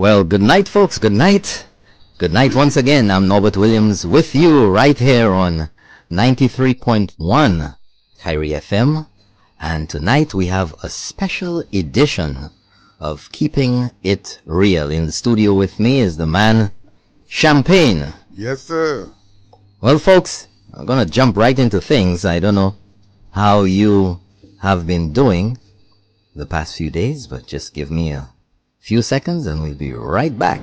Well, good night, folks. Good night. Good night once again. I'm Norbert Williams with you right here on 93.1 Kyrie FM. And tonight we have a special edition of Keeping It Real. In the studio with me is the man, Champagne. Yes, sir. Well, folks, I'm going to jump right into things. I don't know how you have been doing the past few days, but just give me a few seconds and we'll be right back.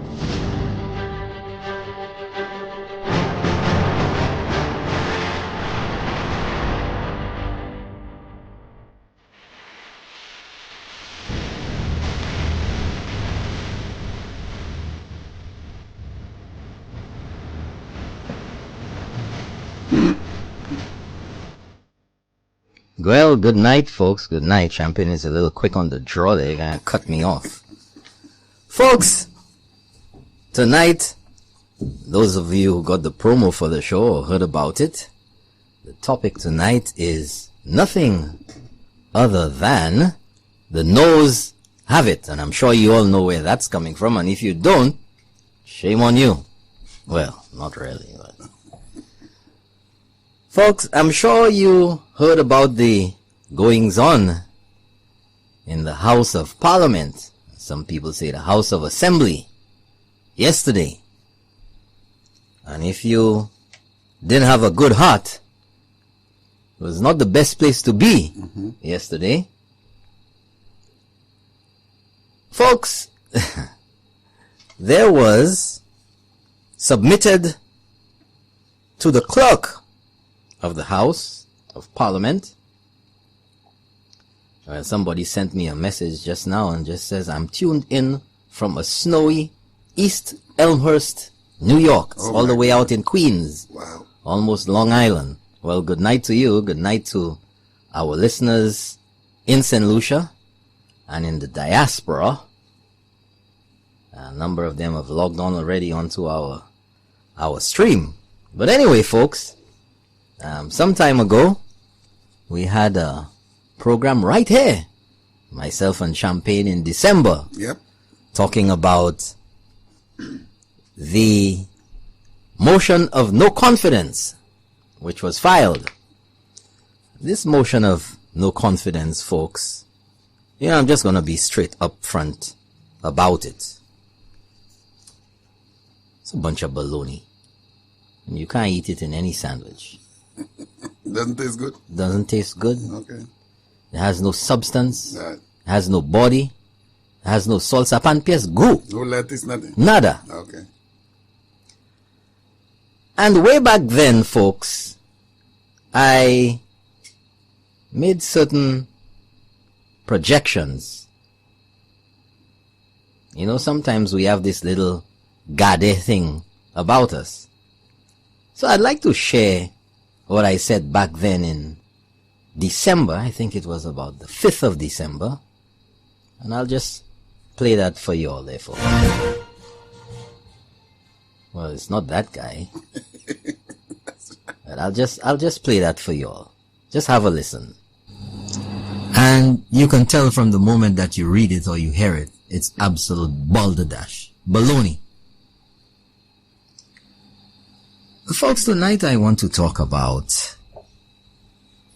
Well, good night, folks. Good night. Champagne is a little quick on the draw. They're going to cut me off. Folks, tonight, those of you who got the promo for the show or heard about it, the topic tonight is nothing other than the no's have it. And I'm sure you all know where that's coming from. And if you don't, shame on you. Well, not really, but... Folks, I'm sure you heard about the goings-on in the House of Parliament. Some people say the House of Assembly yesterday. And if you didn't have a good heart, it was not the best place to be yesterday. Folks, there was submitted to the clerk of the House of Parliament. Somebody sent me a message just now and just says, I'm tuned in from a snowy East Elmhurst, New York. It's all the way out in Queens. Wow. Almost Long Island. Well, good night to you. Good night to our listeners in St. Lucia and in the diaspora. A number of them have logged on already onto our stream. But anyway, folks, some time ago, we had a program right here, myself and Champagne, in December. Yep. Talking about the motion of no confidence, which was filed. This motion of no confidence, folks, I'm just going to be straight up front about it. It's a bunch of baloney. And you can't eat it in any sandwich. Doesn't taste good? Doesn't taste good. Okay. It has no substance. Right. It has no body. It has no salsa pan pies. Goo. No lettuce, nothing? Nada. Okay. And way back then, folks, I made certain projections. Sometimes we have this little gade thing about us. So I'd like to share what I said back then in December. I think it was about the 5th of December. And I'll just play that for you all, therefore. Well, it's not that guy. But I'll just play that for you all. Just have a listen. And you can tell from the moment that you read it or you hear it, it's absolute balderdash. Baloney. Folks, tonight I want to talk about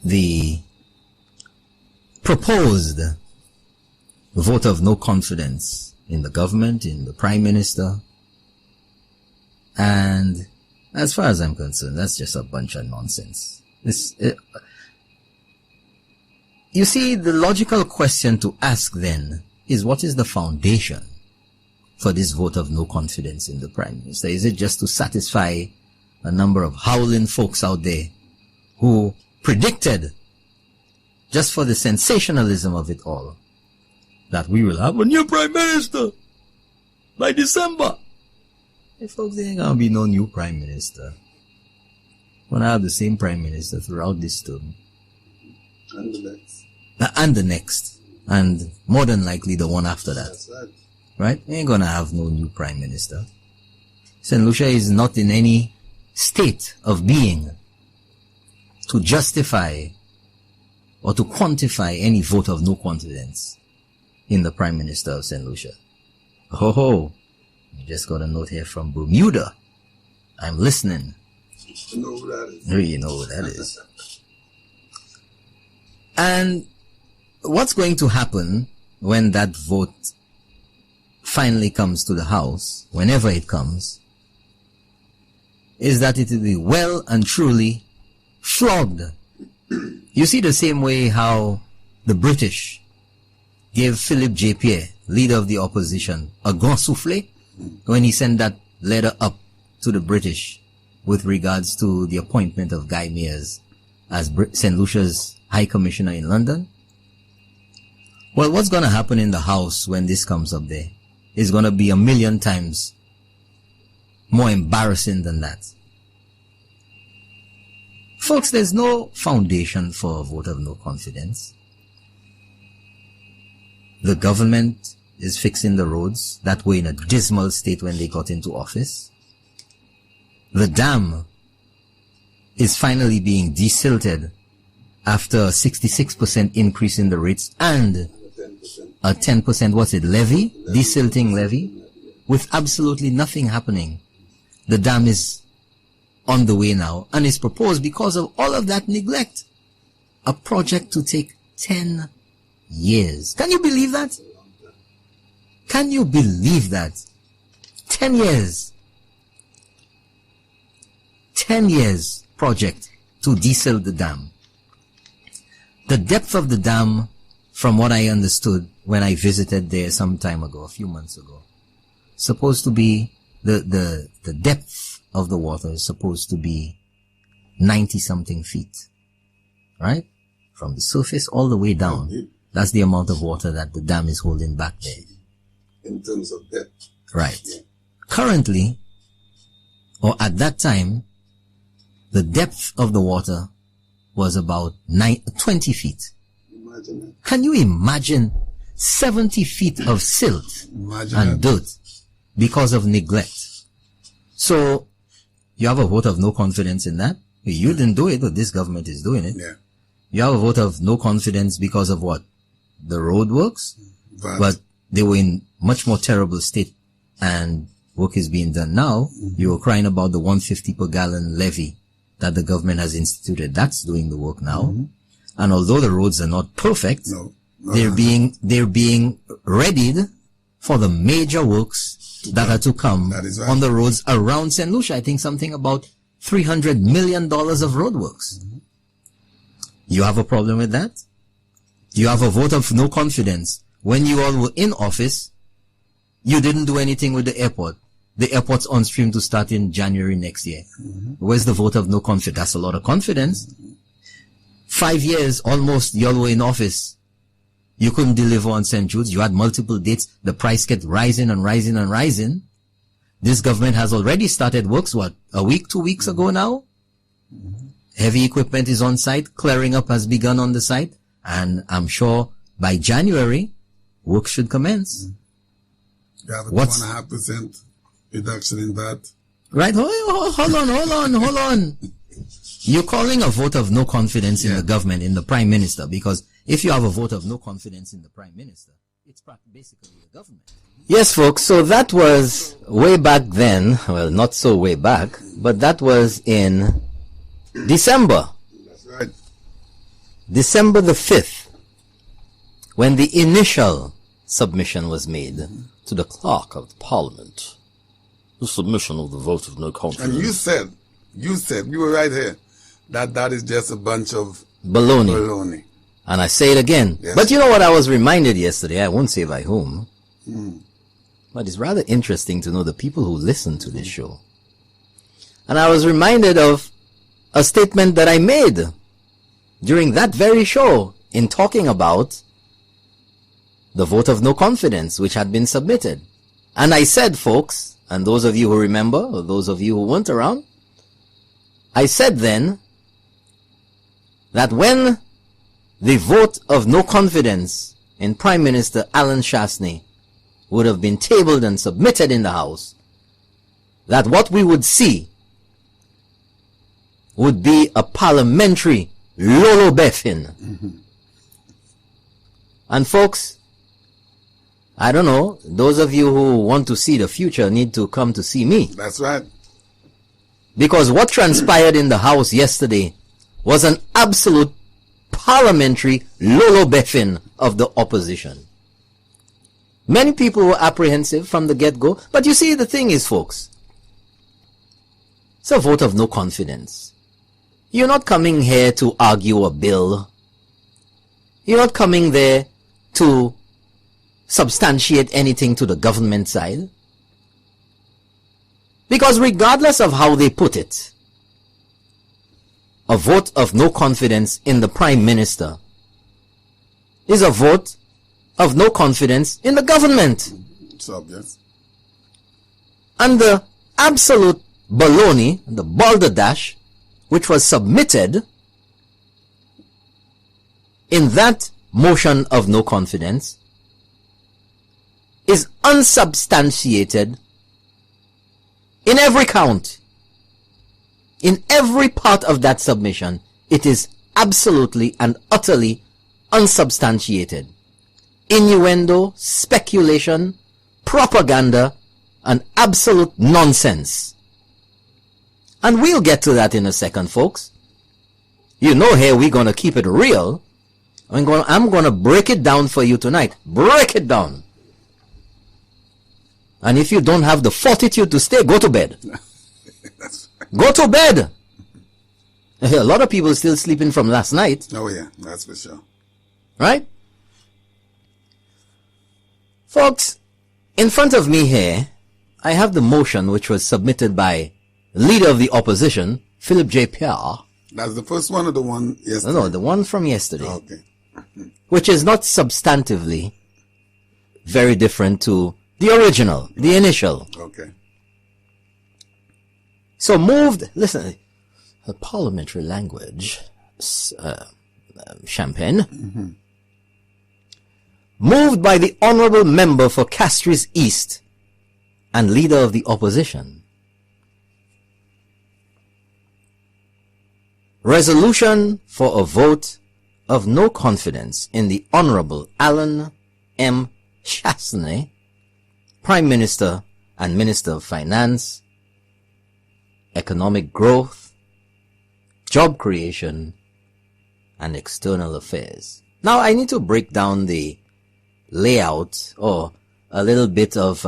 the proposed vote of no confidence in the government, in the Prime Minister. And as far as I'm concerned, that's just a bunch of nonsense. You see, the logical question to ask then is, what is the foundation for this vote of no confidence in the Prime Minister? Is it just to satisfy a number of howling folks out there who predicted, just for the sensationalism of it all, that we will have a new Prime Minister by December? Hey folks, there ain't gonna be no new Prime Minister. We're gonna have the same Prime Minister throughout this term. And the next. And the next. And more than likely the one after that. That's right. Right? We ain't gonna have no new Prime Minister. St. Lucia is not in any state of being to justify or to quantify any vote of no confidence in the Prime Minister of St. Lucia. Ho ho. You just got a note here from Bermuda. I'm listening. You know who that is. You know who that is. And what's going to happen when that vote finally comes to the House, whenever it comes, is that it will be well and truly flogged. You see, the same way how the British gave Philip J. Pierre, leader of the opposition, a grand souffle when he sent that letter up to the British with regards to the appointment of Guy Mears as St. Lucia's High Commissioner in London. Well, what's going to happen in the House when this comes up there is going to be 1,000,000 times more embarrassing than that. Folks, there's no foundation for a vote of no confidence. The government is fixing the roads that were in a dismal state when they got into office. The dam is finally being desilted after a 66% increase in the rates and a 10%, levy, desilting levy, with absolutely nothing happening. The dam is on the way now and is proposed because of all of that neglect. A project to take 10 years. Can you believe that? Can you believe that? 10 years. 10 years project to desilt the dam. The depth of the dam, from what I understood when I visited there some time ago, a few months ago, supposed to be the depth of the water is supposed to be 90 something feet, right? From the surface all the way down. That's the amount of water that the dam is holding back there. In terms of depth. Right. Yeah. Currently, or at that time, the depth of the water was about 20 feet. Imagine that. Can you imagine 70 feet of silt Imagine and that. dirt because of neglect? So, you have a vote of no confidence in that? You didn't do it, but this government is doing it. Yeah. You have a vote of no confidence because of what? The road works? But they were in much more terrible state and work is being done now. You were crying about the 150 per gallon levy that the government has instituted. That's doing the work now. And although the roads are not perfect, they're being readied for the major works that are to come right. on the roads around St. Lucia. I think something about $300 million of road works. You have a problem with that? You have a vote of no confidence. When you all were in office, you didn't do anything with the airport. The airport's on stream to start in January next year. Where's the vote of no confidence? That's a lot of confidence. 5 years almost y'all were in office. You couldn't deliver on St. Jude's. You had multiple dates. The price kept rising and rising and rising. This government has already started works, what, a week, 2 weeks ago now? Heavy equipment is on site. Clearing up has begun on the site. And I'm sure by January, work should commence. You have a 2.5% reduction in that. Right. Hold on. You're calling a vote of no confidence in the government, in the Prime Minister, because if you have a vote of no confidence in the Prime Minister, it's basically the government. Yes, folks, so that was way back then. Well, not so way back, but that was in December. That's right. December the 5th, when the initial submission was made to the clerk of the Parliament. The submission of the vote of no confidence. And you said, you were right here, that is just a bunch of baloney. And I say it again. Yes. But you know what I was reminded yesterday? I won't say by whom. But it's rather interesting to know the people who listen to this show. And I was reminded of a statement that I made during that very show in talking about the vote of no confidence which had been submitted. And I said, folks, and those of you who remember, or those of you who weren't around, I said then that when the vote of no confidence in Prime Minister Alan Shastney would have been tabled and submitted in the House, that what we would see would be a parliamentary lolo beffin. And folks, I don't know. Those of you who want to see the future need to come to see me. That's right. Because what transpired in the House yesterday was an absolute parliamentary lolo beffing of the opposition. Many people were apprehensive from the get-go. But you see, the thing is, folks, it's a vote of no confidence. You're not coming here to argue a bill. You're not coming there to substantiate anything to the government side. Because regardless of how they put it, a vote of no confidence in the Prime Minister is a vote of no confidence in the government. It's obvious. And the absolute baloney, the balderdash, which was submitted in that motion of no confidence is unsubstantiated in every count. In every part of that submission, it is absolutely and utterly unsubstantiated. Innuendo, speculation, propaganda, and absolute nonsense. And we'll get to that in a second, folks. You know here we're going to keep it real. I'm going to break it down for you tonight. Break it down. And if you don't have the fortitude to stay, go to bed. Go to bed. A lot of people still sleeping from last night. Oh yeah, that's for sure. Right? Folks, in front of me here, I have the motion which was submitted by Leader of the Opposition, Philip J. Pierre. That's the first one or the one yesterday? No, the one from yesterday. Okay. Which is not substantively very different to the original, the initial. Okay. So moved, listen, a parliamentary language, champagne. Moved by the Honourable Member for Castries East and Leader of the Opposition. Resolution for a vote of no confidence in the Honourable Alan M. Chasney, Prime Minister and Minister of Finance, Economic Growth, Job Creation, and External Affairs. Now I need to break down the layout or a little bit of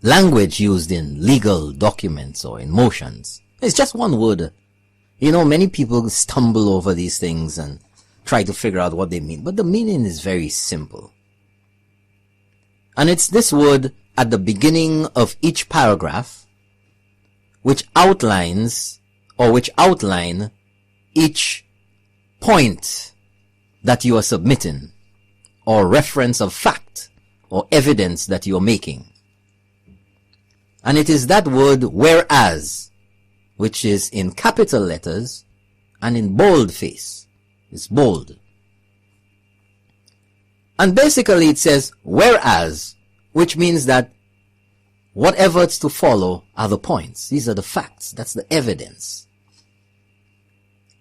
language used in legal documents or in motions. It's just one word. You know, many people stumble over these things and try to figure out what they mean. But the meaning is very simple. And it's this word at the beginning of each paragraph, which outlines or which outline each point that you are submitting or reference of fact or evidence that you're making. And it is that word whereas, which is in capital letters and in bold face. It's bold. And basically it says whereas, which means that whatever is to follow are the points. These are the facts. That's the evidence.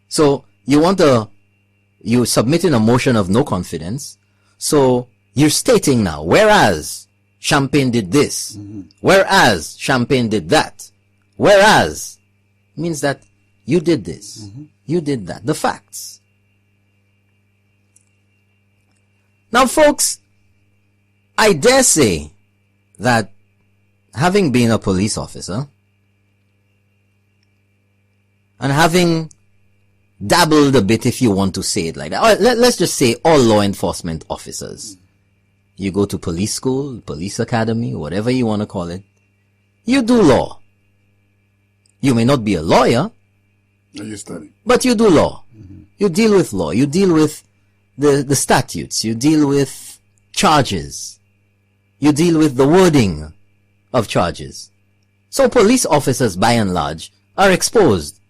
So you're submitting a motion of no confidence. So you're stating now, whereas Champagne did this, whereas Champagne did that, whereas means that you did this, you did that, the facts. Now folks, I dare say that having been a police officer and having dabbled a bit, if you want to say it like that, or let's just say all law enforcement officers. You go to police school, police academy, whatever you want to call it, you do law. You may not be a lawyer, You study. but you do law. You deal with law. You deal with the statutes. You deal with charges. You deal with the wording of charges. So police officers, by and large, are exposed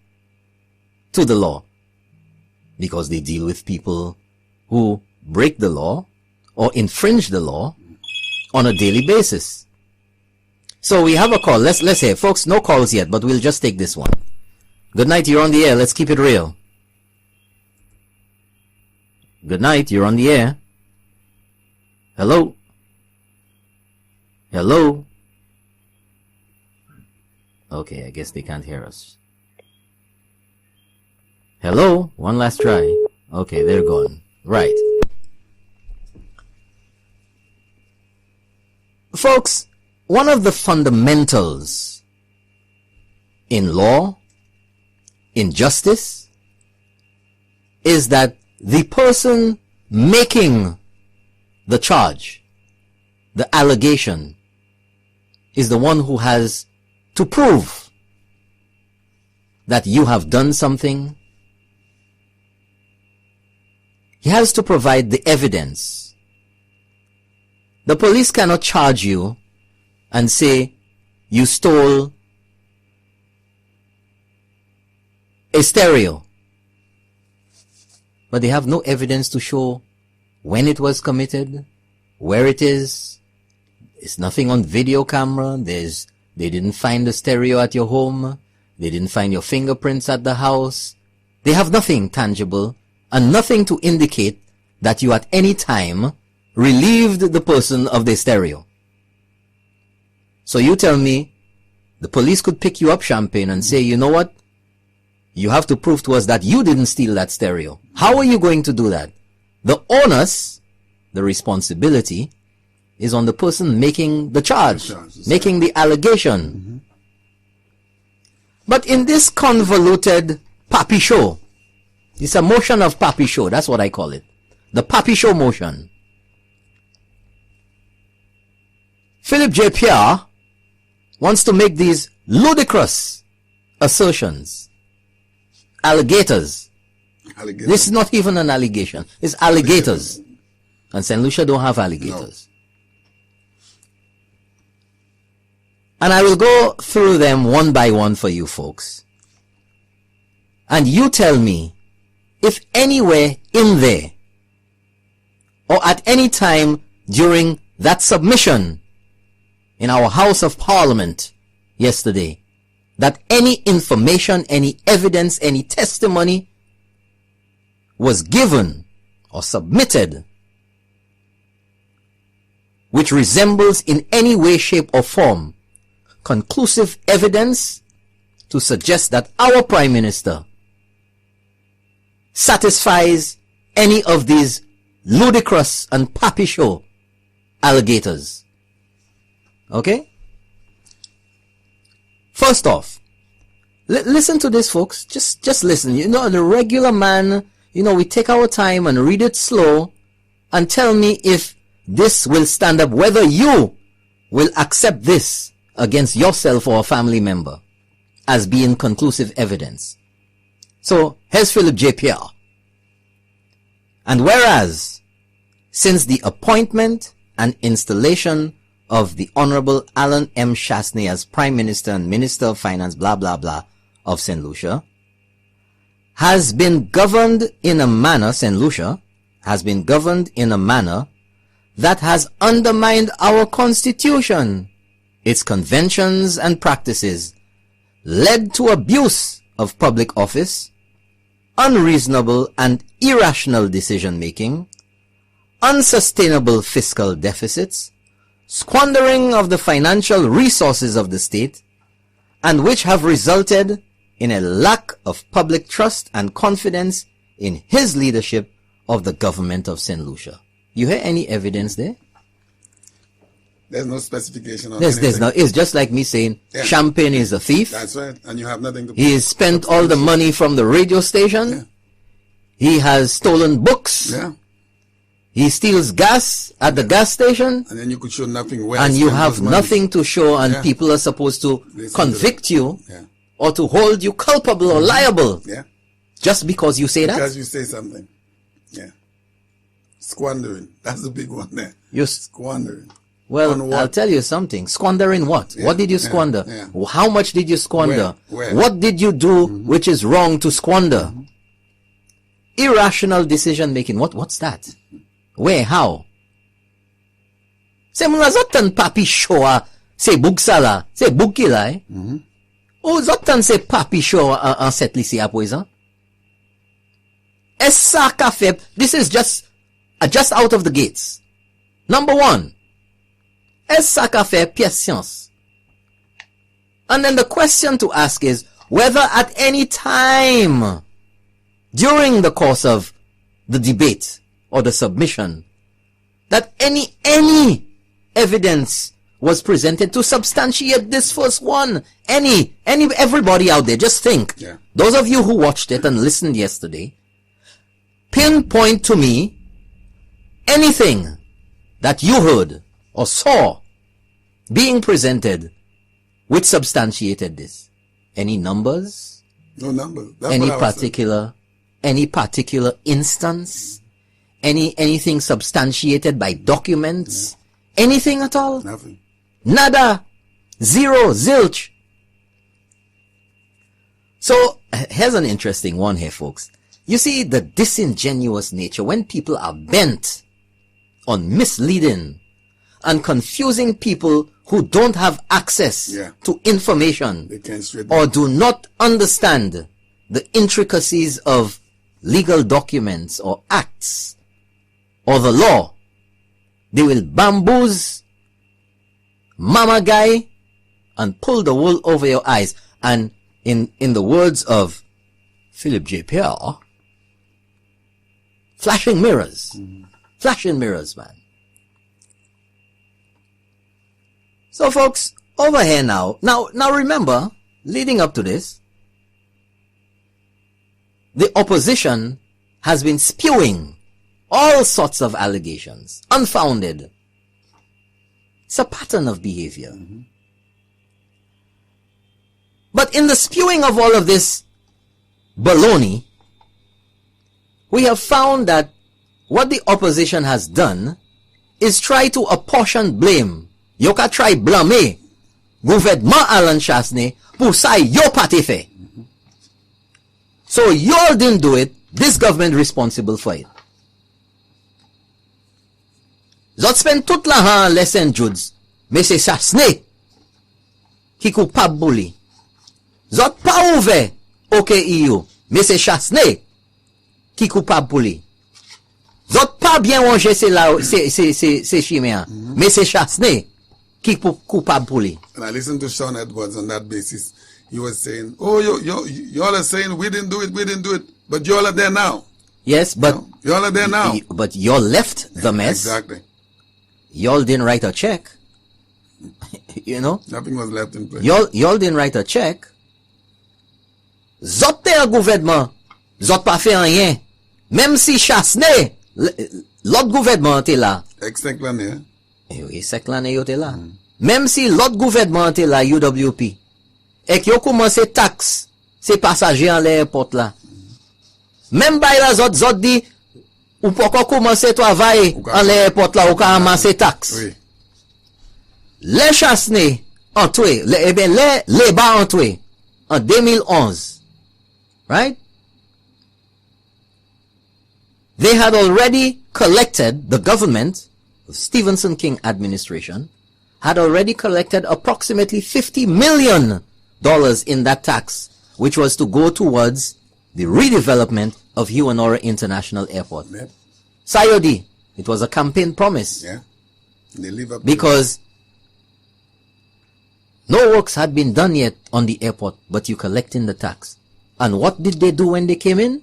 to the law because they deal with people who break the law or infringe the law on a daily basis. So we have a call. Let's say, folks, no calls yet, but we'll just take this one. Good night, you're on the air. Let's keep it real. Good night, you're on the air. Hello? Hello? Okay, I guess they can't hear us. Hello? One last try. Okay, they're gone. Right. Folks, one of the fundamentals in law, in justice, is that the person making the charge, the allegation, is the one who has to prove that you have done something. He has to provide the evidence. The police cannot charge you and say you stole a stereo, but they have no evidence to show when it was committed, where it is. It's nothing on video camera. They didn't find the stereo at your home. They didn't find your fingerprints at the house. They have nothing tangible and nothing to indicate that you at any time relieved the person of the stereo. So you tell me the police could pick you up, Champagne, and say, you know what? You have to prove to us that you didn't steal that stereo. How are you going to do that? The onus, the responsibility, is on the person making the charge, making the allegation. But in this convoluted papi show, it's a motion of papi show, that's what I call it. The papi show motion. Philip J. Pierre wants to make these ludicrous assertions. Alligators. This is not even an allegation. It's alligators. And St. Lucia don't have alligators. No. And I will go through them one by one for you folks. And you tell me if anywhere in there or at any time during that submission in our House of Parliament yesterday, that any information, any evidence, any testimony was given or submitted which resembles in any way, shape or form conclusive evidence to suggest that our Prime Minister satisfies any of these ludicrous and papi show alligators. Okay? First off, listen to this, folks. Just listen. You know, the regular man, you know, we take our time and read it slow and tell me if this will stand up, whether you will accept this against yourself or a family member as being conclusive evidence. So, here's Philip J. Pierre. And whereas, since the appointment and installation of the Honorable Alan M. Shastney as Prime Minister and Minister of Finance, blah, blah, blah, of St. Lucia, has been governed in a manner, St. Lucia has been governed in a manner that has undermined our Constitution, its conventions and practices, led to abuse of public office, unreasonable and irrational decision-making, unsustainable fiscal deficits, squandering of the financial resources of the state, and which have resulted in a lack of public trust and confidence in his leadership of the government of St. Lucia. You hear any evidence there? There's no specification of there's no. It's just like me saying Champagne is a thief. That's right, and you have nothing to. He has spent all the money from the radio station. Yeah. He has stolen books. Yeah. He steals gas at the gas station. And then you could show nothing where. And you have nothing to show, and people are supposed to convict you or to hold you culpable or liable. Yeah. Just because you say that. Because you say something. Yeah. Squandering. That's the big one there. You're squandering. Well, I'll tell you something. Squandering what? Yeah, what did you squander? Yeah. How much did you squander? Where? What did you do which is wrong to squander? Irrational decision making. What's that? Where? How? Se muna zotan papi showa se bugsala, se bugkila, eh? O zotan se papi showa an set lisi apoizan? Essa kafe, this is just out of the gates. Number one, est-ce ça qu'a fait pièce science? And then the question to ask is whether at any time during the course of the debate or the submission that any evidence was presented to substantiate this first one. Everybody out there, just think. Yeah. Those of you who watched it and listened yesterday, pinpoint to me anything that you heard or saw being presented which substantiated this. Any numbers? No numbers. That's any particular instance? Anything substantiated by documents? Yeah. Anything at all? Nothing. Nada. Zero. Zilch. So, here's an interesting one here, folks. You see the disingenuous nature when people are bent on misleading and confusing people who don't have access to information or do not understand the intricacies of legal documents or acts or the law. They will bamboozle, mama guy, and pull the wool over your eyes. And in the words of Philip J. Pierre, flashing mirrors. Flashing mirrors, man. So folks, over here now remember, leading up to this, the opposition has been spewing all sorts of allegations, unfounded. It's a pattern of behavior. But in the spewing of all of this baloney, we have found that what the opposition has done is try to apportion blame. Yo ka try blâmer gouvernement Alan Chasney pour ça yo parti fait. So y'all didn't do it, this government responsible for it. Zot spend tout l'argent les St. Jude's, mais c'est Chasney qui coupable bouli. Zot pas ouvert OKEU, mais c'est Chasney qui coupable bouli. Zot pas bien rangé c'est chimère, mais c'est Chasney qui coupable bouli. And I listened to Sean Edwards on that basis. He was saying, oh, y'all are saying we didn't do it, but y'all are there now. Yes, but y'all are there now. But y'all left the mess. Exactly. Y'all didn't write a check. You know? Nothing was left in place. Y'all didn't write a check. Zot te un gouvernement. Zot pas fait rien. Même si Chasney, l'autre gouvernement était là. Except l'année. Oui, c'est que l'année était là. Même si l'autre gouvernement était là, UWP, et qu'ils ont commencé taxe, ces passagers en l'aéroport là. Même by la zot dit, ou pourquoi commencer travail en l'aéroport là, ou qu'à ramasser taxe. Oui. Les Chasney, entrés, les bas entrés, en 2011, right? They had already collected, the government, the Stevenson King administration, had already collected approximately $50 million in that tax, which was to go towards the redevelopment of Huanora International Airport. Yep. Sayodi, it was a campaign promise. Yeah. They live up because no works had been done yet on the airport, but you collecting the tax. And what did they do when they came in?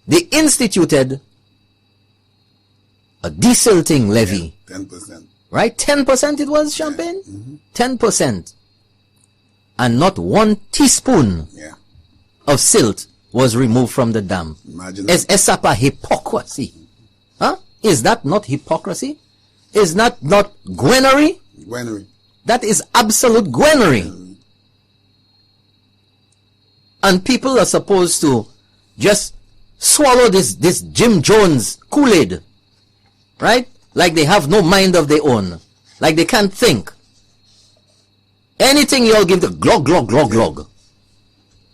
They instituted a desilting levy. 10%. Right? 10% it was, Champagne? 10%. And not one teaspoon of silt was removed from the dam. Imagine Is that hypocrisy? Huh? Is that not hypocrisy? Is that not gwenery? Gwenery. That is absolute gwenery. And people are supposed to just swallow this Jim Jones Kool-Aid. Right? Like they have no mind of their own. Like they can't think. Anything y'all give the glog, glog, glog, glog.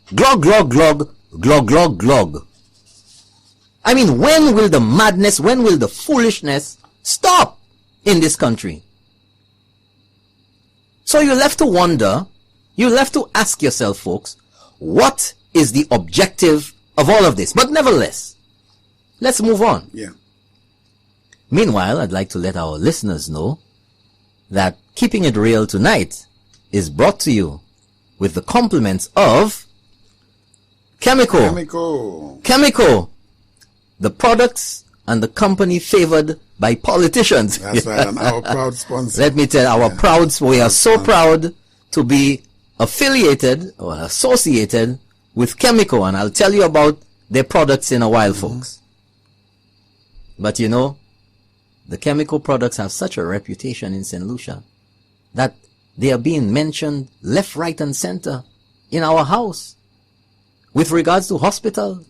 Glog, glog, glog, glog, glog, glog. I mean, when will the madness, when will the foolishness stop in this country? So you're left to wonder, you're left to ask yourself, folks, what is the objective of all of this? But nevertheless, let's move on. Yeah. Meanwhile, I'd like to let our listeners know that Keeping It Real tonight is brought to you with the compliments of Chemical, the products and the company favored by politicians. That's right, and our proud sponsor. Let me tell we are so proud to be affiliated or associated with Chemical, and I'll tell you about their products in a while, folks. But you know, the Chemical products have such a reputation in St. Lucia that they are being mentioned left, right, and center in our house with regards to hospital,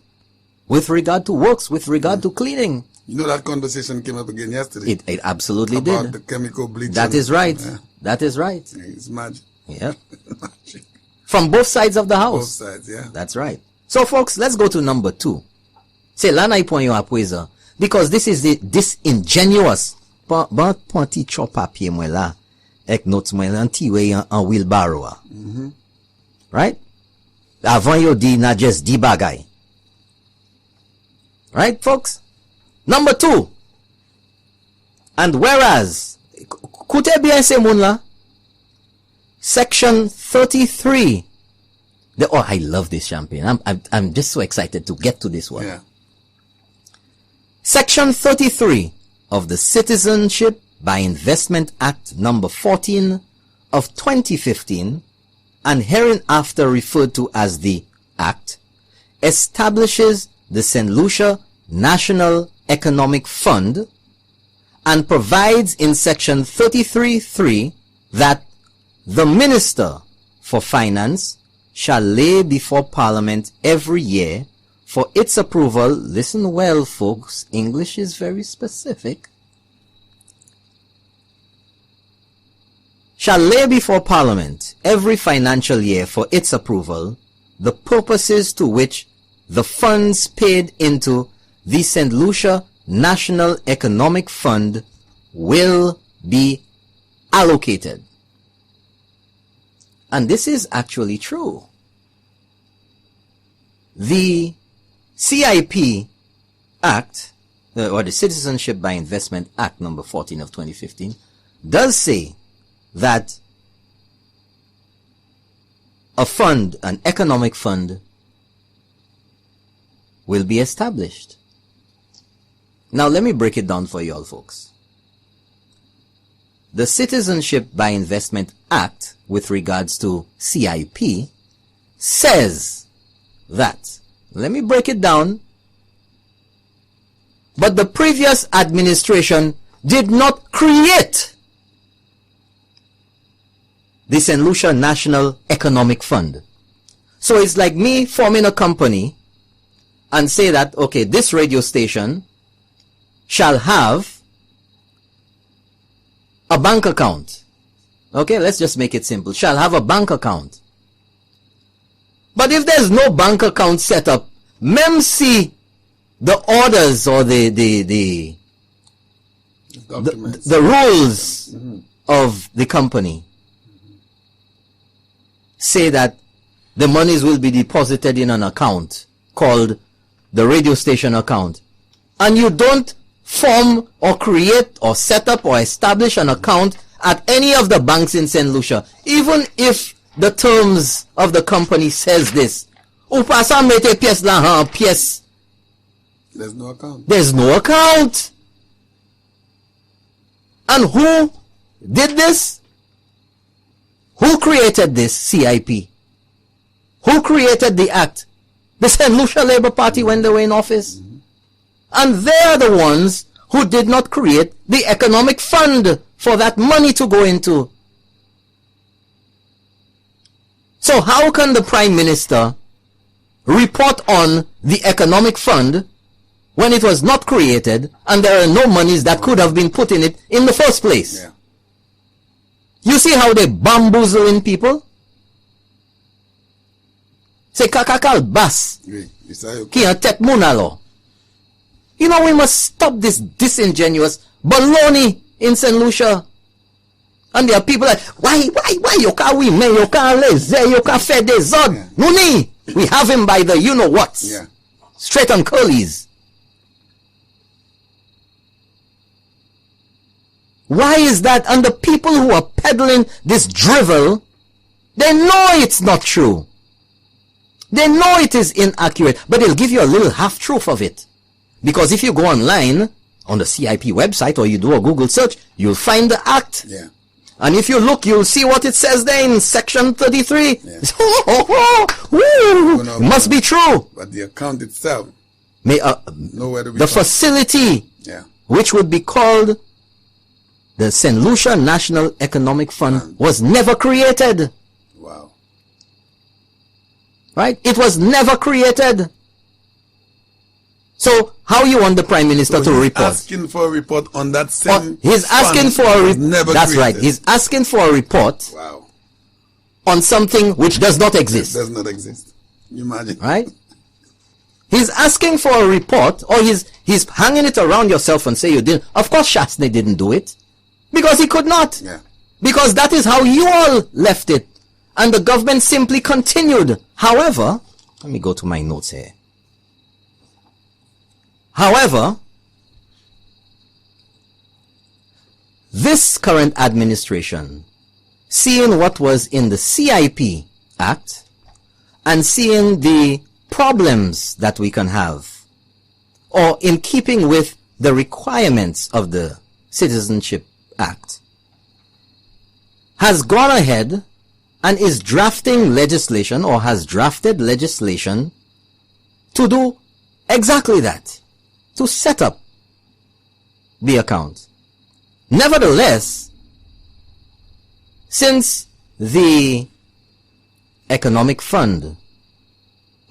with regard to works, with regard to cleaning. You know, that conversation came up again yesterday. It absolutely about did. The chemical bleaching. That is right. Yeah. That is right. Yeah, it's magic. Yeah. Magic. From both sides of the house. Both sides, yeah. That's right. So, folks, let's go to number 2. Say, lana iponyo apweza. Because this is the disingenuous. Ban ponti chop papier mwen la. Ek notes mwen lan tiwe an wheelbarrow. Right? Avant yo di na just di bagay. Right, folks? Number 2. And whereas, koute bien se moun la, Section 33. I love this champagne. I'm just so excited to get to this one. Yeah. Section 33 of the Citizenship by Investment Act number 14 of 2015, and hereinafter referred to as the Act, establishes the St. Lucia National Economic Fund and provides in Section 33.3 that the Minister for Finance shall lay before Parliament every year for its approval. Listen well, folks, English is very specific. Shall lay before Parliament every financial year for its approval the purposes to which the funds paid into the St. Lucia National Economic Fund will be allocated. And this is actually true. The CIP Act, or the Citizenship by Investment Act number 14 of 2015, does say that a fund, an economic fund, will be established. Now let me break it down for you all, folks. The Citizenship by Investment Act, with regards to CIP, says that, let me break it down, but the previous administration did not create the St. Lucia National Economic Fund. So it's like me forming a company and say that, okay, this radio station shall have a bank account. Okay, let's just make it simple. Shall have a bank account. But if there's no bank account set up, see the orders or the rules of the company say that the monies will be deposited in an account called the radio station account, and you don't form or create or set up or establish an account at any of the banks in St. Lucia, even if the terms of the company says this, there's no account. There's no account. And who did this? Who created this CIP? Who created the act? The St. Lucia Labour Party when they were in office. And they are the ones who did not create the economic fund for that money to go into. So how can the Prime Minister report on the economic fund when it was not created and there are no monies that could have been put in it in the first place? Yeah. You see how they bamboozling people? Say kakakal bas. Ki tek munalo. You know, we must stop this disingenuous baloney in St. Lucia. And there are people like, why you can't win, man, you can't lazy, you can't fed the zod. Yeah. Nuni, we have him by the you know what. Yeah. Straight on curlies. Why is that? And the people who are peddling this drivel, they know it's not true. They know it is inaccurate, but they'll give you a little half-truth of it. Because if you go online, on the CIP website, or you do a Google search, you'll find the act. Yeah. And if you look, you'll see what it says there in section 33. Yeah. It must be true. But the account itself, nowhere to be the found. facility, Yeah. which would be called the St. Lucia National Economic Fund, was never created. Wow. Right? It was never created. So, how you want the Prime Minister to report? Asking for a report on that same he's asking for a report. That's right. He's asking for a report. Wow. On something which does not exist. It does not exist. You imagine? Right? He's asking for a report, or he's hanging it around yourself and say you didn't. Of course Shastney didn't do it. Because he could not. Yeah. Because that is how you all left it. And the government simply continued. However, let me go to my notes here. However, this current administration, seeing what was in the CIP Act and seeing the problems that we can have, or in keeping with the requirements of the Citizenship Act, has gone ahead and is drafting legislation, or has drafted legislation to do exactly that, to set up the account. Nevertheless, since the Economic Fund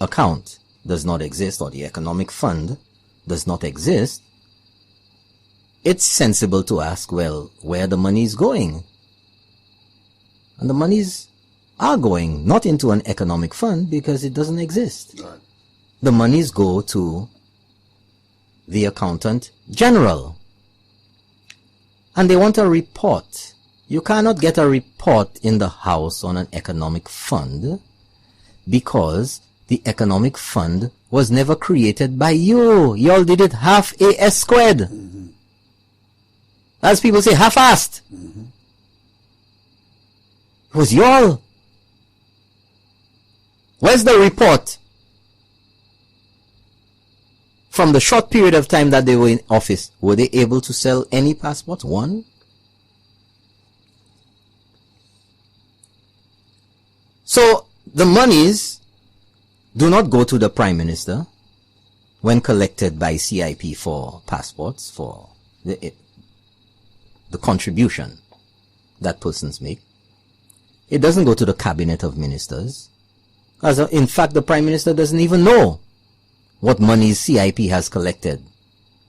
account does not exist, or the Economic Fund does not exist, it's sensible to ask, well, where the money is going. And the monies are going not into an economic fund because it doesn't exist. Right. The monies go to the Accountant General. And they want a report. You cannot get a report in the House on an economic fund because the economic fund was never created by you. You all did it half-AS squared. Mm-hmm. As people say, half-assed. Mm-hmm. It was y'all. Where's the report? From the short period of time that they were in office, were they able to sell any passports? One? So, the monies do not go to the Prime Minister when collected by CIP for passports, for the contribution that persons make. It doesn't go to the Cabinet of Ministers. In fact, the Prime Minister doesn't even know what monies CIP has collected,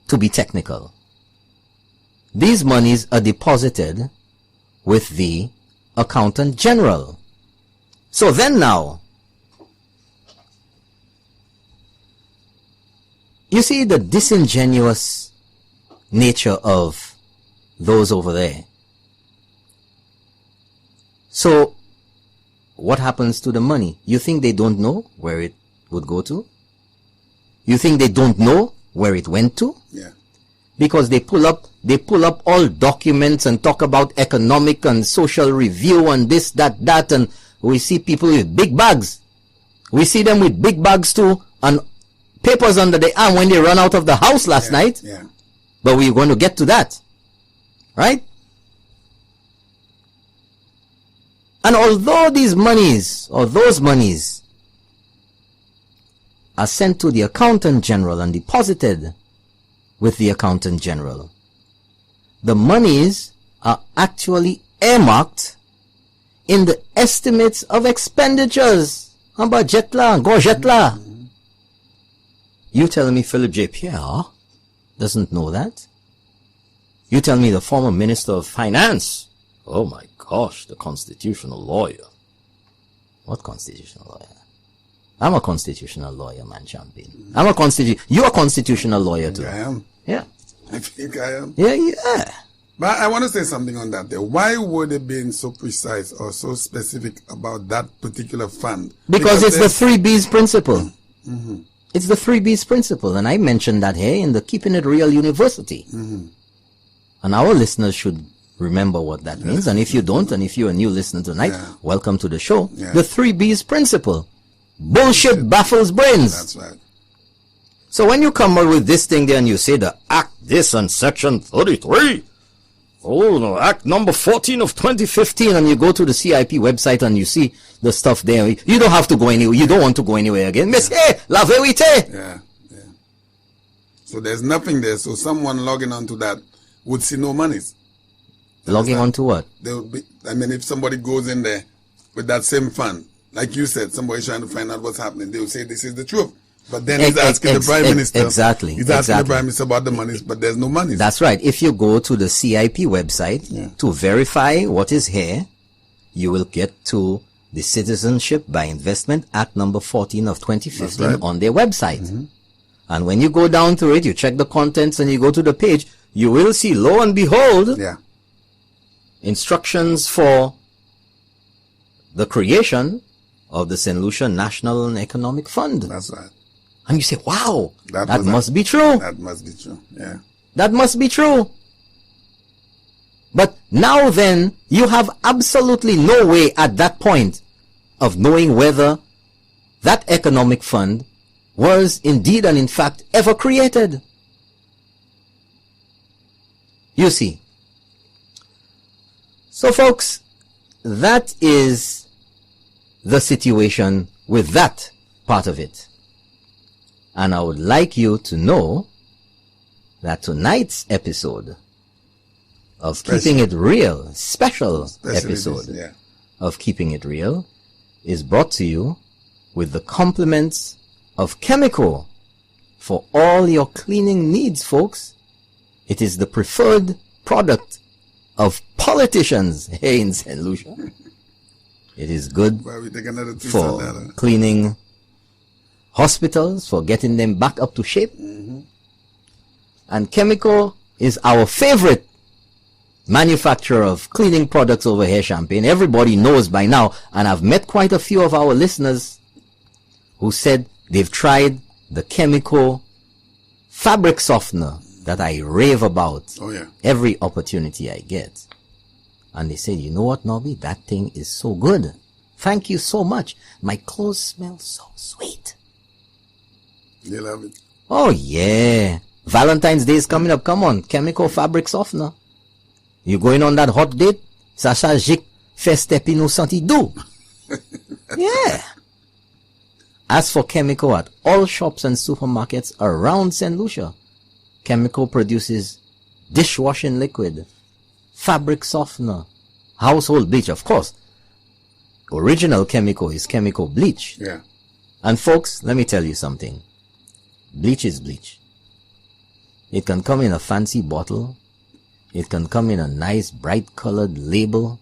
to be technical. These monies are deposited with the Accountant General. So then now, you see the disingenuous nature of those over there. So, what happens to the money? You think they don't know where it would go to? You think they don't know where it went to? Yeah. Because they pull up all documents and talk about economic and social review and this, that, and we see people with big bags. We see them with big bags too, and papers under the arm when they run out of the house last night. Yeah. But we're going to get to that. Right? And although these monies, or those monies, are sent to the Accountant General and deposited with the Accountant General, the monies are actually earmarked in the estimates of expenditures. Amba jetla, go jetla. You tell me Philip J. Pierre doesn't know that? You tell me the former Minister of Finance, oh my gosh, the constitutional lawyer. What constitutional lawyer? I'm a constitutional lawyer, man, champion. You're a constitutional lawyer too. I am. Yeah. I think I am. Yeah. But I want to say something on that there. Why would they be so precise or so specific about that particular fund? Because it's the 3B's principle. Mm-hmm. It's the 3B's principle. And I mentioned that here in the Keeping It Real University. Mm-hmm. And our listeners should remember what that means. And if you don't, and if you're a new listener tonight, welcome to the show. Yeah. The 3B's principle. Bullshit baffles brains. That's right. So when you come up with this thing there and you say the Act this and Section 33, oh no, Act number 14 of 2015, and you go to the CIP website and you see the stuff there, you don't have to go anywhere. You don't want to go anywhere again. Mais c'est la vérité. Yeah, yeah. So there's nothing there. So someone logging onto that would see no monies. Logging onto what? There would be. I mean, if somebody goes in there with that same fund, like you said, somebody's trying to find out what's happening, they will say this is the truth. But then he's asking the Prime Minister. Exactly. He's asking the Prime Minister about the monies, but there's no money. That's right. If you go to the CIP website to verify what is here, you will get to the Citizenship by Investment Act number 14 of 2015 on their website. And when you go down to it, you check the contents and you go to the page, you will see, lo and behold, instructions for the creation of the St. Lucia National and Economic Fund. That's right. And you say, wow, that must be true. That must be true, yeah. That must be true. But now then, you have absolutely no way at that point of knowing whether that economic fund was indeed and in fact ever created. You see. So folks, that is the situation with that part of it. And I would like you to know that tonight's episode of Keeping It Real, special episode of Keeping It Real, is brought to you with the compliments of Chemical for all your cleaning needs, folks. It is the preferred product of politicians here in St. Lucia. It is good for cleaning hospitals, for getting them back up to shape. And Chemical is our favorite manufacturer of cleaning products over here, Champagne. Everybody knows by now, and I've met quite a few of our listeners who said they've tried the Chemical fabric softener that I rave about every opportunity I get. And they said, you know what, Nobby, that thing is so good. Thank you so much. My clothes smell so sweet. You love it? Oh, yeah. Valentine's Day is coming up. Come on. Chemical fabric softener. You going on that hot date? Sacha Jik fait stepper nous senti doux. Yeah. As for Chemical at all shops and supermarkets around St. Lucia, Chemical produces dishwashing liquid, fabric softener, household bleach. Of course, original Chemical is Chemical bleach. Yeah. And folks, let me tell you something. Bleach is bleach. It can come in a fancy bottle. It can come in a nice bright colored label.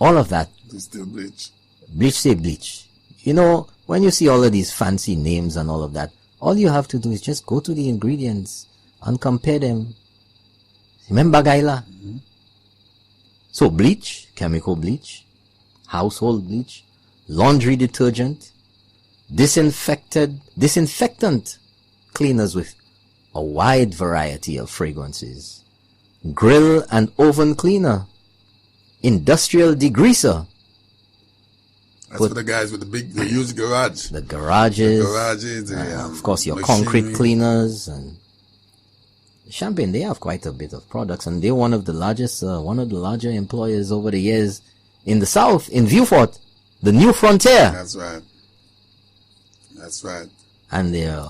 All of that. It's still bleach. Bleach say bleach. You know, when you see all of these fancy names and all of that, all you have to do is just go to the ingredients and compare them. Remember, Gaila? So bleach, Chemical bleach, household bleach, laundry detergent, disinfectant cleaners with a wide variety of fragrances, grill and oven cleaner, industrial degreaser. That's for the guys with the huge garage. The garages. Of course, your concrete cleaners and Champagne. They have quite a bit of products, and they're one of the larger employers over the years in the south, in Viewfort, the new frontier. That's right. That's right. And they're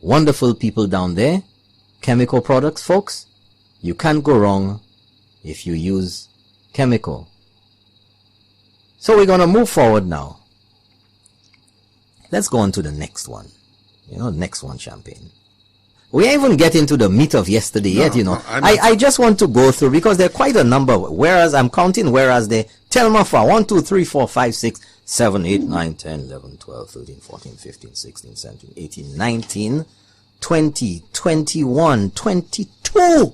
wonderful people down there. Chemical products, folks. You can't go wrong if you use Chemical. So we're going to move forward now. Let's go on to the next one. Next one, Champagne. We ain't even get into the meat of yesterday yet, I just want to go through, because there are quite a number. Whereas I'm counting, whereas they tell me for 1, 2, 3, 4, 5, 6, 7, 8, 9, 10, 11, 12, 13, 14, 15, 16, 17, 18, 19, 20, 21, 22.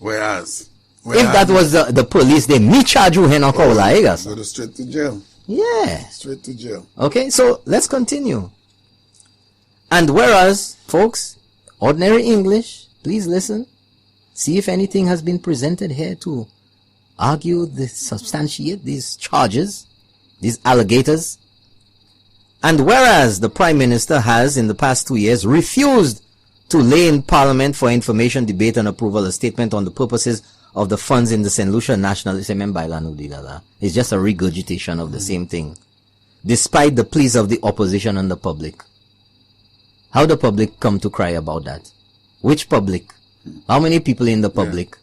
Whereas if that was the police, they me charge you here. Go straight to jail. Yeah. Straight to jail. Okay, so let's continue. And whereas, folks, ordinary English, please listen. See if anything has been presented here to argue, substantiate these charges, these alligators. And whereas the Prime Minister has, in the past 2 years, refused to lay in Parliament for information, debate, and approval a statement on the purposes of the funds in the St. Lucia National, it's just a regurgitation of the same thing, despite the pleas of the opposition and the public. How the public come to cry about that? Which public? How many people in the public?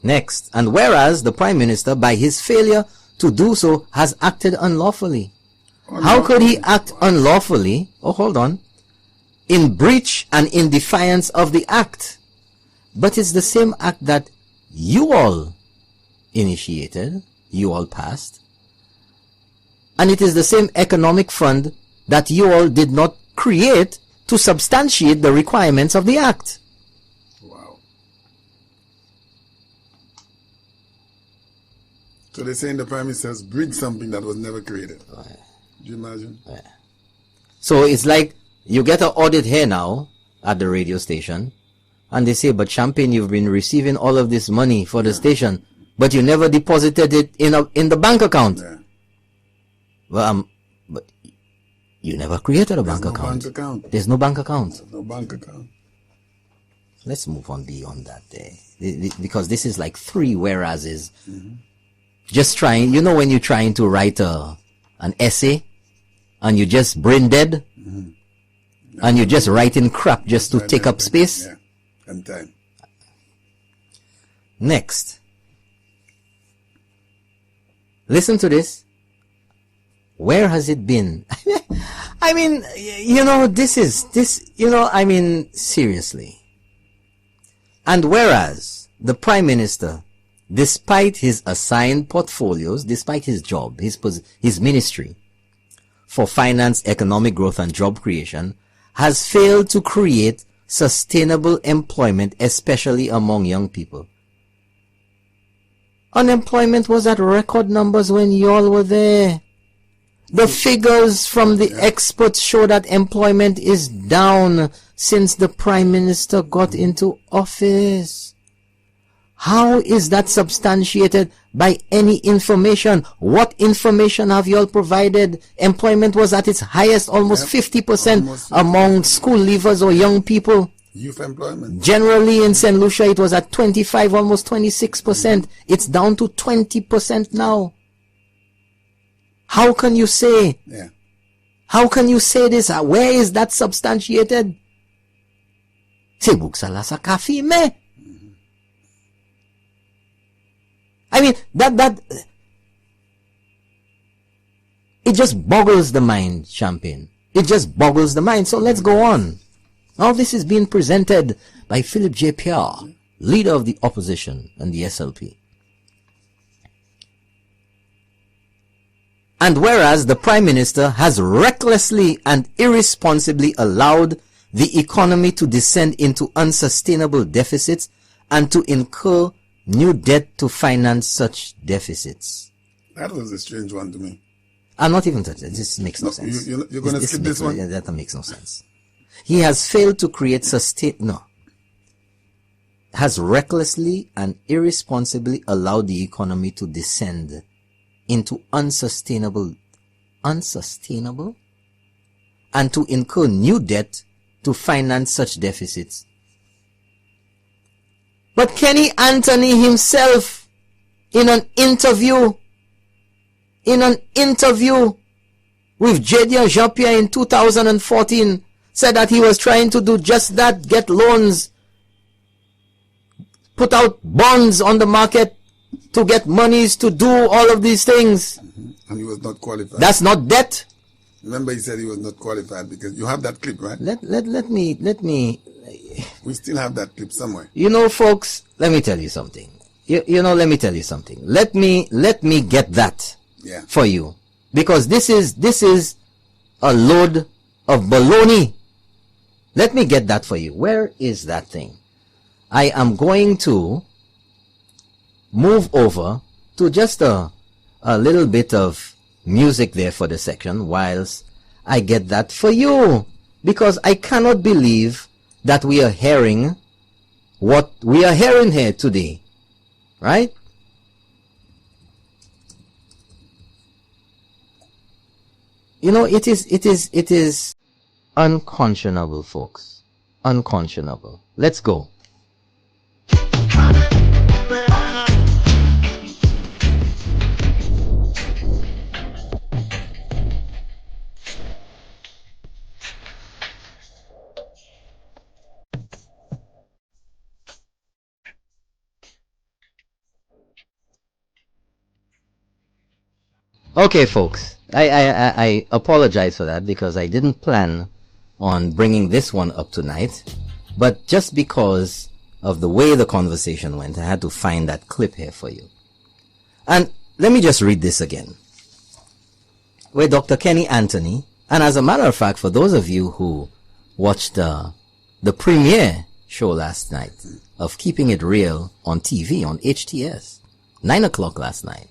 Next. And whereas the Prime Minister, by his failure to do so, has acted unlawfully. How could he act unlawfully? Oh, hold on. In breach and in defiance of the act. But it's the same act that you all initiated, you all passed. And it is the same economic fund that you all did not create to substantiate the requirements of the act. Wow. So they're saying the Prime Minister has bridged something that was never created. Right. Do you imagine? Yeah. So it's like you get an audit here now at the radio station, and they say, but Champagne, you've been receiving all of this money for the station, but you never deposited it in the bank account. Yeah. Well, but you never created a bank account. Bank account. There's no bank account. No bank account. Let's move on beyond that there. Because this is like 3 whereases. Just trying, you know when you're trying to write an essay, and you just brain dead, and you're just writing crap just to take up space. Yeah, and time. Next. Listen to this. Where has it been? I mean, seriously. And whereas the Prime Minister, despite his assigned portfolios, despite his job, his ministry for finance, economic growth, and job creation, has failed to create sustainable employment, especially among young people. Unemployment was at record numbers when y'all were there. The figures from the experts show that employment is down since the Prime Minister got into office. How is that substantiated by any information? What information have you all provided? Employment was at its highest, almost 50% among school leavers or young people. Youth employment. Generally in St. Lucia, it was at 25, almost 26%. It's down to 20% now. How can you say? Yeah. How can you say this? Where is that substantiated? C'est buksala sa kafi me. I mean, that it just boggles the mind, Champagne. It just boggles the mind. So let's go on. All this is being presented by Philip J. Pierre, leader of the opposition and the SLP. And whereas the Prime Minister has recklessly and irresponsibly allowed the economy to descend into unsustainable deficits and to incur new debt to finance such deficits. That was a strange one to me. I'm not even touching it. This makes no sense. You're going to skip this one? That makes no sense. He has failed to create has recklessly and irresponsibly allowed the economy to descend into unsustainable, and to incur new debt to finance such deficits. But Kenny Anthony himself, in an interview with Jadian Jean-Pierre in 2014, said that he was trying to do just that, get loans, put out bonds on the market to get monies to do all of these things. And he was not qualified. That's not debt. Remember, he said he was not qualified because you have that clip, right? Let me. We still have that clip somewhere. You know, folks, let me tell you something. Let me tell you something. Let me get that for you. Because this is a load of baloney. Let me get that for you. Where is that thing? I am going to move over to just a little bit of music there for the section whilst I get that for you. Because I cannot believe that we are hearing what we are hearing here today. Right? You know, it is unconscionable, folks. Unconscionable. Let's go. Okay, folks. I apologize for that because I didn't plan on bringing this one up tonight. But just because of the way the conversation went, I had to find that clip here for you. And let me just read this again. Where Dr. Kenny Anthony, and as a matter of fact, for those of you who watched the premiere show last night of Keeping It Real on TV, on HTS, 9 o'clock last night,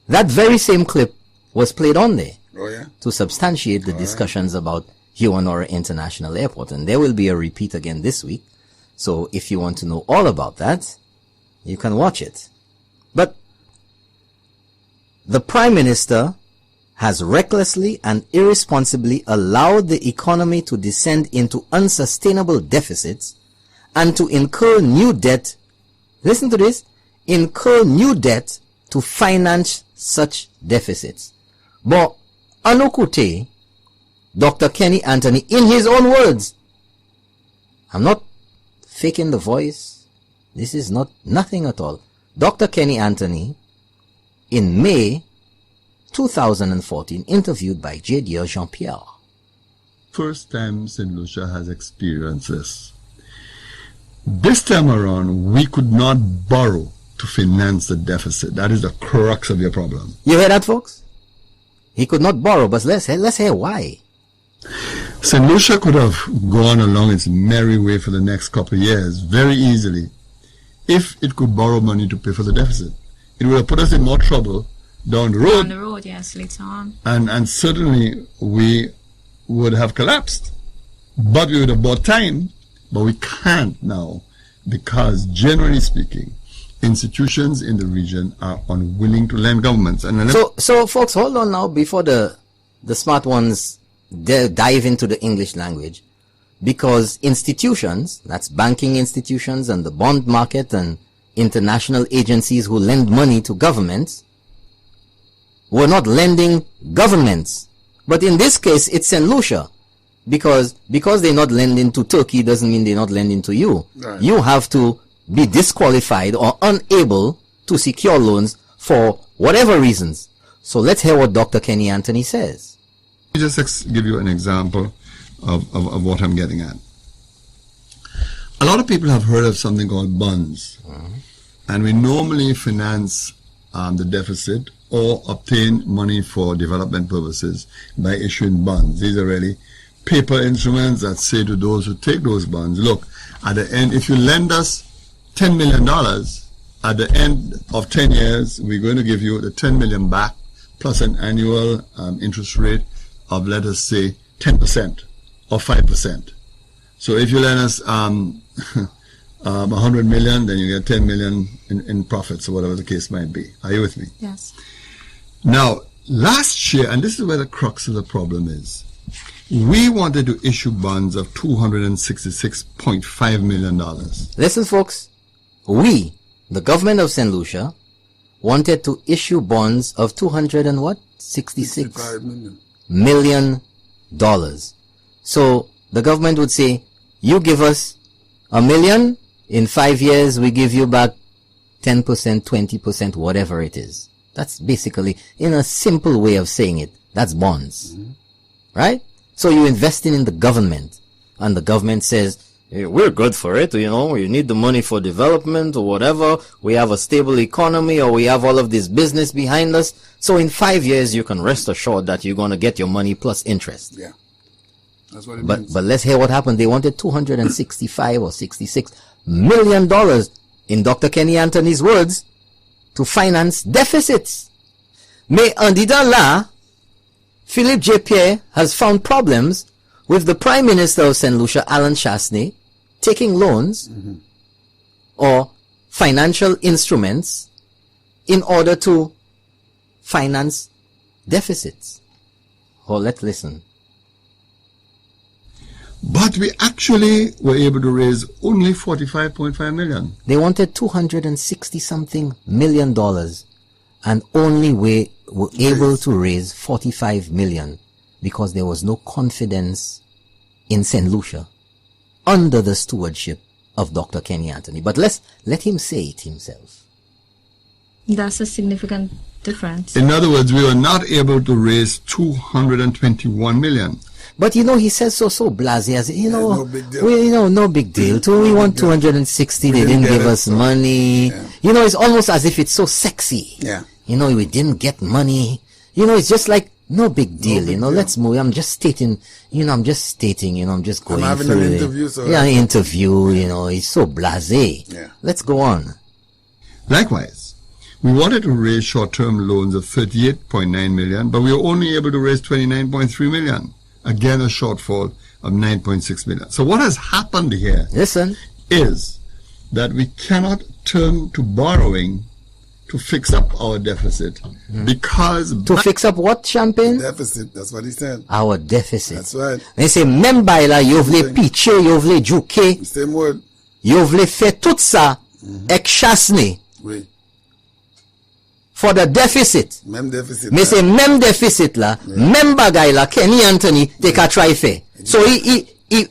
that very same clip was played on there. Oh, yeah? To substantiate the discussions about Hewanora International Airport. And there will be a repeat again this week. So if you want to know all about that, you can watch it. But the Prime Minister has recklessly and irresponsibly allowed the economy to descend into unsustainable deficits and to incur new debt. Listen to this. Incur new debt to finance such deficits. But Anokute, Dr. Kenny Anthony, in his own words, I'm not faking the voice. This is nothing at all. Dr. Kenny Anthony, in May 2014, interviewed by J.D. Jean-Pierre. First time St. Lucia has experienced this. This time around, we could not borrow to finance the deficit. That is the crux of your problem. You hear that, folks? He could not borrow, but let's hear why. St. Lucia could have gone along its merry way for the next couple of years very easily if it could borrow money to pay for the deficit. It would have put us in more trouble down the road. Down the road, yes, later on. And certainly we would have collapsed. But we would have bought time. But we can't now because, generally speaking, institutions in the region are unwilling to lend governments. And so folks, hold on now before the smart ones dive into the English language, because institutions, that's banking institutions and the bond market and international agencies who lend money to governments, were not lending governments. But in this case, it's St. Lucia. Because they're not lending to Turkey doesn't mean they're not lending to you. Right. You have to be disqualified or unable to secure loans for whatever reasons. So let's hear what Dr. Kenny Anthony says. Let me just give you an example of what I'm getting at. A lot of people have heard of something called bonds. And we normally finance the deficit or obtain money for development purposes by issuing bonds. These are really paper instruments that say to those who take those bonds, look, at the end, if you lend us $10 million, at the end of 10 years, we're going to give you the 10 million back plus an annual interest rate of, let us say, 10% or 5%. So if you lend us 100 million, then you get 10 million in profits or whatever the case might be. Are you with me? Yes. Now, last year, and this is where the crux of the problem is, we wanted to issue bonds of $266.5 million. Listen, folks. We, the government of St. Lucia, wanted to issue bonds of $266 million. So the government would say, you give us $1 million, in 5 years we give you back 10%, 20%, whatever it is. That's basically, in a simple way of saying it, that's bonds. Right? So you're investing in the government, and the government says, hey, we're good for it, you know, you need the money for development or whatever, we have a stable economy, or we have all of this business behind us, so in 5 years you can rest assured that you're going to get your money plus interest. Yeah. That's what it means. But let's hear what happened. They wanted $265 or $66 million, in Dr. Kenny Anthony's words, to finance deficits. Mais en disant là, Philippe J. Pierre has found problems with the Prime Minister of St. Lucia, Alan Chasney, taking loans or financial instruments in order to finance deficits. Oh, let's listen. But we actually were able to raise only 45.5 million. They wanted $260 something million, and only we were able to raise 45 million because there was no confidence in St. Lucia under the stewardship of Dr. Kenny Anthony. But let him say it himself. That's a significant difference. In other words, we were not able to raise 221 million. But you know, he says so blasé, as you know, no big deal. no big deal. We want 260. They didn't give us money. Yeah. You know, it's almost as if it's so sexy. Yeah. You know, we didn't get money. You know, it's just like no big deal. big You know, deal. let's move. I'm just stating. I'm just going having through an it. interview, so yeah, that's- interview. You know, it's so blasé. Yeah. Let's go on. Likewise, we wanted to raise short-term loans of 38.9 million, but we were only able to raise 29.3 million. Again, a shortfall of 9.6 million. So what has happened here Listen. is that we cannot turn to borrowing to fix up our deficit because To fix up what, Champagne? Deficit, that's what he said. Our deficit. That's right. They say, memba la, yo vle piche, yo vle juke, Same word. yo vle fe tout sa, ek chasne, Oui. for the deficit. Même deficit. Me say, mem deficit la, mem bagay la, Kenny Anthony, te ka try fe. So,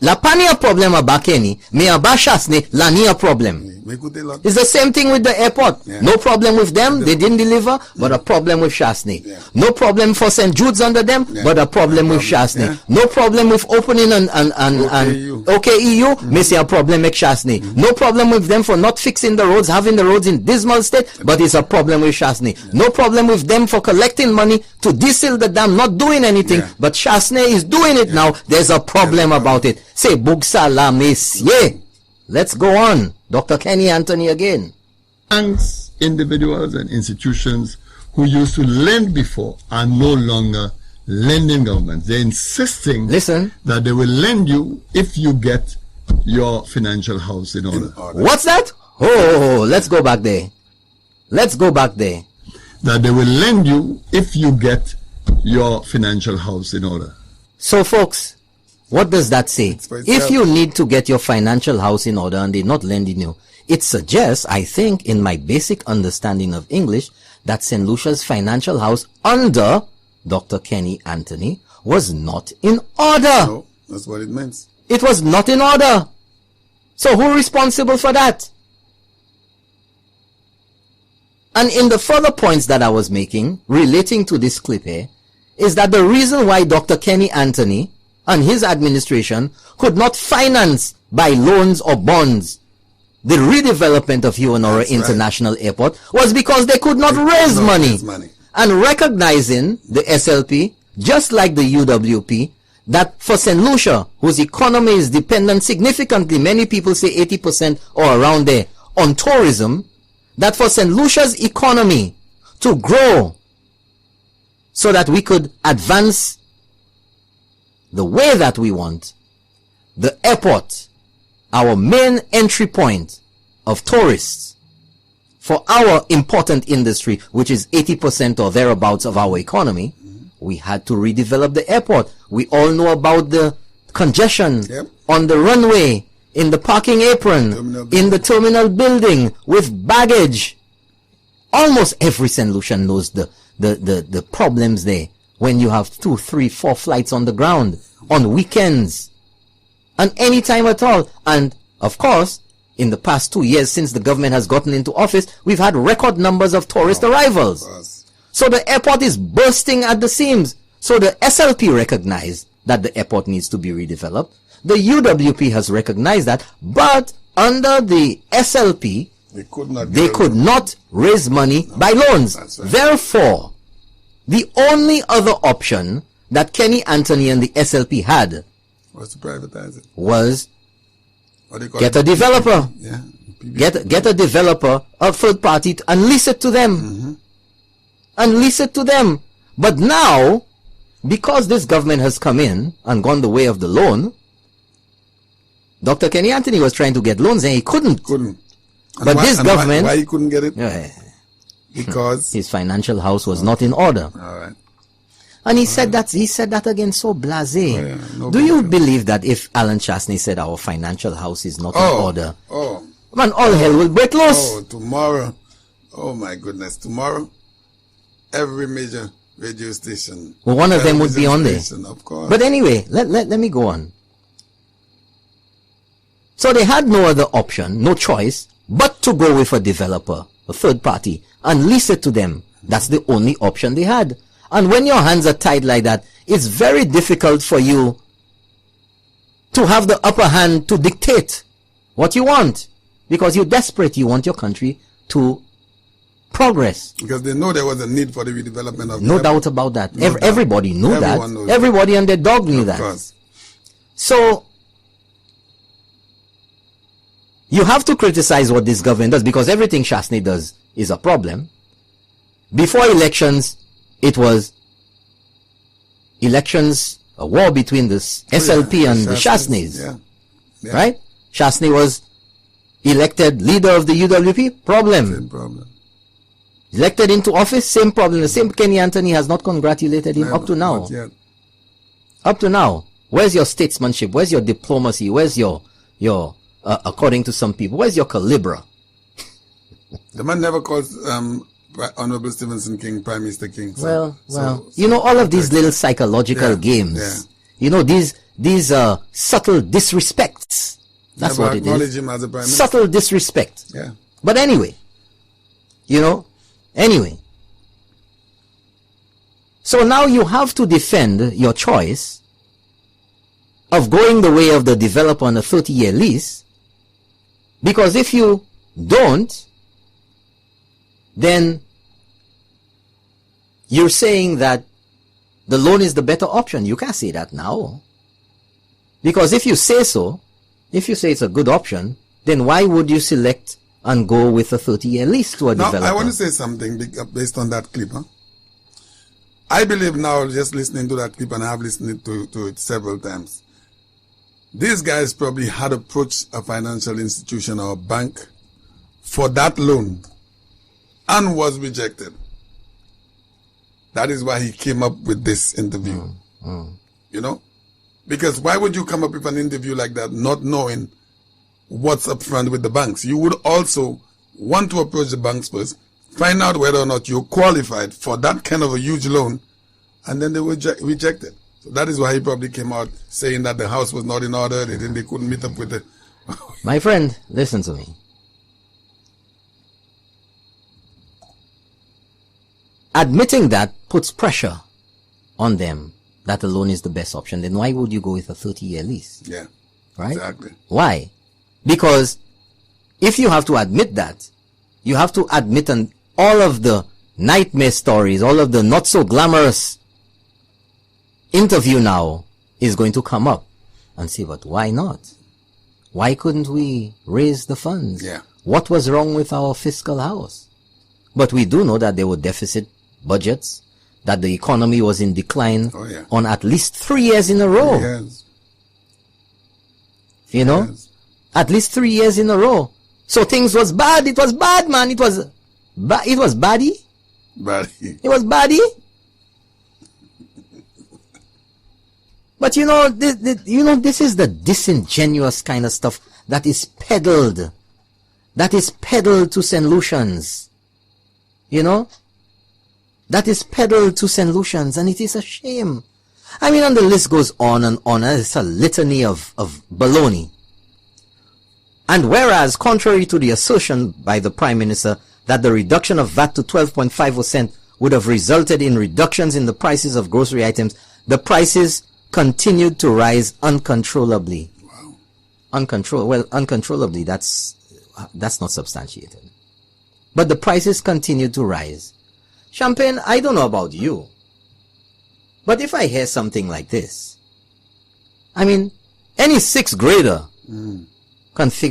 la pa ni a problem aba Kenny, me aba chasne, la ni a problem. Mais écoutez là. It's the same thing with the airport. Yeah. No problem with them, they didn't deliver, but a problem with Shasney. Yeah. No problem for St. Jude's under them, Yeah. but a problem with Shasney. Yeah. No problem with opening and OKEU. OKEU, me say a problem with Shasney. No problem with them for not fixing the roads, having the roads in dismal state, but it's a problem with Shasney. No problem with them for collecting money to deseal the dam, not doing anything, Yeah. but Shasney is doing it now. There's a problem about it. Say, Bugsala, messieurs. Let's go on. Dr. Kenny Anthony again. banks, individuals, and institutions who used to lend before are no longer lending governments. They're insisting Listen. that they will lend you if you get your financial house in order. What's that? Oh, let's go back there. Let's go back there. That they will lend you if you get your financial house in order. So, folks, what does that say? for itself. If you need to get your financial house in order and they're not lending you, it suggests, I think, in my basic understanding of English, that St. Lucia's financial house under Dr. Kenny Anthony was not in order. No, that's what it means. It was not in order. So who responsible for that? And in the further points that I was making relating to this clip here, is that the reason why Dr. Kenny Anthony and his administration could not finance by loans or bonds the redevelopment of Huonora That's right. International Airport was because they could not raise money. And recognizing the SLP, just like the UWP, that for St. Lucia, whose economy is dependent significantly, many people say 80% or around there, on tourism, that for St. Lucia's economy to grow so that we could advance the way that we want, the airport, our main entry point of tourists for our important industry, which is 80% or thereabouts of our economy, we had to redevelop the airport. We all know about the congestion on the runway, in the parking apron, in the terminal building, with baggage. Almost every St. Lucian knows the problems there when you have 2, 3, 4 flights on the ground on weekends and any time at all. And of course, in the past 2 years since the government has gotten into office, we've had record numbers of tourist arrivals. So the airport is bursting at the seams. So the SLP recognized that the airport needs to be redeveloped. The UWP has recognized that, but under the SLP, they could not raise money by loans. Right. Therefore, the only other option that Kenny Anthony and the SLP had was to privatize it. Was get a developer. Yeah. Get a developer, a third party, and lease it to them. And lease it to them. But now, because this government has come in and gone the way of the loan, Dr. Kenny Anthony was trying to get loans and he couldn't. And But this government... Why he couldn't get it? Yeah, Because... his financial house was not in order. All right. And he said that again so blasé. Oh, yeah. No Do you problem. believe that if Alan Chastney said our financial house is not in order, Oh. man, all hell will break loose? Oh, tomorrow. Oh, my goodness. Tomorrow, every major radio station. Well, one of them would be on there. station, of course. But anyway, let me go on. So they had no other option, no choice, but to go with a developer, a third party, and lease it to them. That's the only option they had. And when your hands are tied like that, it's very difficult for you to have the upper hand to dictate what you want. Because you're desperate. You want your country to progress. Because they know there was a need for the redevelopment of No the doubt about that. No doubt. Everybody knew that. Everyone knows Everybody and their dog knew that. Of course. So, you have to criticize what this government does, because everything Chastney does is a problem. Before elections, it was elections, a war between the SLP and the Chastneys. Yeah. Yeah. Right? Chastney was elected leader of the UWP, problem. Same problem. Elected into office, same problem. The same Kenny Anthony has not congratulated him up to now. Not yet. Up to now. Where's your statesmanship? Where's your diplomacy? Where's your according to some people, where's your calibra? The man never calls Honorable Stephenson King Prime Minister King. So, you know, all of these little psychological Yeah, games. yeah. You know, these subtle disrespects. That's never what it acknowledge is. him as a Prime Minister. Subtle disrespect. Yeah. But anyway, you know, so now you have to defend your choice of going the way of the developer on a 30-year lease, because if you don't, then you're saying that the loan is the better option. You can't say that now. Because if you say so, if you say it's a good option, then why would you select and go with a 30-year lease to a developer? Now, I want to say something based on that clip. Huh? I believe now, just listening to that clip, and I have listened to it several times, these guys probably had approached a financial institution or a bank for that loan and was rejected. That is why he came up with this interview. You know? Because why would you come up with an interview like that not knowing what's up front with the banks? You would also want to approach the banks first, find out whether or not you're qualified for that kind of a huge loan, and then they would reject it. So that is why he probably came out saying that the house was not in order, they couldn't meet up with it. My friend, listen to me. Admitting that puts pressure on them that the loan is the best option. Then why would you go with a 30-year lease? Yeah, right? Exactly. Why? Because if you have to admit that, you have to admit all of the nightmare stories, all of the not so glamorous interview now is going to come up and say, but why not? Why couldn't we raise the funds? Yeah. What was wrong with our fiscal house? But we do know that there were deficit budgets, that the economy was in decline on at least 3 years in a row. Yes. You know? Yes. At least 3 years in a row. So things was bad. It was bad, man. It was baddie. It was baddie. But you know, this is the disingenuous kind of stuff that is peddled. That is peddled to St. Lucians. You know? That is peddled to St. Lucians, and it is a shame. I mean, and the list goes on and on, and it's a litany of baloney. And whereas, contrary to the assertion by the Prime Minister that the reduction of VAT to 12.5% would have resulted in reductions in the prices of grocery items, the prices continued to rise uncontrollably. Wow. Uncontrollably, that's not substantiated. But the prices continued to rise. Champagne, I don't know about you, but if I hear something like this, I mean, any sixth grader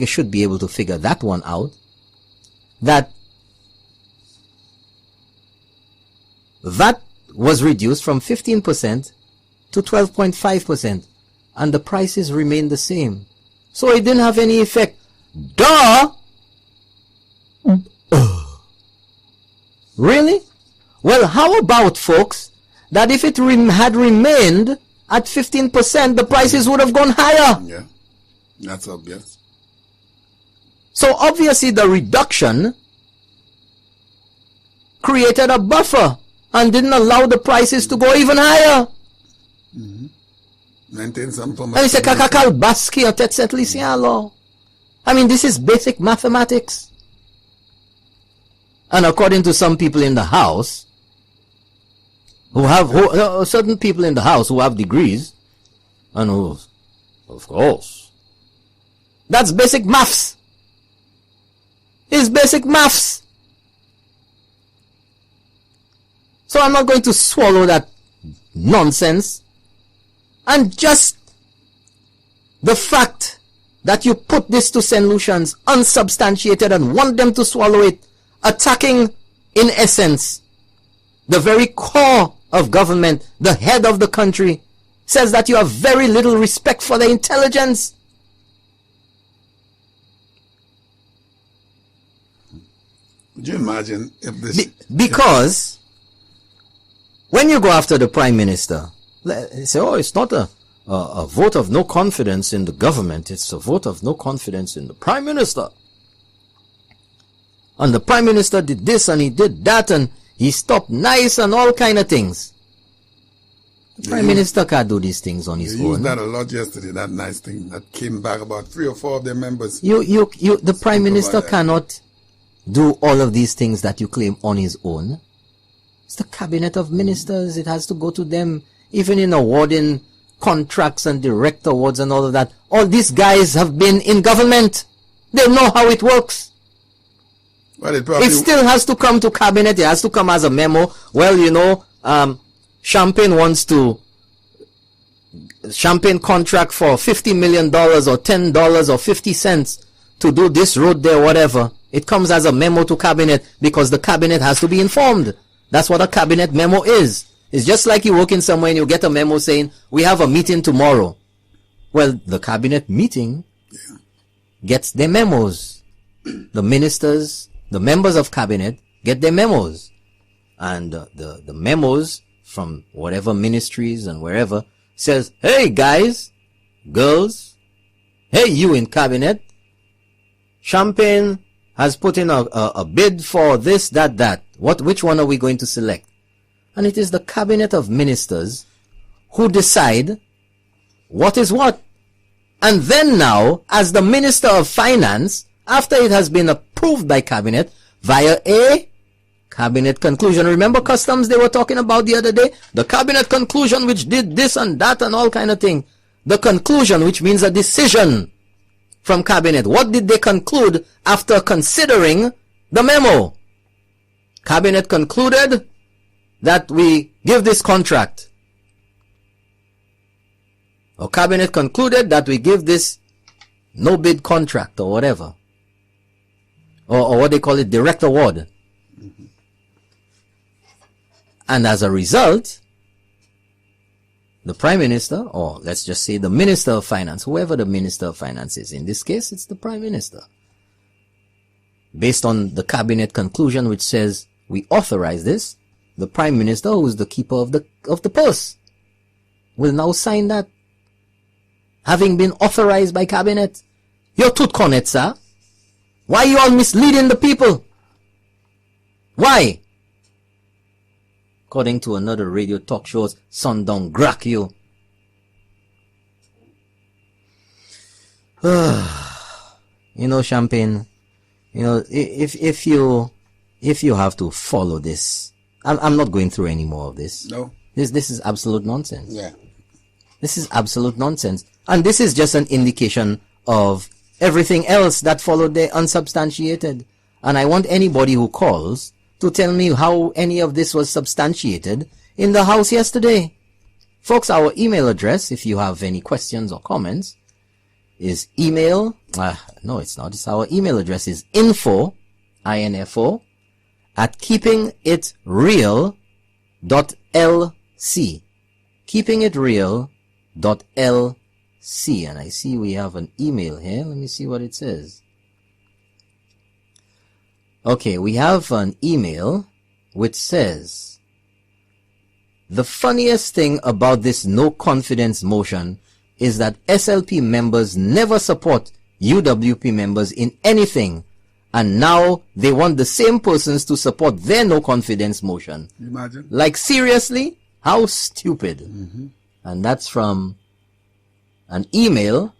should be able to figure that one out, that VAT was reduced from 15% to 12.5%, and the prices remained the same. So it didn't have any effect. Duh! Really? Well, how about, folks, that if it had remained at 15%, the prices would have gone higher? Yeah, that's obvious. So obviously the reduction created a buffer and didn't allow the prices to go even higher. Maintain some form of... And it's a kakakal baski at law. I mean, this is basic mathematics. And according to some people in the house, certain people in the house who have degrees, and who, of course, that's basic maths. It's basic maths. So I'm not going to swallow that nonsense. And just the fact that you put this to St. Lucians unsubstantiated and want them to swallow it, attacking, in essence, the very core of government, the head of the country, says that you have very little respect for the intelligence. Would you imagine if this... Because when you go after the Prime Minister, they say, oh, it's not a vote of no confidence in the government, it's a vote of no confidence in the Prime Minister. And the Prime Minister did this and he did that and he stopped nice and all kind of things. The Prime Minister can't do these things on his You own. used that a lot yesterday, that nice thing that came back about 3 or 4 of their members. The Prime Minister cannot do all of these things that you claim on his own. It's the cabinet of ministers. It has to go to them. Even in awarding contracts and direct awards and all of that. All these guys have been in government. They know how it works. Well, it still has to come to cabinet. It has to come as a memo. Well, you know, Champagne wants to... Champagne contract for $50 million or $10 or 50 cents to do this road there, whatever. It comes as a memo to cabinet because the cabinet has to be informed. That's what a cabinet memo is. It's just like you work in somewhere and you get a memo saying, we have a meeting tomorrow. Well, the cabinet meeting gets their memos. The ministers, the members of cabinet get their memos. And the memos from whatever ministries and wherever says, hey guys, girls, hey you in cabinet, Champagne has put in a bid for this, that. Which one are we going to select? And it is the cabinet of ministers who decide what is what. And then now, as the Minister of Finance, after it has been approved by cabinet, via a cabinet conclusion. Remember customs they were talking about the other day? The cabinet conclusion which did this and that and all kind of thing. The conclusion, which means a decision from cabinet. What did they conclude after considering the memo? Cabinet concluded that we give this contract. Or cabinet concluded that we give this no bid contract or whatever. Or what they call it, direct award. And as a result, the Prime Minister, or let's just say the Minister of Finance, whoever the Minister of Finance is, in this case, it's the Prime Minister. Based on the cabinet conclusion which says we authorize this, the Prime Minister, who is the keeper of the purse, will now sign that, having been authorized by cabinet. You're tooth cornet, sir. Why are you all misleading the people? Why? According to another radio talk show's Sundown Grack you. You know, Champagne, you know, if you have to follow this, I'm not going through any more of this. No. This is absolute nonsense. Yeah. This is absolute nonsense. And this is just an indication of everything else that followed there unsubstantiated. And I want anybody who calls to tell me how any of this was substantiated in the House yesterday. Folks, our email address, if you have any questions or comments, is email. No, it's not. It's our email address is info, info, at keepingitreal.lc. keepingitreal.lc. And I see we have an email here. Let me see what it says. Okay, we have an email which says, the funniest thing about this no confidence motion is that SLP members never support UWP members in anything, and now they want the same persons to support their no confidence motion. Imagine. Like, seriously? How stupid. And that's from an email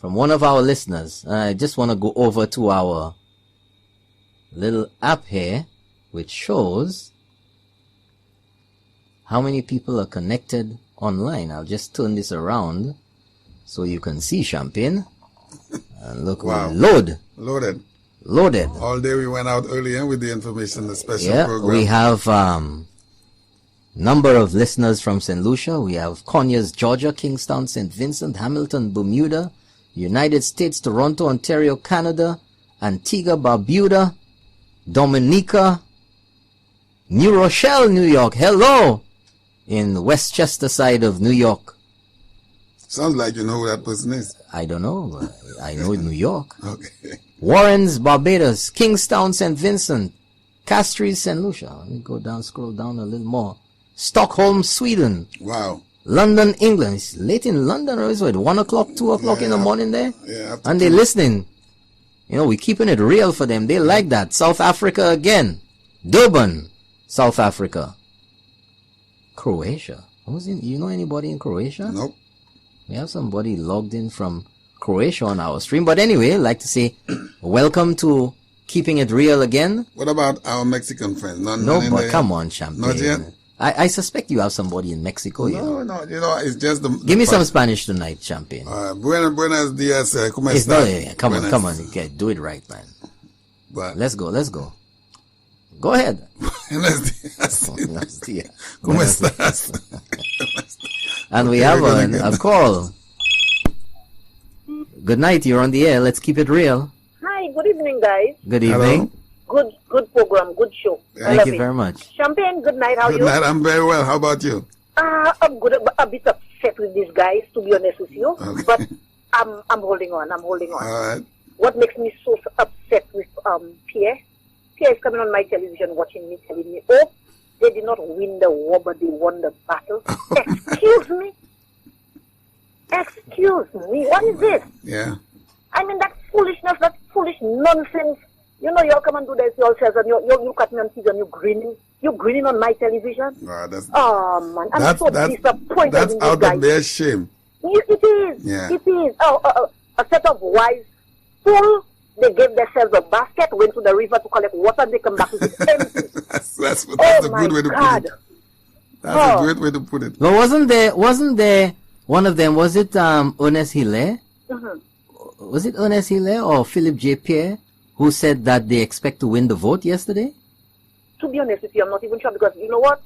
from one of our listeners. I just want to go over to our little app here, which shows how many people are connected online. I'll just turn this around so you can see, Champagne. And look, Wow. Loaded. All day we went out earlier with the information, the special Yeah, program. we have number of listeners from St. Lucia. We have Conyers, Georgia, Kingstown, St. Vincent, Hamilton, Bermuda, United States, Toronto, Ontario, Canada, Antigua, Barbuda, Dominica, New Rochelle, New York. Hello! In Westchester side of New York. Sounds like you know who that person is. I don't know, but I know New York. Okay. Warrens, Barbados, Kingstown, St. Vincent, Castries, St. Lucia. Let me go down, scroll down a little more. Stockholm, Sweden. Wow. London, England. It's late in London, or is it 1 o'clock, 2 o'clock in the morning there? Yeah. And they're listening. You know, we're keeping it real for them. They like that. South Africa again. Durban, South Africa. Croatia. You know anybody in Croatia? Nope. We have somebody logged in from Croatia on our stream. But anyway, I'd like to say welcome to Keeping It Real again. What about our Mexican friends? No, but come on, Champagne. Not yet? I suspect you have somebody in Mexico. No, it's just the... Give me some Spanish tonight, Champagne. Buenos dias, ¿cómo It's estás? not, come on. Okay, do it right, man. But Let's go. Go ahead. buenos dias. Buenos días. ¿Cómo estás? And we Okay, have we're gonna a get- call. Good night, you're on the air. Let's keep it real. Hi, good evening, guys. Good Hello. evening. Good program, good show. I Thank love you it. very much. Champagne, good night. How are Good you? night. I'm very well. How about you? I'm good. A bit upset with these guys, to be honest with you. Okay. But I'm holding on. I'm holding on. All right. What makes me so upset with Pierre? Pierre is coming on my television watching me, telling me, oh, they did not win the war, but they won the battle. Excuse me? Excuse me? What is this? Yeah. I mean, that foolishness, that foolish nonsense. You know, you'll come and do this yourselves, and you look at me on TV and you're grinning. You're grinning on my television. Wow, that's Oh, man, I'm so disappointed that's in these out guys. of their shame. It is. Yeah. It is. A set of wives full. They gave themselves a basket, went to the river to collect water, and they come back with it empty. that's Oh, a my good way to God. put it. That's Oh. a great way to put it. But wasn't there one of them, was it Ernest Hilaire? Mhm. Was it Ernest Hilaire or Philip J. Pierre who said that they expect to win the vote yesterday? To be honest with you, I'm not even sure, because you know what?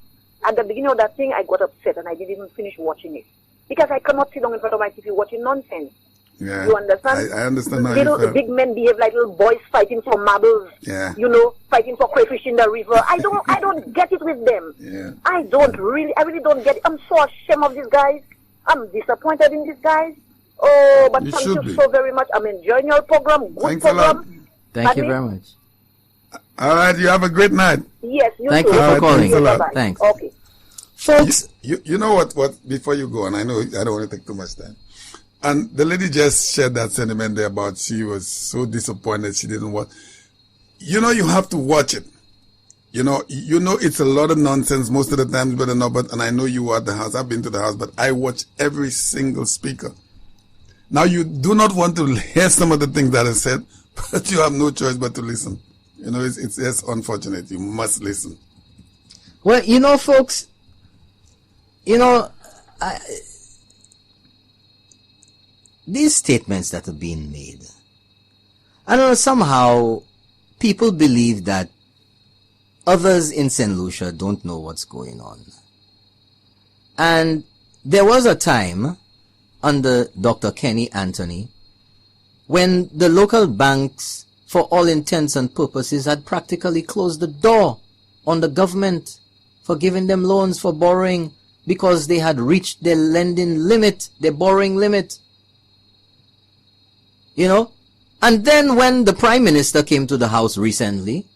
At the beginning of that thing, I got upset and I didn't even finish watching it. Because I cannot sit down in front of my TV watching nonsense. Yeah. You understand? I understand how Little you feel. big men behave like little boys fighting for marbles. Yeah. You know, fighting for crayfish in the river. I don't get it with them. Yeah. I really don't get it. I'm so ashamed of these guys. I'm disappointed in these guys. Oh, but You thank should you be. so very much. I'm enjoying your program. Good Thanks a lot. program. Thank Pardon you me? very much. All right. You have a great night. Yes, you Thank too. you for All right, calling. thanks a lot. Bye-bye. Thanks. Okay. Folks, You know what, before you go, and I know I don't want to take too much time. And the lady just shared that sentiment there about she was so disappointed she didn't watch. You know, you have to watch it. You know, it's a lot of nonsense most of the times, but and I know you were at the house. I've been to the house, but I watch every single speaker. Now, you do not want to hear some of the things that are said, but you have no choice but to listen. You know, it's just unfortunate. You must listen. well, you know, folks, these statements that are being made, I don't know, somehow people believe that others in St. Lucia don't know what's going on. And there was a time under Dr. Kenny Anthony when the local banks, for all intents and purposes, had practically closed the door on the government for giving them loans for borrowing because they had reached their lending limit, their borrowing limit. You know? And then when the Prime Minister came to the house recently,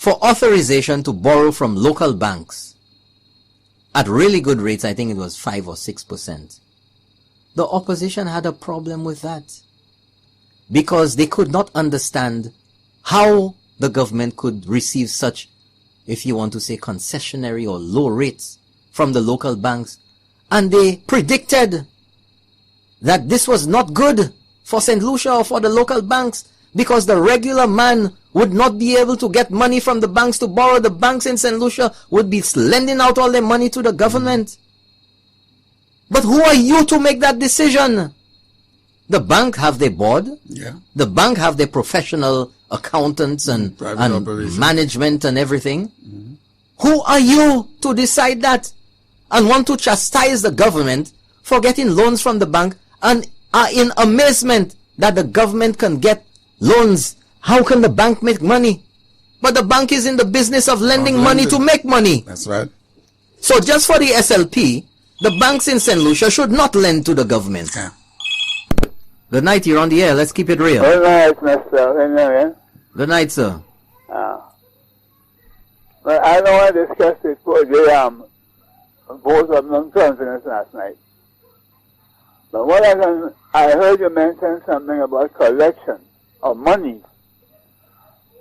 for authorization to borrow from local banks at really good rates. I think it was 5 or 6%. The opposition had a problem with that because they could not understand how the government could receive such, if you want to say, concessionary or low rates from the local banks. And they predicted that this was not good for St. Lucia or for the local banks, because the regular man would not be able to get money from the banks to borrow. The banks in St. Lucia would be lending out all their money to the government. But who are you to make that decision? The bank have their board. Yeah. The bank have their professional accountants and management and everything. Who are you to decide that and want to chastise the government for getting loans from the bank and are in amazement that the government can get loans? How can the bank make money? But the bank is in the business of lending money to make money. That's right. So just for the SLP, the banks in St. Lucia should not lend to the government. Yeah. Good night, you're on the air. Let's keep it real. Good night, Mr. Good night, sir. But I don't want to discuss it for the vote of non-confidence last night. But I heard you mention something about collection of money.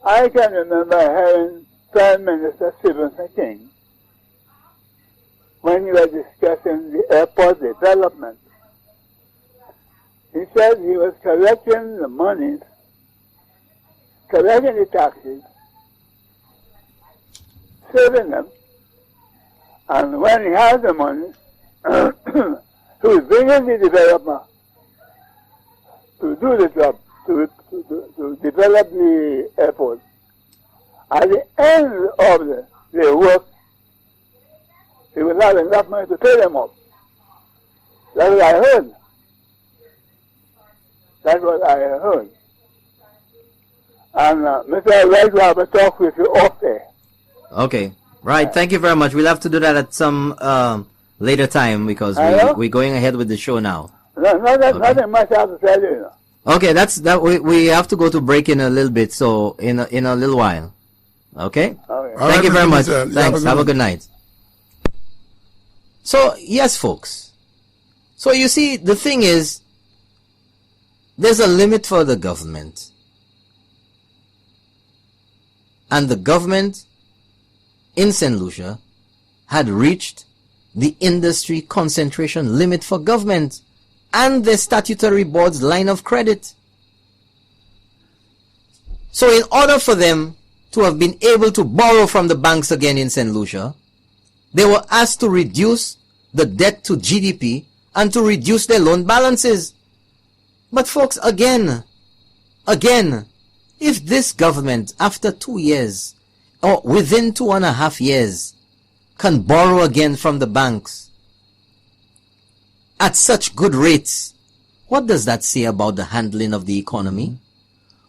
I can remember hearing Prime Minister Stephen King when he was discussing the airport development. He said he was collecting the monies, collecting the taxes, saving them, and when he has the money, he was bringing the developer to do the job, to develop the airport. At the end of the work, he will have enough money to pay them off. That's what I heard. That's what I heard. And Mr. I'd like to have a talk with you off there. Okay. Right. Thank you very much. We'll have to do that at some later time because we're going ahead with the show now. Nothing much I have to tell you. Okay, we have to go to break in a little bit, so in a little while. Okay? Thank you very much. Thanks. Have a good night. So, yes, folks. So, you see, the thing is, there's a limit for the government. And the government in St. Lucia had reached the industry concentration limit for government and the statutory board's line of credit. So in order for them to have been able to borrow from the banks again in St. Lucia, they were asked to reduce the debt to GDP and to reduce their loan balances. But folks, again, if this government, after 2 years, or within 2.5 years, can borrow again from the banks at such good rates, what does that say about the handling of the economy?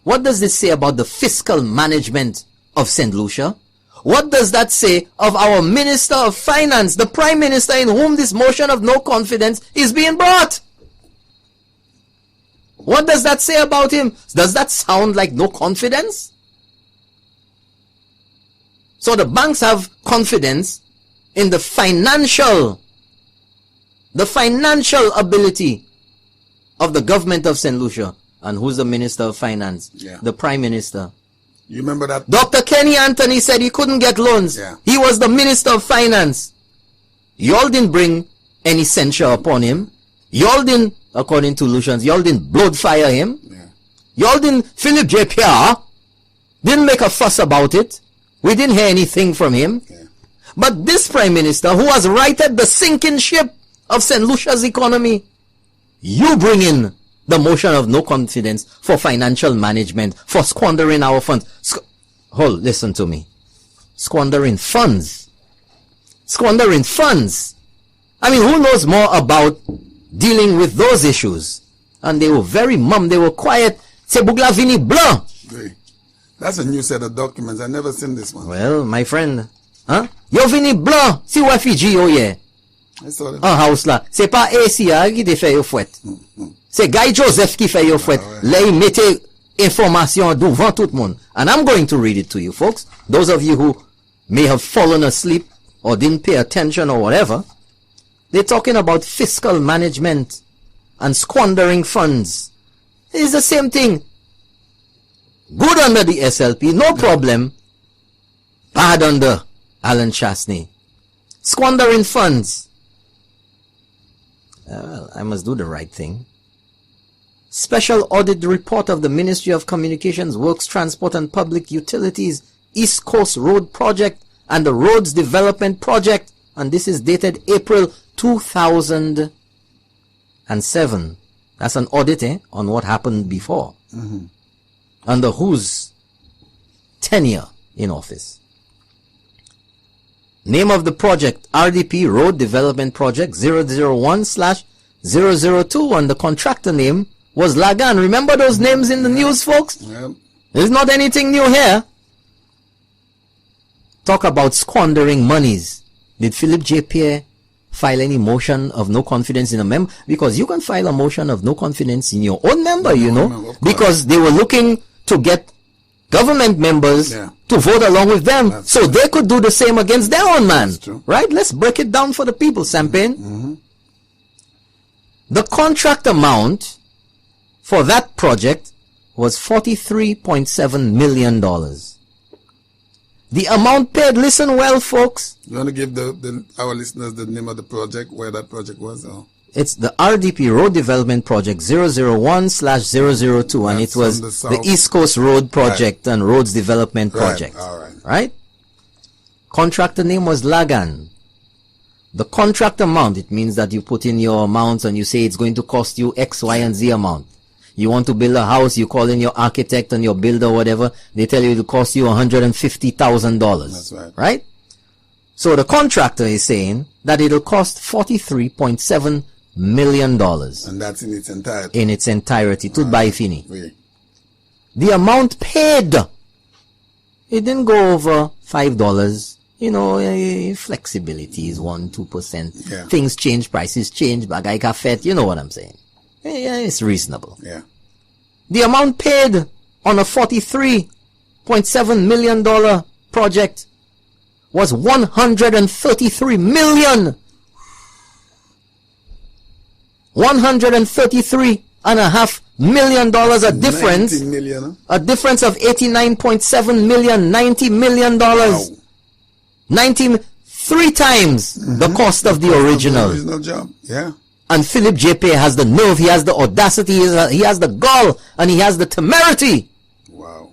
What does this say about the fiscal management of St. Lucia? What does that say of our Minister of Finance, the Prime Minister in whom this motion of no confidence is being brought? What does that say about him? Does that sound like no confidence? So the banks have confidence in the financial ability of the government of St. Lucia. And who's the Minister of Finance? Yeah. The Prime Minister. You remember that? Dr. Kenny Anthony said he couldn't get loans. Yeah. He was the Minister of Finance. Y'all didn't bring any censure upon him. Y'all didn't, according to Lucians, y'all didn't blood fire him. Yeah. Y'all didn't, Philip J. Pierre didn't make a fuss about it. We didn't hear anything from him. Yeah. But this Prime Minister, who has righted the sinking ship of St. Lucia's economy, you bring in the motion of no confidence for financial management, for squandering our funds. Listen to me. Squandering funds. Squandering funds. I mean, who knows more about dealing with those issues? And they were very mum, they were quiet. C'est Bougla Vini Blanc. That's a new set of documents. I've never seen this one. Well, my friend, hein? Yo Vini Blanc, si ou Fiji yo ye. I saw that. En house là. C'est pas AC qui te fait yo fouette. C'est Guy Joseph qui fait yo fouette. Là, il mettait information devant tout le monde. And I'm going to read it to you, folks. Those of you who may have fallen asleep or didn't pay attention or whatever, they're talking about fiscal management and squandering funds. It's the same thing. Good under the SLP, no problem. Bad under Alan Chasney. Squandering funds. Well, I must do the right thing. Special Audit Report of the Ministry of Communications, Works, Transport and Public Utilities, East Coast Road Project and the Roads Development Project. And this is dated April 2007. That's an audit on what happened before. Under whose tenure in office. Name of the project, RDP Road Development Project 001/002, and the contractor name was Lagan. Remember those names in the news, folks? Yep. There's not anything new here. Talk about squandering monies. Did Philip J. Pierre file any motion of no confidence in a member? Because you can file a motion of no confidence in your own member, you know, because they were looking to get government members to vote along with them. That's so they could do the same against their own man. That's true. Right? Let's break it down for the people, Sampain. The contract amount for that project was $43.7 million. The amount paid, listen well, folks. You want to give our listeners the name of the project, where that project was? Or? It's the RDP Road Development Project 001/002, and it was the East Coast Road Project and Roads Development Project. All right. Right? Contractor name was Lagan. The contract amount, it means that you put in your amounts and you say it's going to cost you X, Y, and Z amount. You want to build a house, you call in your architect and your builder, whatever, they tell you it'll cost you $150,000. That's right. Right? So the contractor is saying that it'll cost $43.7 million. And that's in its entirety. In its entirety. Tout by fini. Oui. The amount paid, it didn't go over $5. You know, flexibility is 1-2%. Yeah. Things change, prices change, bagay ka fet, you know what I'm saying. Yeah, it's reasonable. Yeah. The amount paid on a $43.7 million project was $133 million. $133.5 million, a difference. 90 million, huh? A difference of $89.7 million, $90 million. Wow. 93 times the cost of the original. Original job. Yeah. And Philip J.P. has the nerve, he has the audacity, he has the gall, and he has the temerity Wow.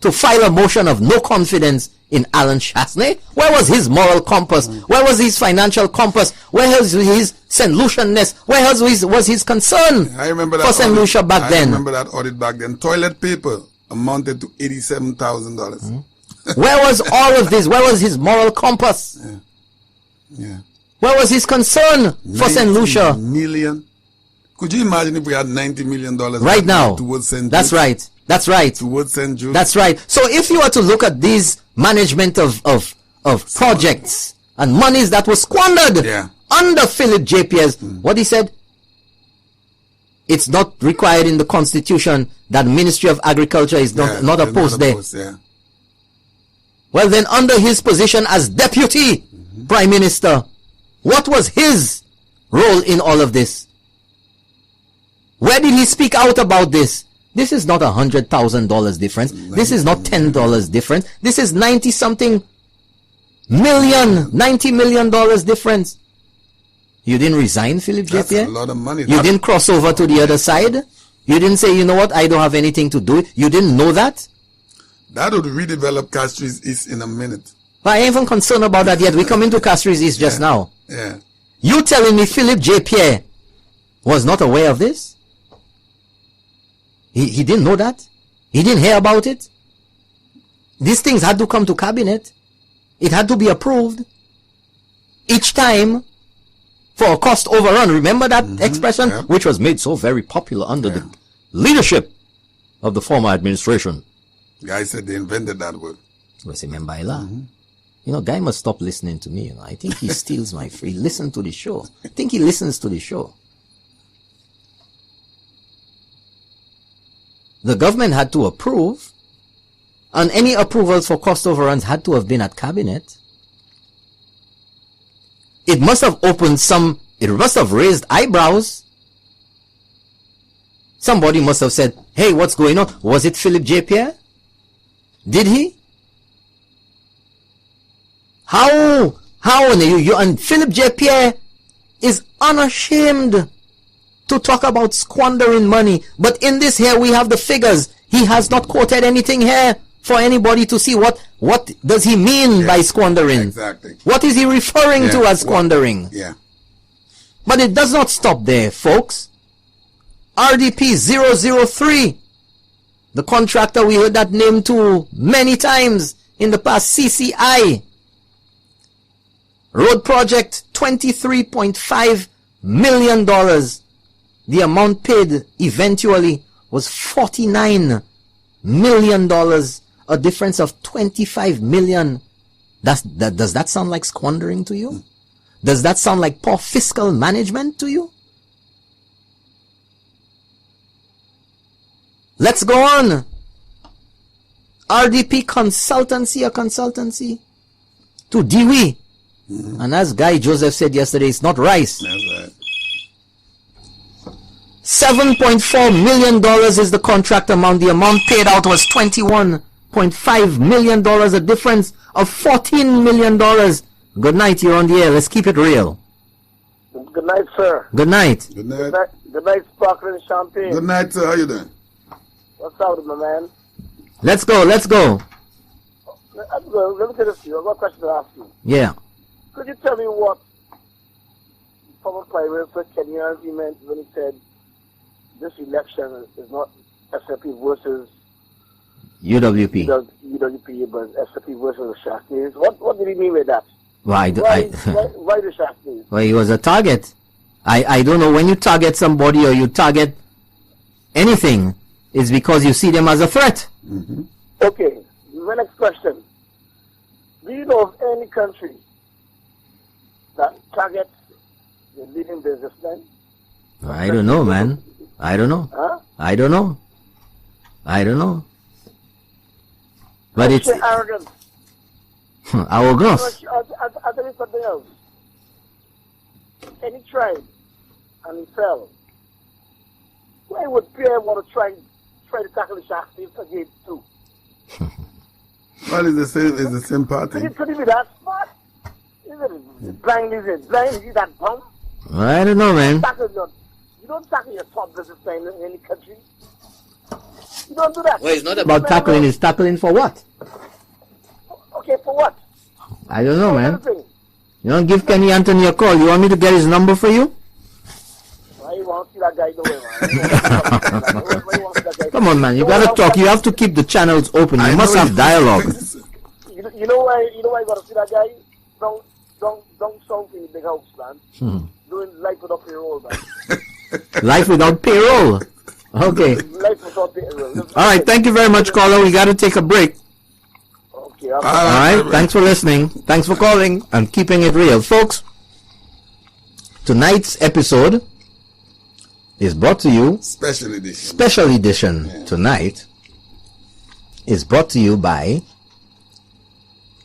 to file a motion of no confidence in Alan Chasney. Where was his moral compass? Where was his financial compass? Where was his St. Lucianness? Where was his concern I remember that for St. Lucia back then? I remember that audit back then. Toilet paper amounted to $87,000. Where was all of this? Where was his moral compass? Yeah. Where was his concern for St. Lucia? Million. Could you imagine if we had $90 million Right now. towards St. Jude? That's right. That's right. Towards St. Jude. That's right. So if you were to look at these management of projects and monies that were squandered under Philip J. Pierre's, what he said, it's not required in the Constitution that Ministry of Agriculture is not a post there. Well, then under his position as Deputy Prime Minister, what was his role in all of this? Where did he speak out about this? This is not $100,000 difference. This is not $10 difference. This is 90-something million, $90 million difference. You didn't resign, Philip J. Pierre? That's a lot of money. You didn't cross over to the other side? You didn't say, you know what, I don't have anything to do it. You didn't know that? That would redevelop Castries East in a minute. But I ain't even concerned about that yet. We come into Castries East just now. Yeah. You telling me Philip J. Pierre was not aware of this? He didn't know that? He didn't hear about it? These things had to come to cabinet. It had to be approved. Each time for a cost overrun. Remember that expression? Yeah. Which was made so very popular under the leadership of the former administration. Guy said they invented that word. Was remember Ella? You know, Guy must stop listening to me. You know, I think he steals my free. Listen to the show. I think he listens to the show. the government had to approve, and any approvals for cost overruns had to have been at cabinet. It must have it must have raised eyebrows. Somebody must have said, hey, what's going on? Was it Philip J. Pierre? Did he? How and Philip J. Pierre is unashamed to talk about squandering money. But in this here, we have the figures. He has not quoted anything here for anybody to see what does he mean by squandering. Exactly. What is he referring to as squandering? Yeah. But it does not stop there, folks. RDP 003, the contractor we heard that name to many times in the past, CCI. Road project, $23.5 million. The amount paid eventually was $49 million. A difference of $25 million. Does that sound like squandering to you? Does that sound like poor fiscal management to you? Let's go on. RDP consultancy, a consultancy to Dewey. And as Guy Joseph said yesterday, it's not rice. That's right. $7.4 million is the contract amount. The amount paid out was $21.5 million, a difference of $14 million. Good night, you're on the air. Let's keep it real. Good night, sir. Good night. Good night. Good night, Sparkling Champagne. Good night, sir. How you doing? What's up, my man? Let's go. Let me tell this to you. I've got a question to ask you. Yeah. Could you tell me what former Prime Minister Kenya meant when he said this election is not SFP versus UWP. UWP, but SFP versus the Shaktis? What did he mean with that? Why Why the Shaktis? Well, he was a target. I don't know, when you target somebody or you target anything, it's because you see them as a threat. Mm-hmm. Okay, my next question. Do you know of any country that targets the leading businessmen? I don't know, man. I don't know. Huh? I don't know. But it's arrogant. arrogance. I'll tell you something else. Any tribe and he fell. Why would Pierre want to try to tackle the Shaktis again too? Well, it's the same party. Could it be that smart? Is it blind? Is it that dumb? I don't know, man. You don't tackle your top businessman in any country. You don't do that. Well, it's not about tackling. It's tackling for what? Okay, for what? I don't know, man. You don't give Kenny Anthony a call. You want me to get his number for you? Why you want to see that guy the way, man? Come on, man. You gotta talk. You have to keep the channels open. You must have dialogue. You know why you gotta see that guy? Don't sound in the big house, man. Doing life without payroll, man. Life without payroll. Okay. Life without payroll. All right. Thank you very much, caller. We got to take a break. Okay. All right. Thanks for listening. Thanks for calling and keeping it real, folks. Tonight's episode is brought to you. Special edition. Special edition tonight is brought to you by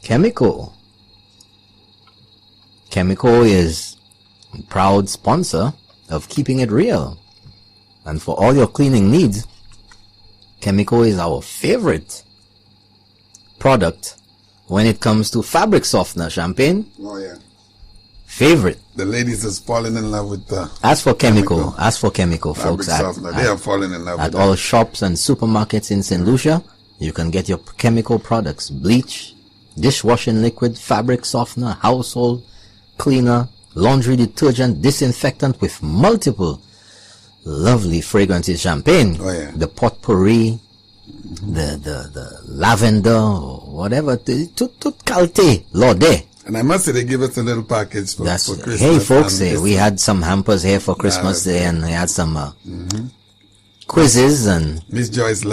Chemical. Chemical is a proud sponsor of Keeping It Real. And for all your cleaning needs, Chemical is our favorite product when it comes to fabric softener. Champagne? Oh, yeah. Favorite. The ladies is falling in love with As for Chemical, folks. They are falling in love with at all shops and supermarkets in St. Lucia, you can get your Chemical products. Bleach, dishwashing liquid, fabric softener, household cleaner, laundry detergent, disinfectant with multiple lovely fragrances. Champagne, oh, yeah. the potpourri, the lavender, or whatever, tout qualité, l'ode. And I must say, they give us a little package for Christmas. Hey, folks, we had some hampers here for Christmas and we had some quizzes, and Miss Joyce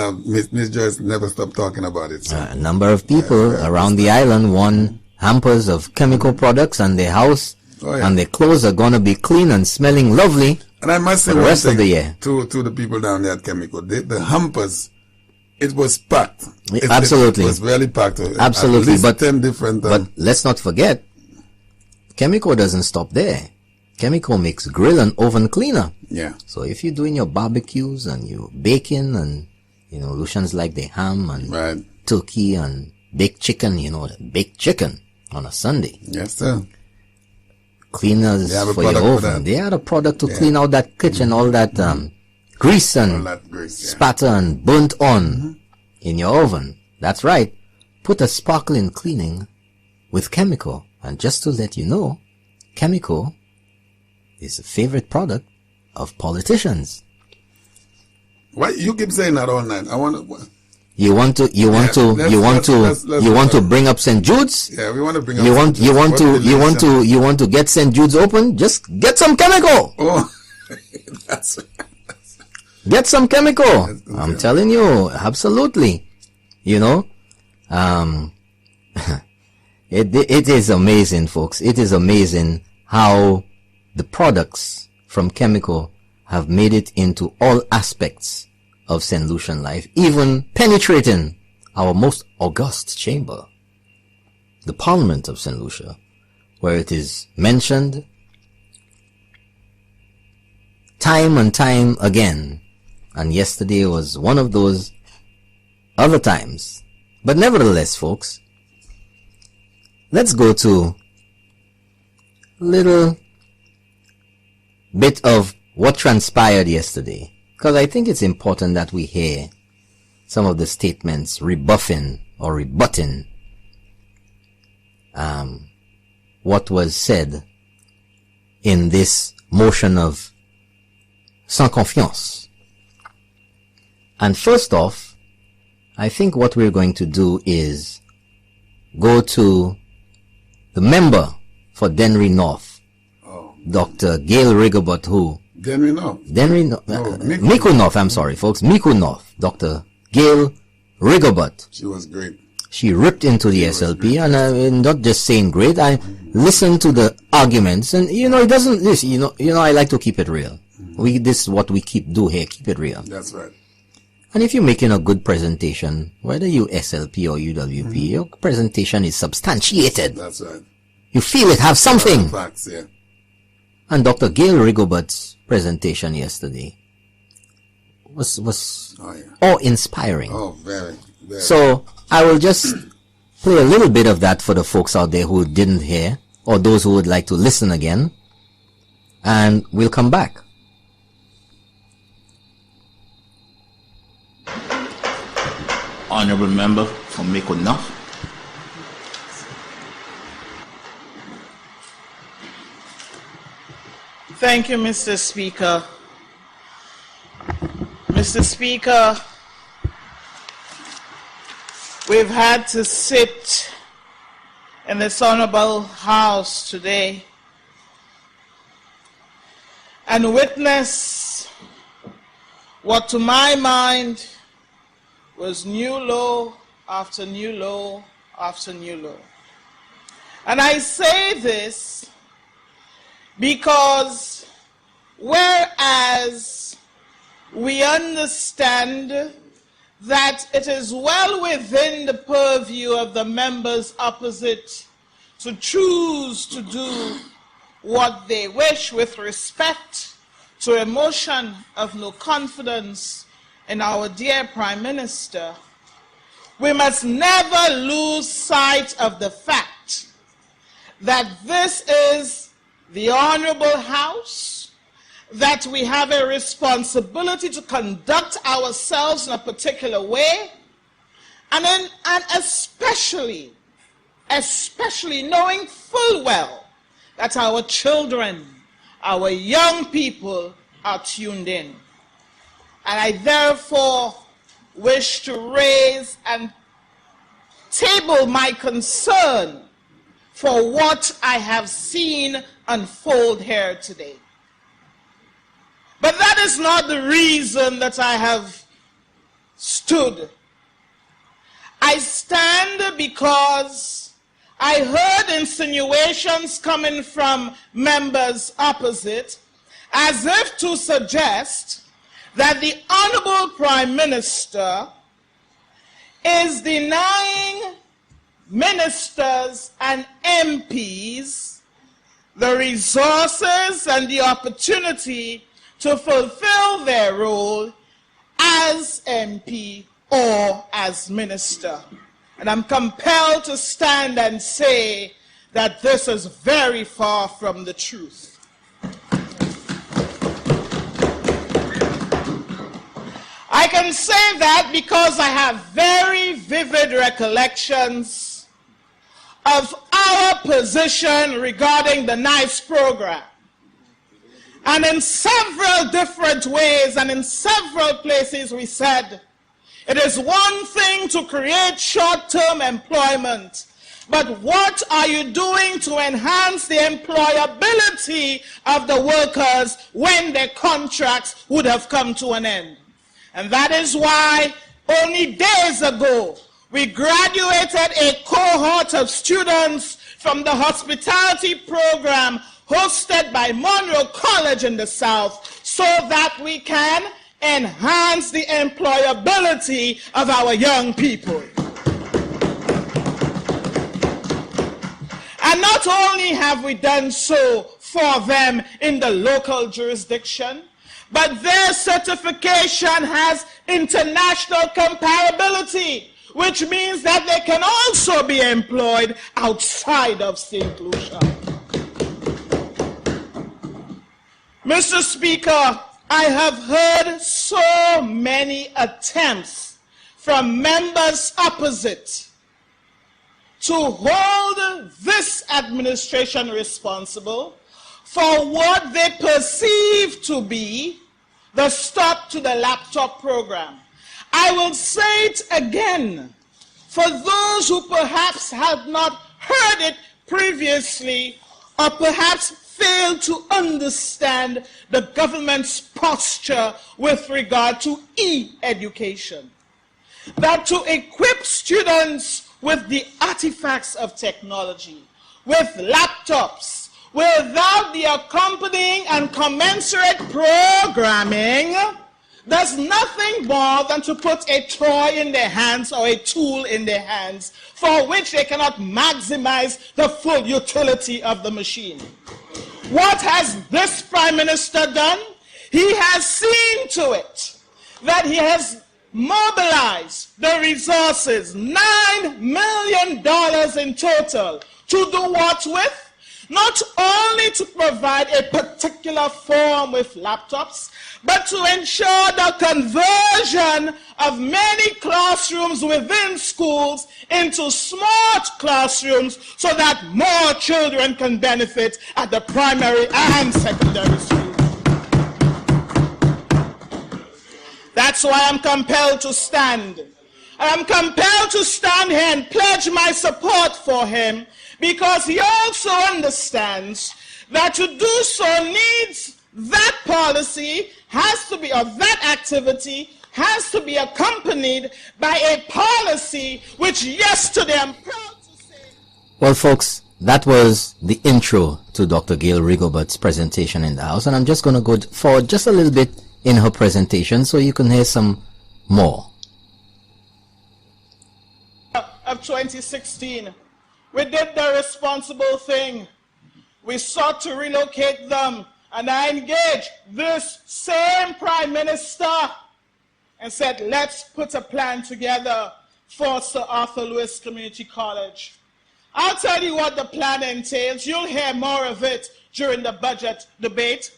never stopped talking about it. So. A number of people around the island won hampers of Chemical products, and their house and their clothes are gonna be clean and smelling lovely. And I must say for the rest of the year. To the people down there at Chemical, the hampers it was packed. Absolutely. It was really packed. Absolutely. At least 10 different. But let's not forget, Chemical doesn't stop there. Chemical makes grill and oven cleaner. Yeah. So if you're doing your barbecues and you're baking and, Lucians like the ham and turkey and baked chicken, baked chicken on a Sunday. Yes, sir. Cleaners for your oven. They had a product to clean out that kitchen, all that grease and spatter and burnt on in your oven. That's right. Put a sparkling cleaning with Chemical. And just to let you know, Chemical is a favorite product of politicians. Why you keep saying that all night? I want to. You want to bring up St. Jude's? Yeah, we want to bring up. You want to get St. Jude's open? Just get some Chemical. Oh, get some Chemical. I'm telling you, absolutely. It is amazing, folks. It is amazing how the products from Chemical have made it into all aspects of St. Lucian life, even penetrating our most august chamber, the Parliament of St. Lucia, where it is mentioned time and time again. And yesterday was one of those other times. But nevertheless, folks, let's go to a little bit of what transpired yesterday, because I think it's important that we hear some of the statements rebuffing or rebutting what was said in this motion of sans confiance. And first off, I think what we're going to do is go to the member for Dennery North, Dr. Gail Rigobot, who Mico North, I'm sorry, folks. Mico North, Dr. Gail Rigobot. She was great. She ripped into the SLP, and I'm not just saying great. I listened to the arguments, and it doesn't. This, I like to keep it real. This is what we do here. Keep it real. That's right. And if you're making a good presentation, whether you SLP or UWP, your presentation is substantiated. That's right. You feel it have something. Facts, yeah. And Dr. Gail Rigobot's presentation yesterday was awe-inspiring. Oh, very, very. So I will just play a little bit of that for the folks out there who didn't hear, or those who would like to listen again, and we'll come back. Honorable member from Mico North. Thank you, Mr. Speaker. Mr. Speaker, we've had to sit in this honorable House today and witness what to my mind was new law after new law after new law. And I say this because whereas we understand that it is well within the purview of the members opposite to choose to do what they wish with respect to a motion of no confidence in our dear Prime Minister, we must never lose sight of the fact that this is the Honorable House, that we have a responsibility to conduct ourselves in a particular way, and especially knowing full well that our children, our young people are tuned in. And I therefore wish to raise and table my concern for what I have seen unfold here today. But that is not the reason that I have stood. I stand because I heard insinuations coming from members opposite as if to suggest that the Honorable Prime Minister is denying ministers and MPs the resources and the opportunity to fulfill their role as MP or as minister. And I'm compelled to stand and say that this is very far from the truth. I can say that because I have very vivid recollections of our position regarding the NICE program. And in several different ways and in several places we said, it is one thing to create short-term employment, but what are you doing to enhance the employability of the workers when their contracts would have come to an end? And that is why only days ago we graduated a cohort of students from the hospitality program hosted by Monroe College in the South so that we can enhance the employability of our young people. And not only have we done so for them in the local jurisdiction, but their certification has international comparability, which means that they can also be employed outside of St. Lucia. Mr. Speaker, I have heard so many attempts from members opposite to hold this administration responsible for what they perceive to be the stop to the laptop program. I will say it again for those who perhaps have not heard it previously or perhaps fail to understand the government's posture with regard to e-education. That to equip students with the artifacts of technology, with laptops, without the accompanying and commensurate programming, does nothing more than to put a toy in their hands or a tool in their hands for which they cannot maximize the full utility of the machine. What has this Prime Minister done? He has seen to it that he has mobilized the resources, $9 million in total, to do what with? Not only to provide a particular form with laptops, but to ensure the conversion of many classrooms within schools into smart classrooms so that more children can benefit at the primary and secondary schools. That's why I'm compelled to stand. I'm compelled to stand here and pledge my support for him, because he also understands that to do so needs that policy has to be, or that activity has to be accompanied by a policy which yesterday I'm proud to say. Well, folks, that was the intro to Dr. Gail Rigobert's presentation in the House, and I'm just going to go forward just a little bit in her presentation so you can hear some more. Of 2016. We did the responsible thing. We sought to relocate them, and I engaged this same Prime Minister and said, let's put a plan together for Sir Arthur Lewis Community College. I'll tell you what the plan entails. You'll hear more of it during the budget debate.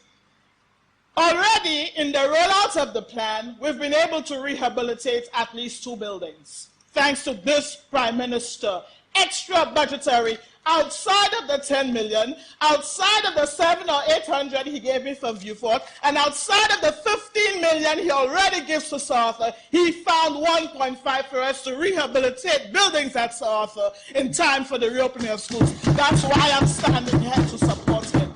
Already in the rollout of the plan, we've been able to rehabilitate at least 2 buildings, thanks to this Prime Minister. Extra budgetary, outside of the 10 million, outside of the 700 or 800 he gave me for Viewfort, and outside of the 15 million he already gives to Sir Arthur, he found 1.5 for us to rehabilitate buildings at Sir Arthur in time for the reopening of schools. That's why I'm standing here to support him.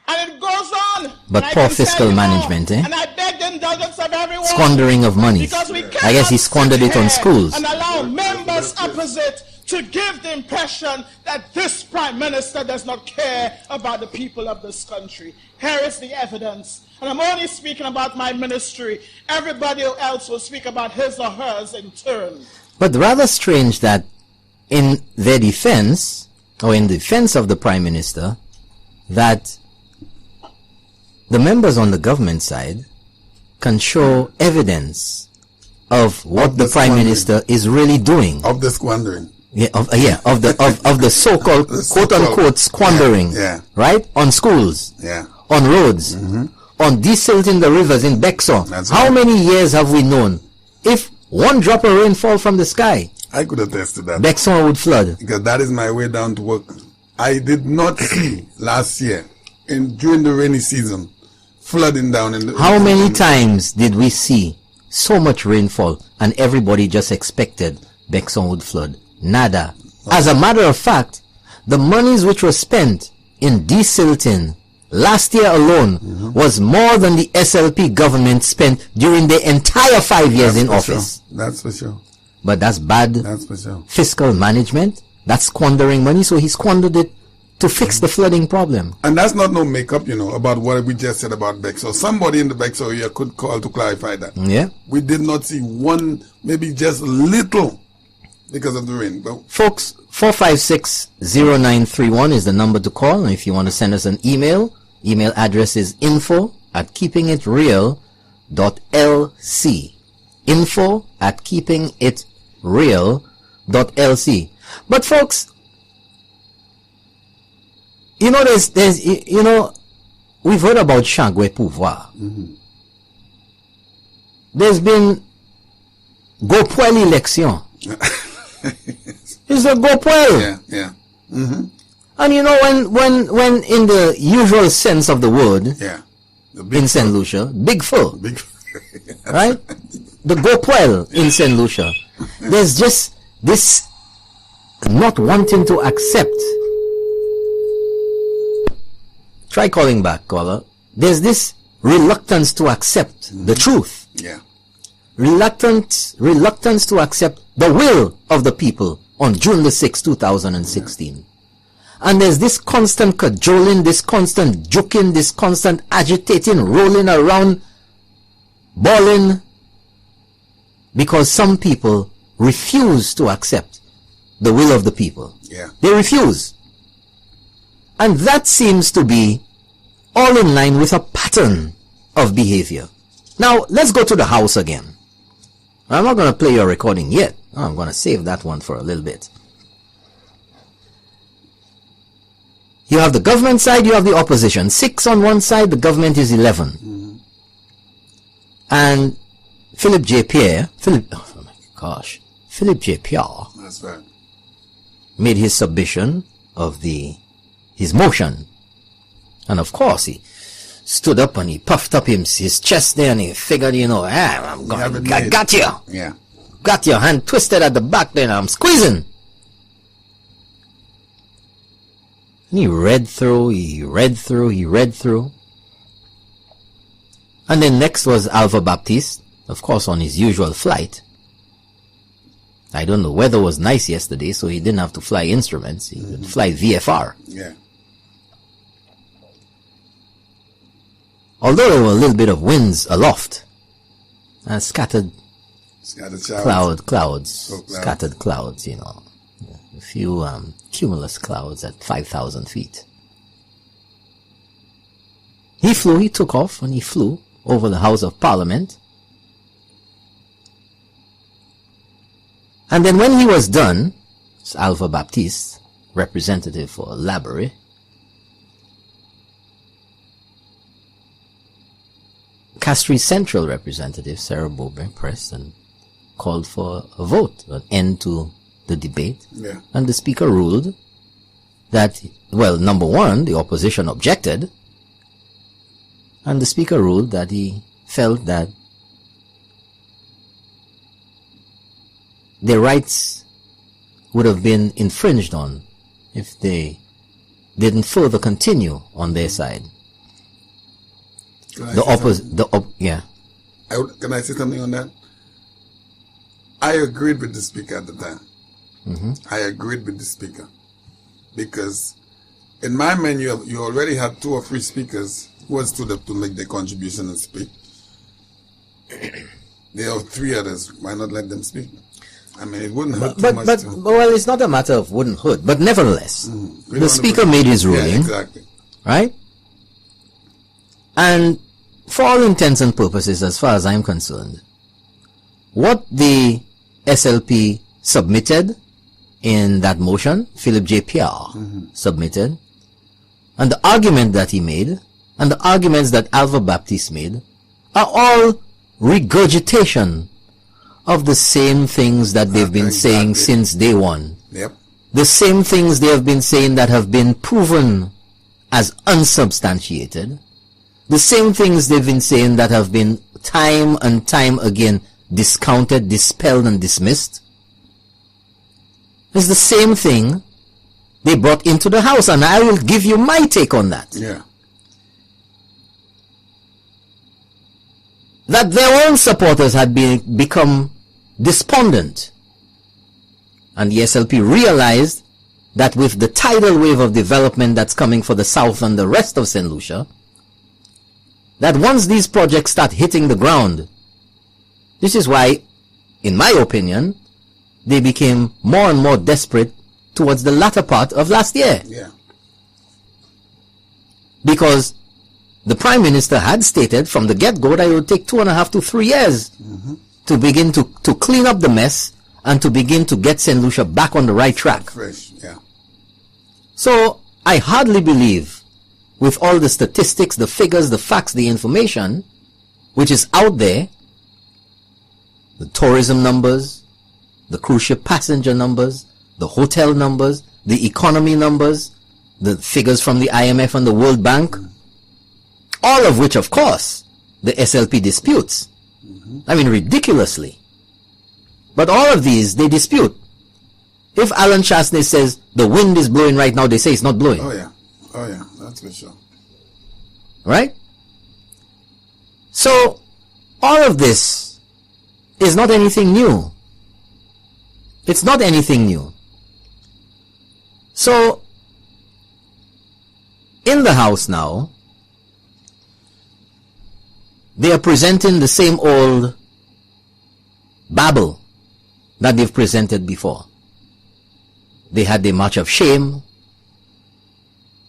And it goes on. But poor fiscal management, eh? And I beg the indulgence of everyone. Squandering of money. I guess he squandered it on schools. And allow members opposite to give the impression that this Prime Minister does not care about the people of this country. Here is the evidence. And I'm only speaking about my ministry. Everybody else will speak about his or hers in turn. But rather strange that in their defense, or in defense of the Prime Minister, that the members on the government side can show evidence of what the Prime Minister is really doing. Of the squandering. Of the so-called quote-unquote squandering, right? On schools, on roads, on desilting the rivers in Bexon. How many years have we known? If one drop of rain fall from the sky, I could attest to that. Bexon would flood. Because that is my way down to work. I did not see last year, during the rainy season, flooding down in the... How many times did we see so much rainfall and everybody just expected Bexon would flood? Nada. As a matter of fact, the monies which were spent in desilting last year alone was more than the SLP government spent during the entire 5 years in office. Sure. That's for sure. But that's bad. That's for sure. Fiscal management. That's squandering money. So he squandered it to fix the flooding problem. And that's not no makeup, about what we just said about Bexo. Somebody in the Bexo here could call to clarify that. Yeah. We did not see one, maybe just little, because of the rain. But folks, 456-0931 is the number to call. And if you want to send us an email address is info@keepingitreal.lc. info@keepingitreal.lc. But folks, there's we've heard about Changwe Pouvoir. There's been Gopoel election. It's a Gopoel. Yeah. And when in the usual sense of the word, in St. Lucia, big full. Right? The Gopoel in St. Lucia. There's just this not wanting to accept. Try calling back, caller. There's this reluctance to accept the truth. Yeah. Reluctance to accept the will of the people on June the 6th, 2016. And there's this constant cajoling, this constant joking, this constant agitating, rolling around, bawling, because some people refuse to accept the will of the people. Yeah. They refuse. And that seems to be all in line with a pattern of behavior. Now, let's go to the House again. I'm not going to play your recording yet. I'm going to save that one for a little bit. You have the government side, you have the opposition. 6 on one side, the government is 11. And Philip J. Pierre, Philip J. Pierre, that's right, made his submission of his motion. And of course, he stood up and he puffed up his chest there and he figured, I got you. Yeah. Got your hand twisted at the back there and I'm squeezing. And he read through. And then next was Alva Baptiste, of course on his usual flight. I don't know, weather was nice yesterday, so he didn't have to fly instruments. He could fly VFR. Yeah. Although there were a little bit of winds aloft. And scattered clouds. Scattered clouds, a few cumulus clouds at 5,000 feet. He took off and he flew over the House of Parliament. And then when he was done, it's Alva Baptiste, representative for Laborie, Castries Central representative Sarah Bober pressed and called for a vote, an end to the debate. Yeah. And the speaker ruled that, number one, the opposition objected, and the speaker ruled that he felt that their rights would have been infringed on if they didn't further continue on their side. Can I say something on that? I agreed with the speaker at the time. I agreed with the speaker. Because in my menu, you already had 2 or 3 speakers who had stood up to make their contribution and speak. There are 3 others. Why not let them speak? I mean, it wouldn't hurt too much. Well, it's not a matter of wouldn't hurt, but nevertheless, the speaker made his ruling. Yeah, exactly. Right? And for all intents and purposes, as far as I'm concerned, what the SLP submitted in that motion, Philip J. Pierre submitted, and the argument that he made, and the arguments that Alva Baptiste made, are all regurgitation of the same things that they've been saying since day one. Yep. The same things they have been saying that have been proven as unsubstantiated. The same things they've been saying that have been time and time again discounted, dispelled, and dismissed. It's the same thing they brought into the house, and I will give you my take on that. Yeah. That their own supporters had become despondent, and the SLP realized that with the tidal wave of development that's coming for the South and the rest of St. Lucia, that once these projects start hitting the ground, this is why, in my opinion, they became more and more desperate towards the latter part of last year. Yeah. Because the Prime Minister had stated from the get-go that it would take 2.5 to 3 years to begin to clean up the mess and to begin to get St. Lucia back on the right track. Fresh, yeah. So, I hardly believe, with all the statistics, the figures, the facts, the information, which is out there, the tourism numbers, the cruise ship passenger numbers, the hotel numbers, the economy numbers, the figures from the IMF and the World Bank, all of which, of course, the SLP disputes. I mean, ridiculously. But all of these, they dispute. If Alan Chastney says the wind is blowing right now, they say it's not blowing. Oh, yeah. Oh, yeah. That's for sure. Right? So, all of this is not anything new. It's not anything new. So, in the House now, they are presenting the same old babble that they've presented before. They had their march of shame.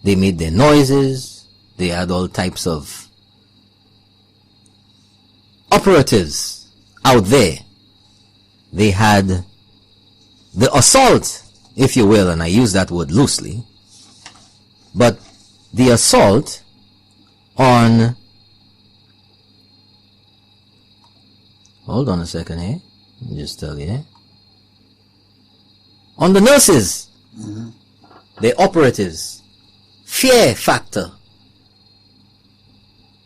They made their noises. They had all types of operatives out there. They had the assault, if you will, and I use that word loosely, but the assault on, hold on a second here, let me just tell you, on the nurses, the operatives, fear factor.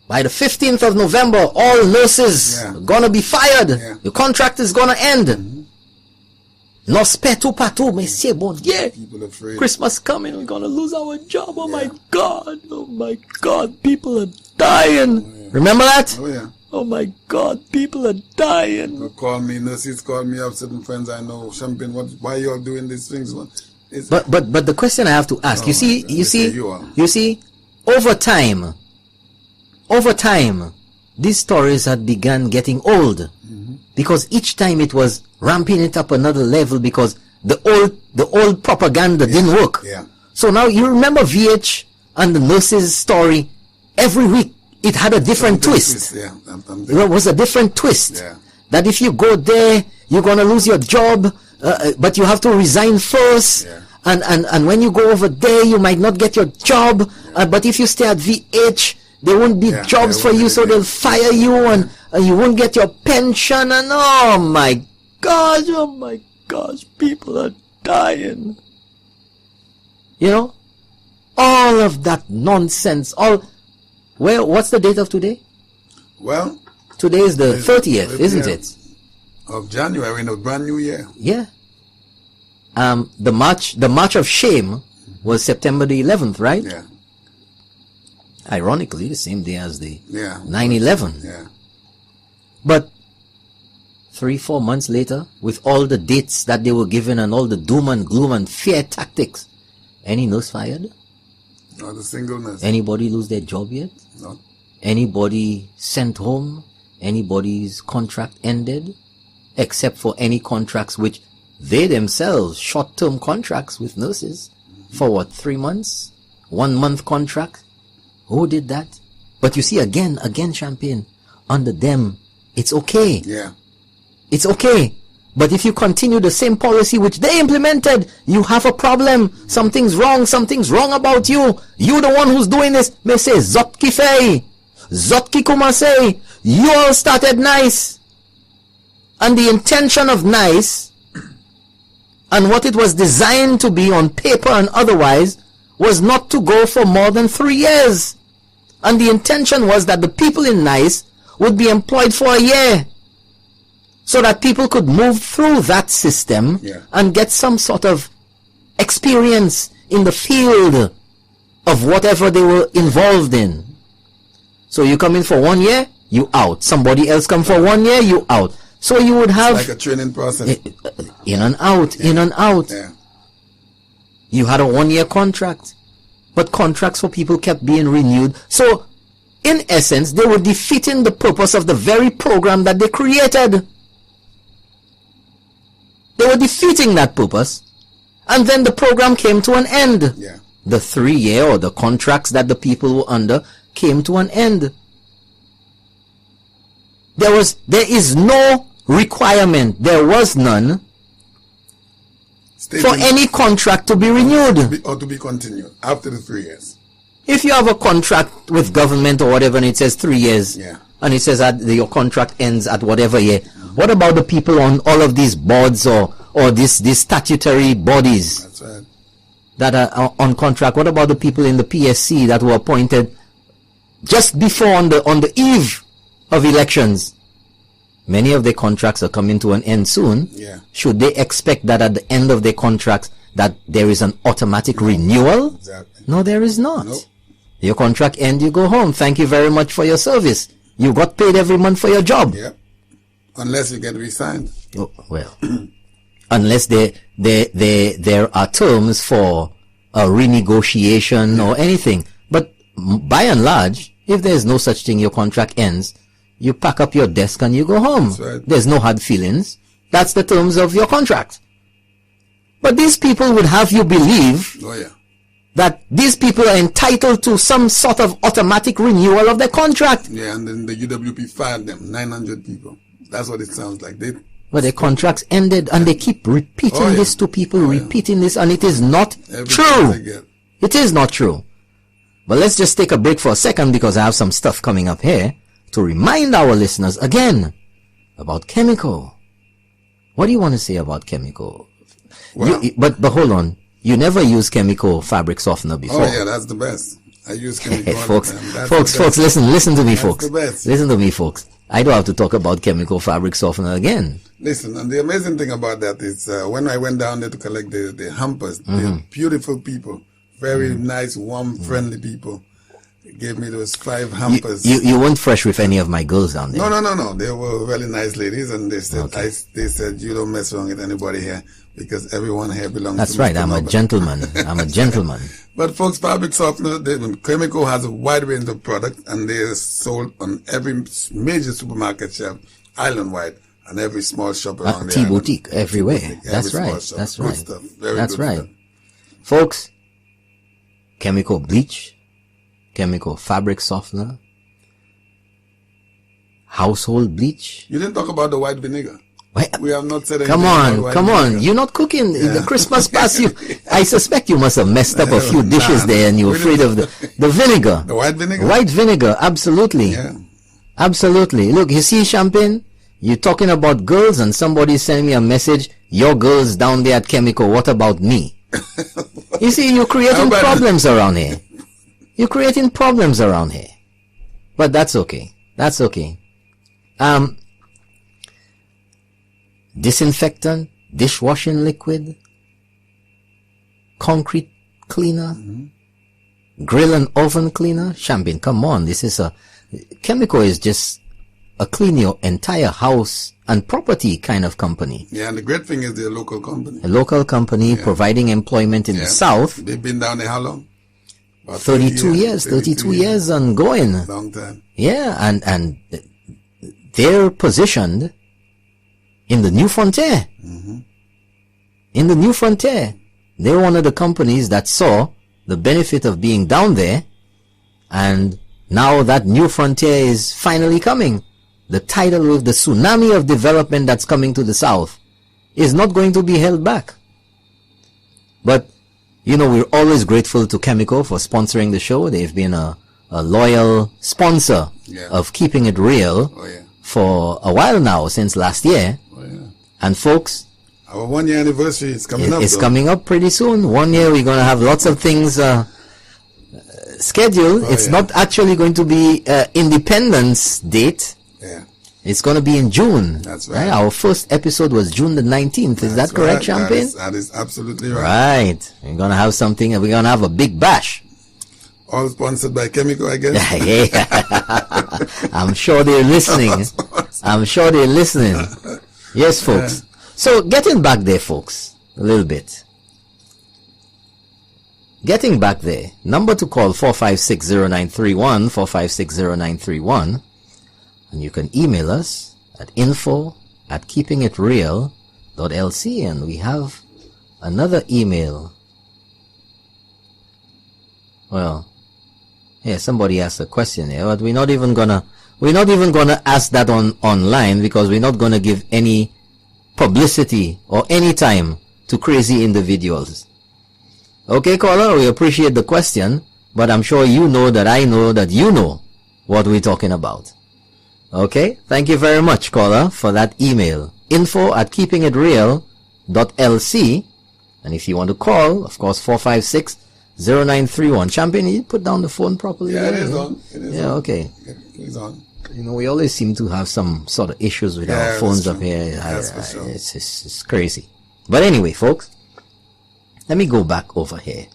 By the 15th of November, all nurses are gonna be fired. Your contract is gonna end. No spare partout, messieurs, bon Dieu. Christmas coming, we're gonna lose our job. Oh my God, oh my God, people are dying. Remember that? Oh yeah. Oh my God, people are dying. They'll call me, nurses call me up, certain friends I know, Champagne, why you all doing these things? But the question I have to ask, you see, over time, these stories had begun getting old, because each time it was ramping it up another level, because the old propaganda didn't work. Yeah. So now you remember VH and the nurses story. Every week it had a different twist. Yeah. It was a different twist. Yeah. That if you go there, you're gonna lose your job, but you have to resign first. Yeah. And when you go over there, you might not get your job. But if you stay at VH, there won't be jobs for you, so they'll fire you, and you won't get your pension. And oh my gosh, people are dying. You know, all of that nonsense. What's the date of today? Well, today is the 30th, isn't it? Of January, in a brand new year. Yeah. The March of Shame was September the 11th, right? Yeah. Ironically, the same day as the 9/11. 9/11. Yeah. But 3-4 months later, with all the dates that they were given and all the doom and gloom and fear tactics, any nurse fired? Not a single nurse. Anybody lose their job yet? No. Anybody sent home? Anybody's contract ended? Except for any contracts which they themselves, short-term contracts with nurses, for what, 3 months? 1 month contract? Who did that? But you see, again, Champagne, under them, it's okay. Yeah. It's okay. But if you continue the same policy which they implemented, you have a problem. Something's wrong about you. You the one who's doing this. May say, Zotki Fei, Zotki Kumase, you all started nice. And the intention of nice, and what it was designed to be on paper and otherwise, was not to go for more than 3 years. And the intention was that the people in nice would be employed for a year, so that people could move through that system and get some sort of experience in the field of whatever they were involved in. So you come in for 1 year, you out. Somebody else come for 1 year, you out. So you would have like a training process. In and out, in and out. Yeah. You had a 1 year contract, but contracts for people kept being renewed. So in essence, they were defeating the purpose of the very program that they created. They were defeating that purpose, and then the program came to an end. Yeah. The 3 year or the contracts that the people were under came to an end. There is no requirement, there was none, for any contract to be renewed. Or to be continued after the 3 years. If you have a contract with government or whatever and it says 3 years, and it says that your contract ends at whatever year, what about the people on all of these boards or these statutory bodies? That's right. That are on contract? What about the people in the PSC that were appointed just before on the eve of elections? Many of their contracts are coming to an end soon. Yeah. Should they expect that at the end of their contracts that there is an automatic renewal? Exactly. No, there is not. Nope. Your contract ends, you go home. Thank you very much for your service. You got paid every month for your job. Yep. Unless you get re-signed. Oh, well, unless there are terms for a renegotiation or anything. But by and large, if there's no such thing, your contract ends, you pack up your desk and you go home. That's right. There's no hard feelings. That's the terms of your contract. But these people would have you believe that these people are entitled to some sort of automatic renewal of their contract. Yeah, and then the UWP fired them, 900 people. That's what it sounds like. But their contracts ended, and they keep repeating this to people, repeating this, and it is not true. It is not true. But let's just take a break for a second, because I have some stuff coming up here to remind our listeners again about chemical. What do you want to say about chemical? Well, but hold on. You never used chemical fabric softener before. Oh yeah, that's the best. I use chemical. folks, listen to me, that's folks. The best. Listen to me, folks. I don't have to talk about chemical fabric softener again. Listen, and the amazing thing about that is when I went down there to collect the hampers, they're beautiful people, very nice, warm, friendly people. They gave me those 5 hampers. You weren't fresh with any of my girls down there. No. They were really nice ladies, and they said, they said, you don't mess around with anybody here because everyone here belongs to That's right. I'm a gentleman. I'm a gentleman. But folks, fabric softener, Chemical has a wide range of products, and they are sold on every major supermarket shelf, island-wide, and every small shop around the island. Boutique everywhere. That's right. That's right. Good stuff. Very That's good right. stuff. Folks, chemical bleach, chemical fabric softener, household bleach. You didn't talk about the white vinegar. We have not said anything. Come on. You're not cooking. The Christmas past, I suspect you must have messed up a few dishes there, and you're afraid of the vinegar. The white vinegar? White vinegar, absolutely. Yeah. Absolutely. Look, you see, Champagne, you're talking about girls, and somebody's sending me a message, your girls down there at Chemical, what about me? You see, you're creating problems around here. You're creating problems around here. But that's okay. That's okay. Disinfectant, dishwashing liquid, concrete cleaner, grill and oven cleaner. Champagne, come on. Chemical is just a clean your entire house and property kind of company. Yeah, and the great thing is they're a local company. A local company providing employment in the South. They've been down there how long? About 32 years, 32 years and going. Long time. Yeah, and they're positioned in the New Frontier. In the New Frontier. They're one of the companies that saw the benefit of being down there, and now that New Frontier is finally coming. The tidal wave, the tsunami of development that's coming to the South is not going to be held back. But, you know, we're always grateful to Chemical for sponsoring the show. They've been a loyal sponsor of Keeping It Real for a while now, since last year. And folks, our 1 year anniversary is coming up. It's coming up pretty soon. 1 year, we're going to have lots of things scheduled. It's not actually going to be Independence date. Yeah. It's going to be in June. That's right. Our first episode was June the 19th. Is that correct, Champagne? That is absolutely right. Right. We're going to have something. We're going to have a big bash. All sponsored by Chemical, I guess. Yeah. I'm sure they're listening. I'm sure they're listening. Yes, folks. So, getting back there, folks, a little bit. Getting back there, number to call 4560931, 4560931, and you can email us at info@keepingitreal.lc, and we have another email. Well, yeah, somebody asked a question here, but we're not even gonna ask that online, because we're not gonna give any publicity or any time to crazy individuals. Okay, caller, we appreciate the question, but I'm sure you know that I know that you know what we're talking about. Okay, thank you very much, caller, for that email. info@keepingitreal.lc, and if you want to call, of course, 4560931. Champagne, you put down the phone properly? Yeah, it is on. It is on. Okay. It is on. You know, we always seem to have some sort of issues with our phones up here. That's for sure. It's crazy. But anyway, folks, let me go back over here.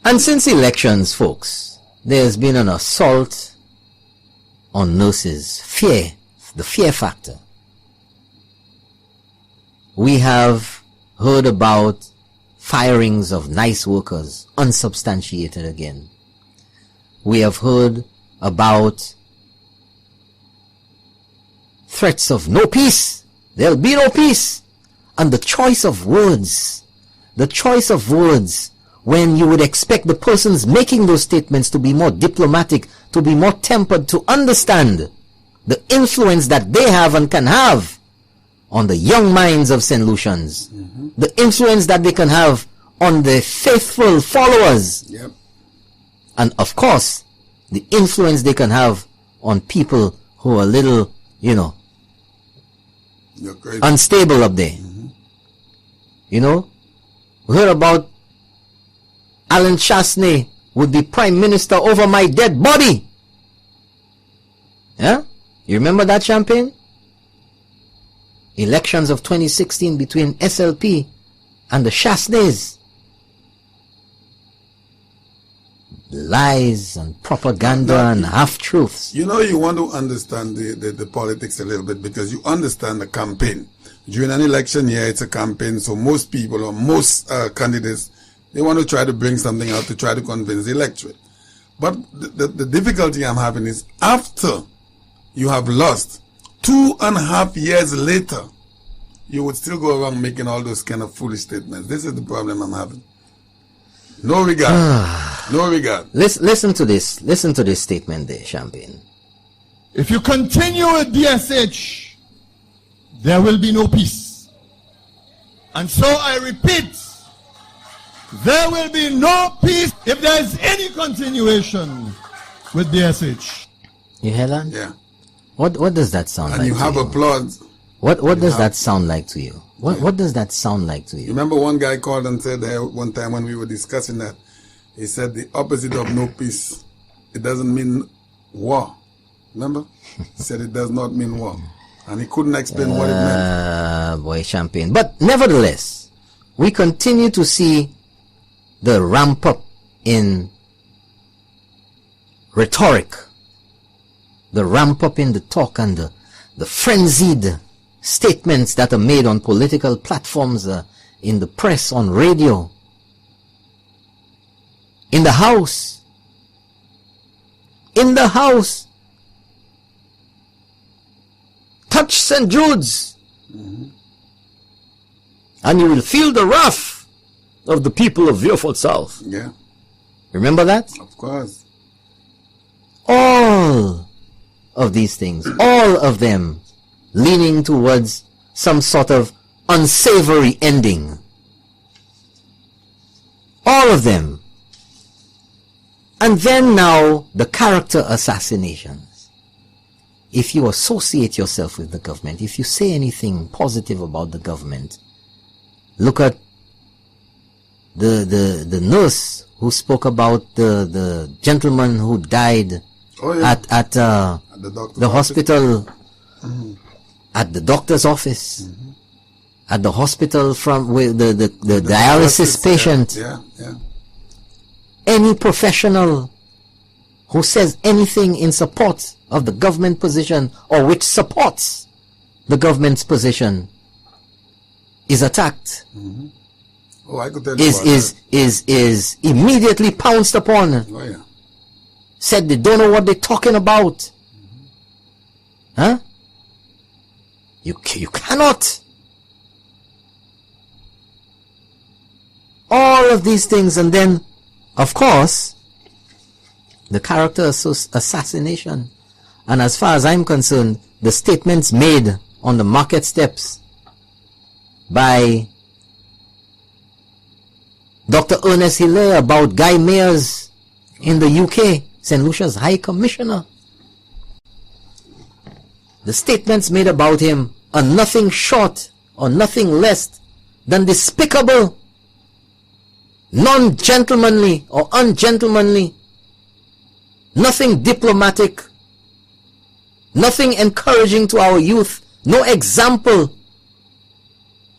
And since elections, folks, there's been an assault on nurses. Fear, the fear factor. We have heard about firings of nice workers, unsubstantiated again. We have heard about threats of no peace. There'll be no peace. And the choice of words when you would expect the persons making those statements to be more diplomatic, to be more tempered, to understand the influence that they have and can have on the young minds of St. Lucians, the influence that they can have on the faithful followers, and of course the influence they can have on people who are a little, you know, unstable up there. You know, we heard about Alan Chasney would be prime minister over my dead body. Yeah? You remember that, Champagne? Elections of 2016 between SLP and the Chasneys. Lies and propaganda and half-truths. You know, you want to understand the politics a little bit, because you understand the campaign. During an election year, it's a campaign, so most people or most candidates, they want to try to bring something out to try to convince the electorate. But the difficulty I'm having is, after you have lost, 2.5 years later, you would still go around making all those kind of foolish statements. This is the problem I'm having. No regard. No regard. Listen to this. Listen to this statement there, Champagne. If you continue with DSH, there will be no peace. And so I repeat, there will be no peace if there is any continuation with DSH. You hear that? Yeah. What does that sound like? And you have applause. What does that sound like to you? What does that sound like to you? Remember, one guy called and said one time when we were discussing that, he said the opposite of no peace, it doesn't mean war. Remember? He said it does not mean war. And he couldn't explain what it meant. Boy, Champagne. But nevertheless, we continue to see the ramp up in rhetoric the ramp up in the talk and the frenzied statements that are made on political platforms, in the press, on radio, in the house. In the house. Touch St. Jude's. And you will feel the wrath of the people of Beaufort South. Yeah. Remember that? Of course. All of these things, all of them leaning towards some sort of unsavory ending. All of them. And then now, the character assassinations. If you associate yourself with the government, if you say anything positive about the government, look at the nurse who spoke about the gentleman who died at the hospital, at the doctor's office, at the hospital from with the dialysis patient. Yeah. Any professional who says anything in support of the government position or which supports the government's position is attacked. Oh, I could tell you is immediately pounced upon. Oh, yeah. Said they don't know what they're talking about. Huh? You cannot. All of these things, and then, of course, the character assassination. And as far as I'm concerned, the statements made on the market steps by Dr. Ernest Hilaire about Guy Mayers in the UK, St. Lucia's High Commissioner. The statements made about him are nothing short or nothing less than despicable, non-gentlemanly or ungentlemanly, nothing diplomatic, nothing encouraging to our youth, no example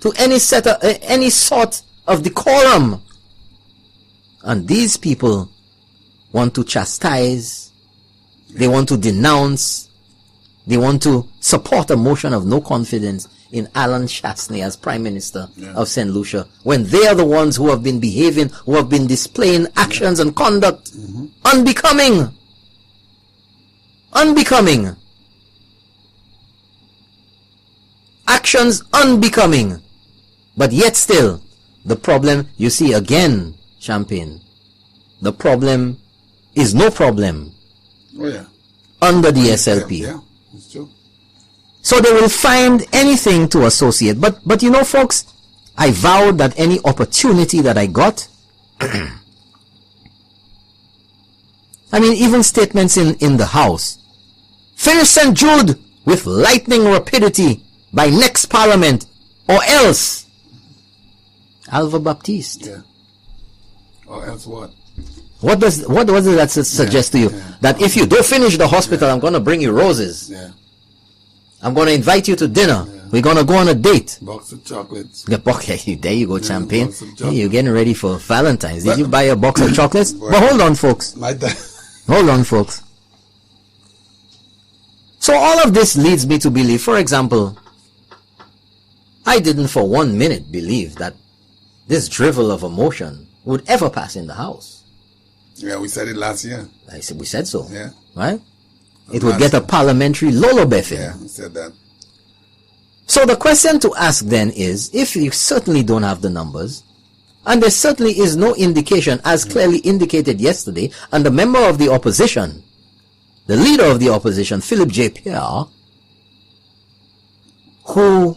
to any sort of decorum. And these people want to chastise, they want to denounce, they want to support a motion of no confidence in Alan Chastanet as Prime Minister of St. Lucia, when they are the ones who have been behaving, who have been displaying actions and conduct unbecoming. Actions unbecoming. But yet still, the problem, you see again, Champagne, the problem is no problem under the SLP. Yeah, it's true. So they will find anything to associate. But you know, folks, I vowed that any opportunity that I got, I mean, even statements in the House, finish St. Jude with lightning rapidity by next Parliament, or else. Alva Baptiste. Yeah. Or else what? What does that suggest to you? That if you don't finish the hospital, I'm going to bring you roses. Yeah. I'm going to invite you to dinner. We're going to go on a date. Box of chocolates. There you go, Champagne. Hey, you're getting ready for Valentine's. Did you buy a box of chocolates? But hold on, folks. Hold on, folks. So all of this leads me to believe, for example, I didn't for 1 minute believe that this drivel of a motion would ever pass in the House. Yeah, we said it last year. We said so. Yeah. Right? It would get a parliamentary lullaby. Yeah, we said that. So the question to ask then is, if you certainly don't have the numbers, and there certainly is no indication, as clearly indicated yesterday, and the member of the opposition, the leader of the opposition, Philip J. Pierre, who,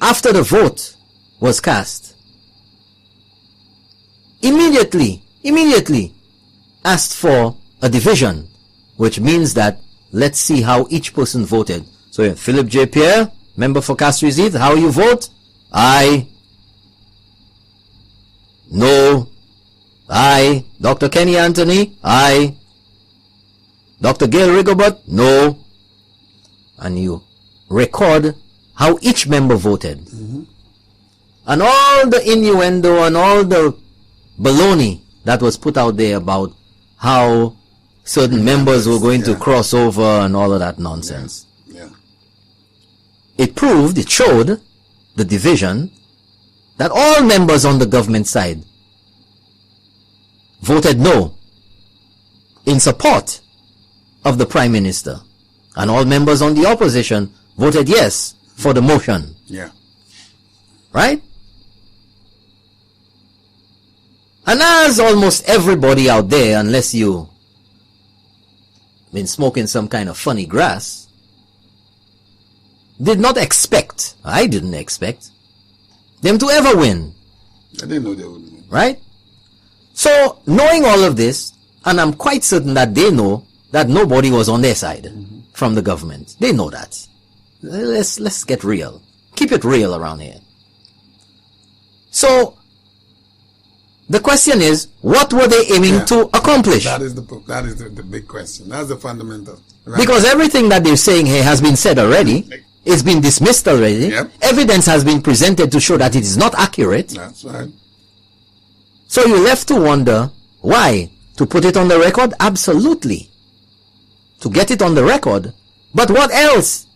after the vote was cast, immediately asked for a division, which means that let's see how each person voted. So Philip J. Pierre, member for Castries Heath, how you vote? Aye. No. Aye. Dr. Kenny Anthony? Aye. Dr. Gail Rigobert? No. And you record how each member voted. And all the innuendo and all the baloney that was put out there about how certain members were going to cross over and all of that nonsense. Yeah. It showed the division that all members on the government side voted no in support of the Prime Minister, and all members on the opposition voted yes for the motion. Yeah. Right? And as almost everybody out there, unless you been smoking some kind of funny grass, did not expect, I didn't expect, them to ever win. I didn't know they would win. Right? So, knowing all of this, and I'm quite certain that they know that nobody was on their side from the government. They know that. Let's get real. Keep it real around here. So, the question is, what were they aiming to accomplish? That is the big question. That's the fundamental. Right? Because everything that they're saying here has been said already. It's been dismissed already. Yep. Evidence has been presented to show that it is not accurate. That's right. So you're left to wonder, why? To put it on the record? Absolutely. To get it on the record. But what else?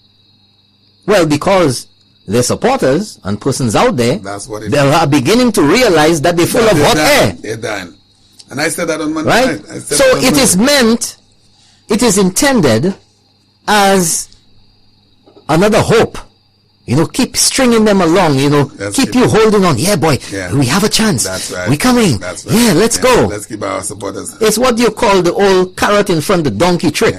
Well, because the supporters and persons out there, they are beginning to realize that they're full of hot air. They're dying. And I said that on Monday right? night. So it is meant, it is intended as another hope. You know, keep stringing them along, you know, keep you holding on. Yeah, boy, we have a chance. That's right. We're coming. That's right. Yeah, let's go. Let's keep our supporters. It's what you call the old carrot in front of the donkey trick.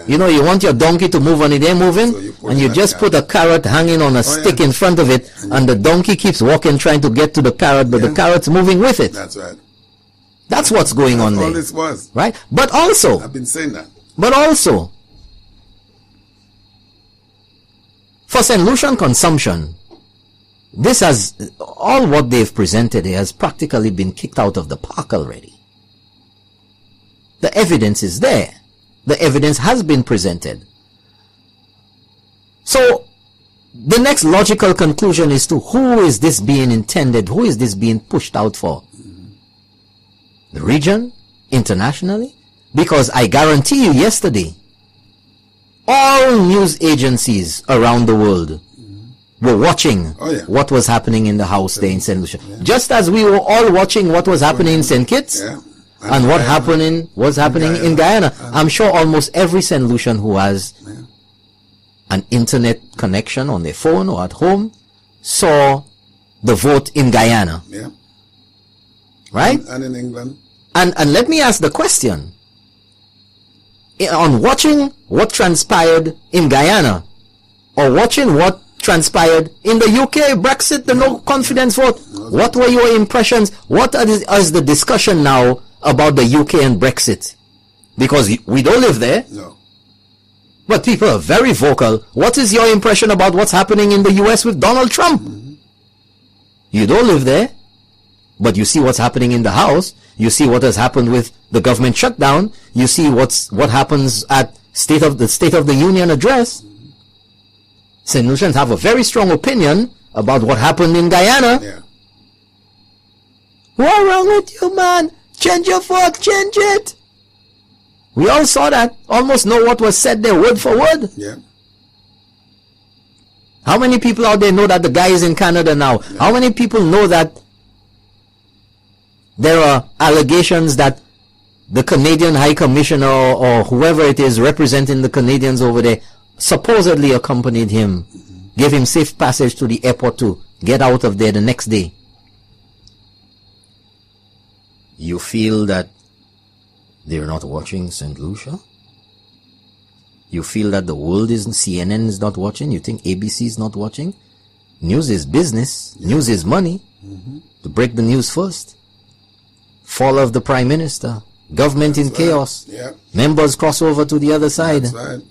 You know, you want your donkey to move and it ain't moving, so and you just put a carrot hanging on a stick in front of it, and the donkey keeps walking trying to get to the carrot, but the carrot's moving with it. That's right. That's what's going on there. All this was. Right? But also, I've been saying that. But also, for St. Lucian consumption, this has, all what they've presented here has practically been kicked out of the park already. The evidence is there. The evidence has been presented. So, the next logical conclusion is to who is this being intended? Who is this being pushed out for? The region? Internationally? Because I guarantee you yesterday, all news agencies around the world were watching what was happening in the house there in St. Lucia. Just as we were all watching what was happening in St. Kitts and what was happening in Guyana. I'm sure almost every St. Lucian who has an internet connection on their phone or at home saw the vote in Guyana. Yeah. Right? And in England. And let me ask the question. On watching what transpired in Guyana, or watching what transpired in the UK, Brexit, the no confidence vote, what were your impressions? What is the discussion now about the UK and Brexit? Because we don't live there. No. But people are very vocal. What is your impression about what's happening in the US with Donald Trump? You don't live there, but you see what's happening in the House. You see what has happened with the government shutdown. You see what happens at State of the Union address. St. Lucians have a very strong opinion about what happened in Guyana. Yeah. What's wrong with you, man? Change your vote, change it. We all saw that. Almost know what was said there word for word. Yeah. How many people out there know that the guy is in Canada now? Yeah. How many people know that there are allegations that the Canadian High Commissioner or whoever it is representing the Canadians over there supposedly accompanied him, gave him safe passage to the airport to get out of there the next day? You feel that they're not watching St. Lucia? You feel that the world isn't, CNN is not watching? You think ABC is not watching? News is business. News is money. To break the news first. Fall of the Prime Minister. Government in chaos. Yeah. Members cross over to the other side. That's right.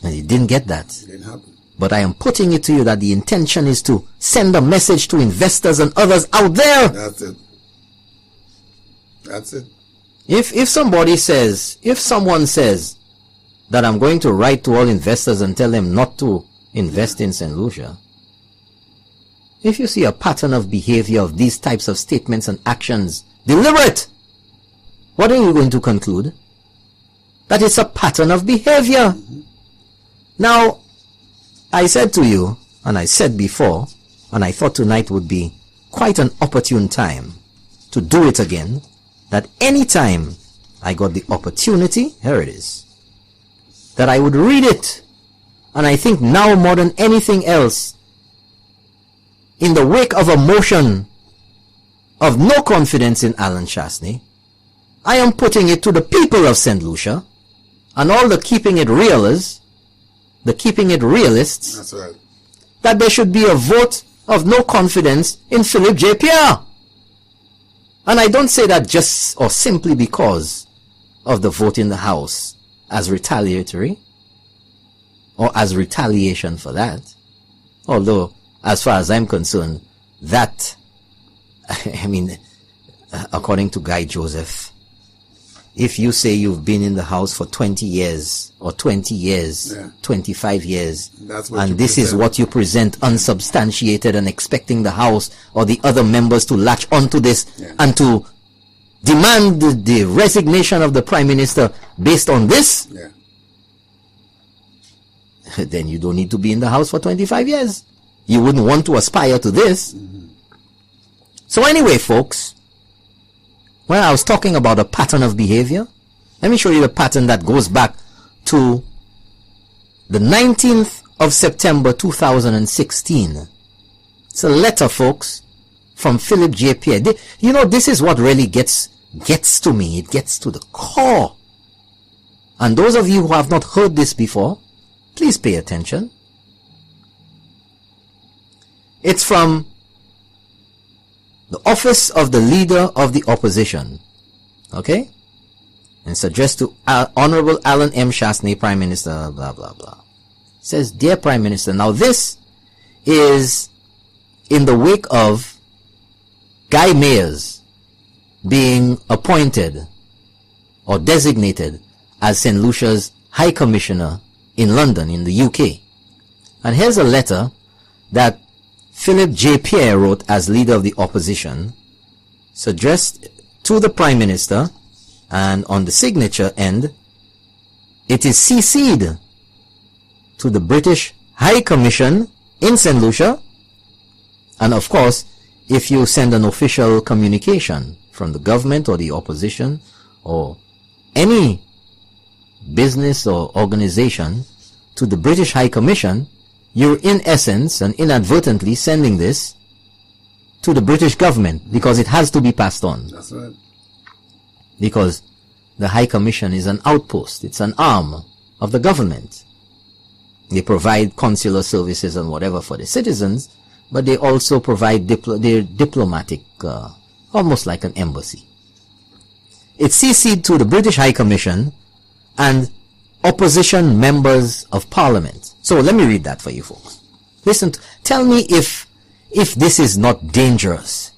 And you didn't get that. It didn't happen. But I am putting it to you that the intention is to send a message to investors and others out there. That's it. That's it. If someone says that I'm going to write to all investors and tell them not to invest in St. Lucia, if you see a pattern of behavior of these types of statements and actions, deliberate, what are you going to conclude? that it's a pattern of behavior. Now, I said to you, and I said before, and I thought tonight would be quite an opportune time to do it again, that any time I got the opportunity, here it is, that I would read it. And I think now more than anything else, in the wake of a motion of no confidence in Alan Chastney, I am putting it to the people of St. Lucia and all the keeping it realers, the keeping it realists, That's right. that there should be a vote of no confidence in Philip J. Pierre. And I don't say that just or simply because of the vote in the House as retaliatory or as retaliation for that. Although, as far as I'm concerned, that, I mean, according to Guy Joseph, if you say you've been in the House for 20 years or 20 years, 25 years, and this is what you present unsubstantiated and expecting the House or the other members to latch onto this and to demand the resignation of the Prime Minister based on this, then you don't need to be in the House for 25 years. You wouldn't want to aspire to this. So anyway, folks, when I was talking about a pattern of behavior, let me show you the pattern that goes back to the 19th of September 2016. It's a letter, folks, from Philip J. Pierre. You know, this is what really gets to me. It gets to the core. And those of you who have not heard this before, please pay attention. It's from the office of the leader of the opposition. Okay? And it's addressed to Honorable Alan M. Chastney, Prime Minister, blah, blah, blah. It says, Dear Prime Minister, now this is in the wake of Guy Mayers being appointed or designated as St. Lucia's High Commissioner in London, in the UK. And here's a letter that Philip J. Pierre wrote as leader of the opposition. It's addressed to the Prime Minister, and on the signature end, it is CC'd to the British High Commission in St. Lucia. And of course, if you send an official communication from the government or the opposition or any business or organization to the British High Commission, you're in essence and inadvertently sending this to the British government because it has to be passed on. That's right. Because the High Commission is an outpost. It's an arm of the government. They provide consular services and whatever for the citizens, but they also provide their diplomatic, almost like an embassy. It's CC'd to the British High Commission and opposition members of Parliament. So let me read that for you folks. Listen, tell me if this is not dangerous.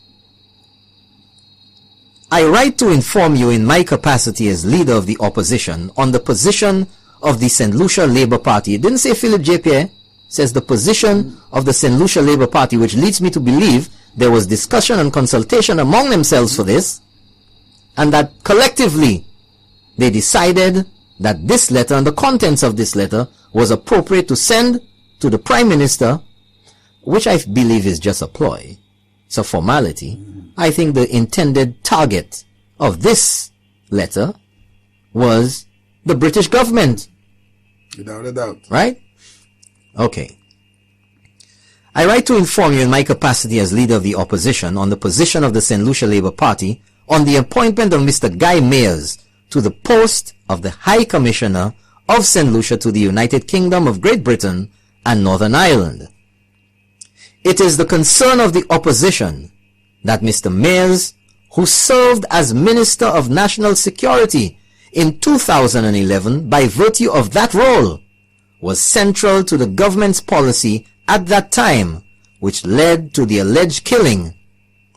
I write to inform you in my capacity as leader of the opposition on the position of the St. Lucia Labour Party. It didn't say Philip J. Pierre. It says the position of the St. Lucia Labour Party, which leads me to believe there was discussion and consultation among themselves for this, and that collectively they decided that this letter and the contents of this letter was appropriate to send to the Prime Minister, which I believe is just a ploy. It's a formality. I think the intended target of this letter was the British government. Without a doubt. Right? Okay. I write to inform you in my capacity as leader of the opposition on the position of the St. Lucia Labour Party on the appointment of Mr. Guy Mayers to the post of the High Commissioner of St. Lucia to the United Kingdom of Great Britain and Northern Ireland. It is the concern of the opposition that Mr. Mayers, who served as Minister of National Security in 2011 by virtue of that role, was central to the government's policy at that time, which led to the alleged killing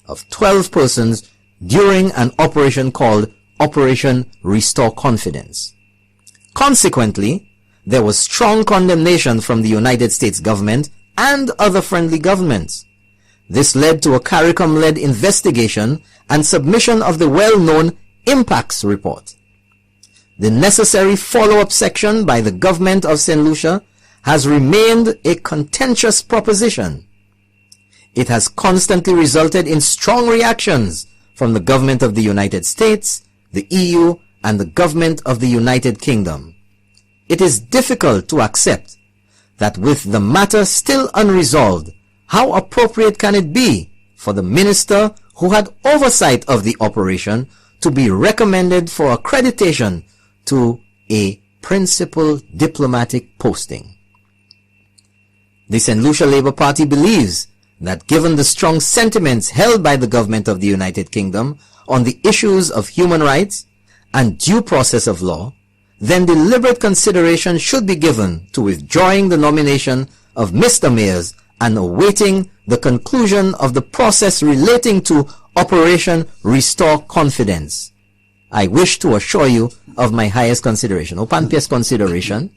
of 12 persons during an operation called Operation Restore Confidence. Consequently, there was strong condemnation from the United States government and other friendly governments. This led to a CARICOM-led investigation and submission of the well-known Impacts Report. the necessary follow-up section by the government of St. Lucia has remained a contentious proposition. It has constantly resulted in strong reactions from the government of the United States, the EU, and the government of the United Kingdom. It is difficult to accept that with the matter still unresolved, how appropriate can it be for the minister who had oversight of the operation to be recommended for accreditation to a principal diplomatic posting? The St. Lucia Labour Party believes that given the strong sentiments held by the government of the United Kingdom on the issues of human rights and due process of law, then deliberate consideration should be given to withdrawing the nomination of Mr. Mayers and awaiting the conclusion of the process relating to Operation Restore Confidence. I wish to assure you of my highest consideration. Upon peace consideration,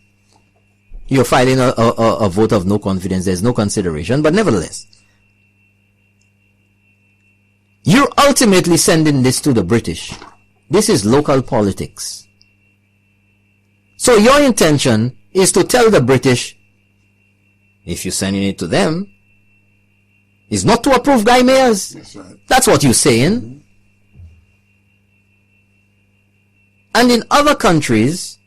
you're filing a vote of no confidence. There's no consideration, but nevertheless, you're ultimately sending this to the British. This is local politics. So your intention is to tell the British, if you're sending it to them, is not to approve Guy Mayers. That's right. That's what you're saying. And in other countries,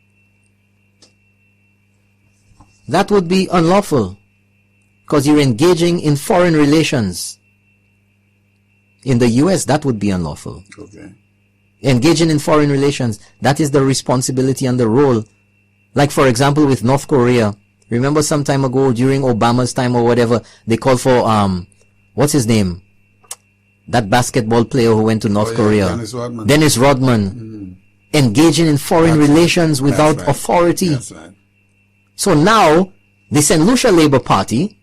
that would be unlawful because you're engaging in foreign relations. In the US, that would be unlawful. Okay. Engaging in foreign relations, that is the responsibility and the role. Like, for example, with North Korea. Remember some time ago, during Obama's time or whatever, they called for, what's his name? That basketball player who went to North Korea. Dennis Rodman. Engaging in foreign relations without authority. That's right. So now, the St. Lucia Labour Party,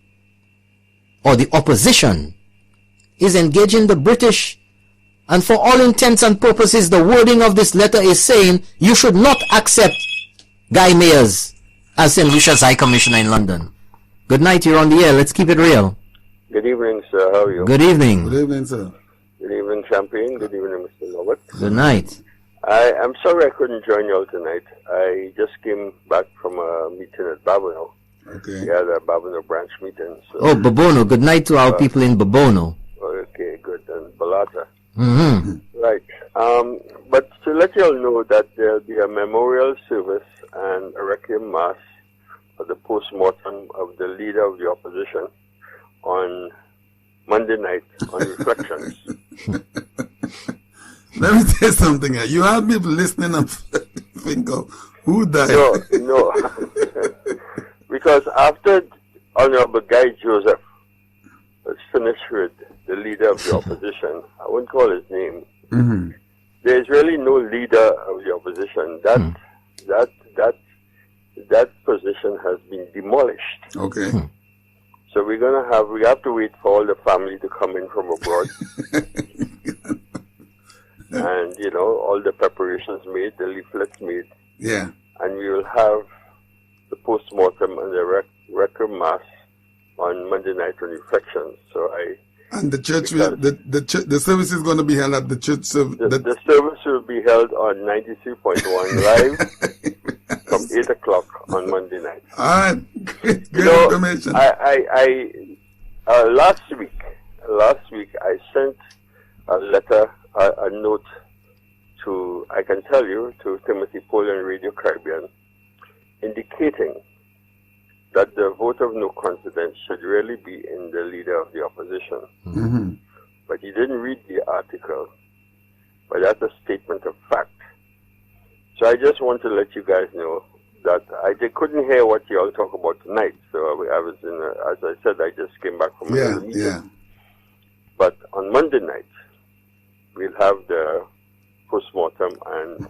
or the opposition, is engaging the British. And for all intents and purposes, the wording of this letter is saying, you should not accept Guy Mayers as St. Lucia's High Commissioner in London. Good night, you're on the air. Let's keep it real. Good evening, sir. How are you? Good evening. Good evening, sir. Good evening, Champagne. Good evening, Mr. Robert. Good night. I'm sorry I couldn't join you all tonight. I just came back from a meeting at Babono. Okay. We had a Babono branch meeting. So, Oh, Babono. Good night to our people in Babono. okay, good. And Balata. Mm-hmm. Right. But to let you all know that there'll be a memorial service and a requiem mass for the post-mortem of the leader of the opposition on Monday night on Reflections. Let me tell you something. You have people listening and think of who died. No. Because after Honorable Guy Joseph was finished with the leader of the opposition, I won't call his name, there's really no leader of the opposition. That position has been demolished. Okay. So we have to wait for all the family to come in from abroad. And, all the preparations made, the leaflets made. Yeah. And we will have the post-mortem and the requiem mass on Monday night on Reflections. And the church the service is going to be held at the church. The service will be held on 93.1 live from 8 o'clock on Monday night. All right. Great information. Last week I sent a letter, a note to, I can tell you, to Timothy Paul and Radio Caribbean, indicating that the vote of no confidence should really be in the leader of the opposition. Mm-hmm. But he didn't read the article, but that's a statement of fact. So I just want to let you guys know that I couldn't hear what you all talk about tonight. So I was as I said, I just came back from another meeting. Yeah. But on Monday night, we'll have the post-mortem, and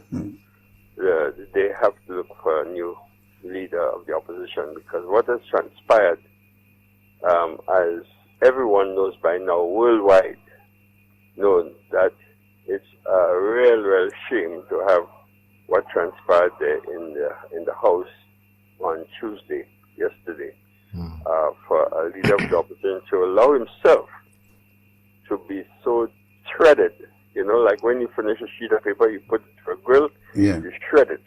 they have to look for a new leader of the opposition, because what has transpired, as everyone knows by now, worldwide known, that it's a real shame to have what transpired there in the House on Tuesday, yesterday, for a leader of the opposition to allow himself to be so shredded. Like when you finish a sheet of paper, you put it to a grill, you shred it.